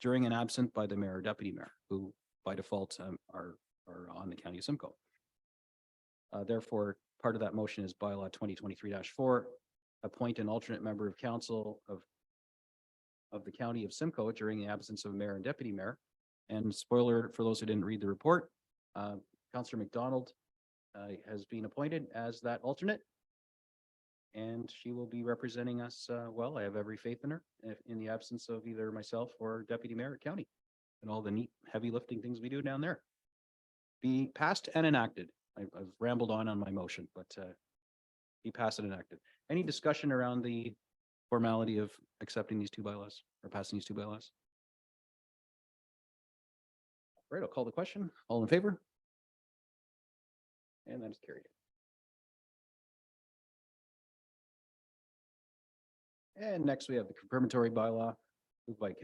during an absent by the mayor or deputy mayor, who by default are on the county of Simcoe. Therefore, part of that motion is bylaw 2023-4, appoint an alternate member of council of the county of Simcoe during the absence of mayor and deputy mayor. And spoiler for those who didn't read the report, Councillor McDonald has been appointed as that alternate. And she will be representing us well. I have every faith in her in the absence of either myself or deputy mayor at county and all the neat heavy lifting things we do down there. Be passed and enacted. I've rambled on my motion, but be passed and enacted. Any discussion around the formality of accepting these two bylaws or passing these two bylaws? Right, I'll call the question. All in favor? And that is carried. And next we have the confirmatory bylaw moved by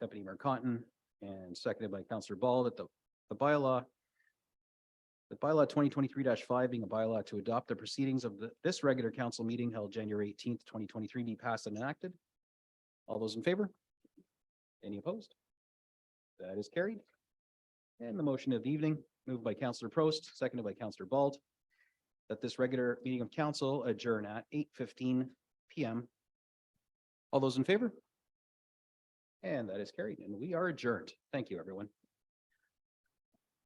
Deputy Mayor Cotton and seconded by Councillor Ball that the bylaw 2023-5 being a bylaw to adopt the proceedings of this regular council meeting held January 18th, 2023 be passed and enacted. All those in favor? Any opposed? That is carried. And the motion of the evening moved by Councillor Prost, seconded by Councillor Bald, that this regular meeting of council adjourn at 8:15 p.m. All those in favor? And that is carried, and we are adjourned. Thank you, everyone.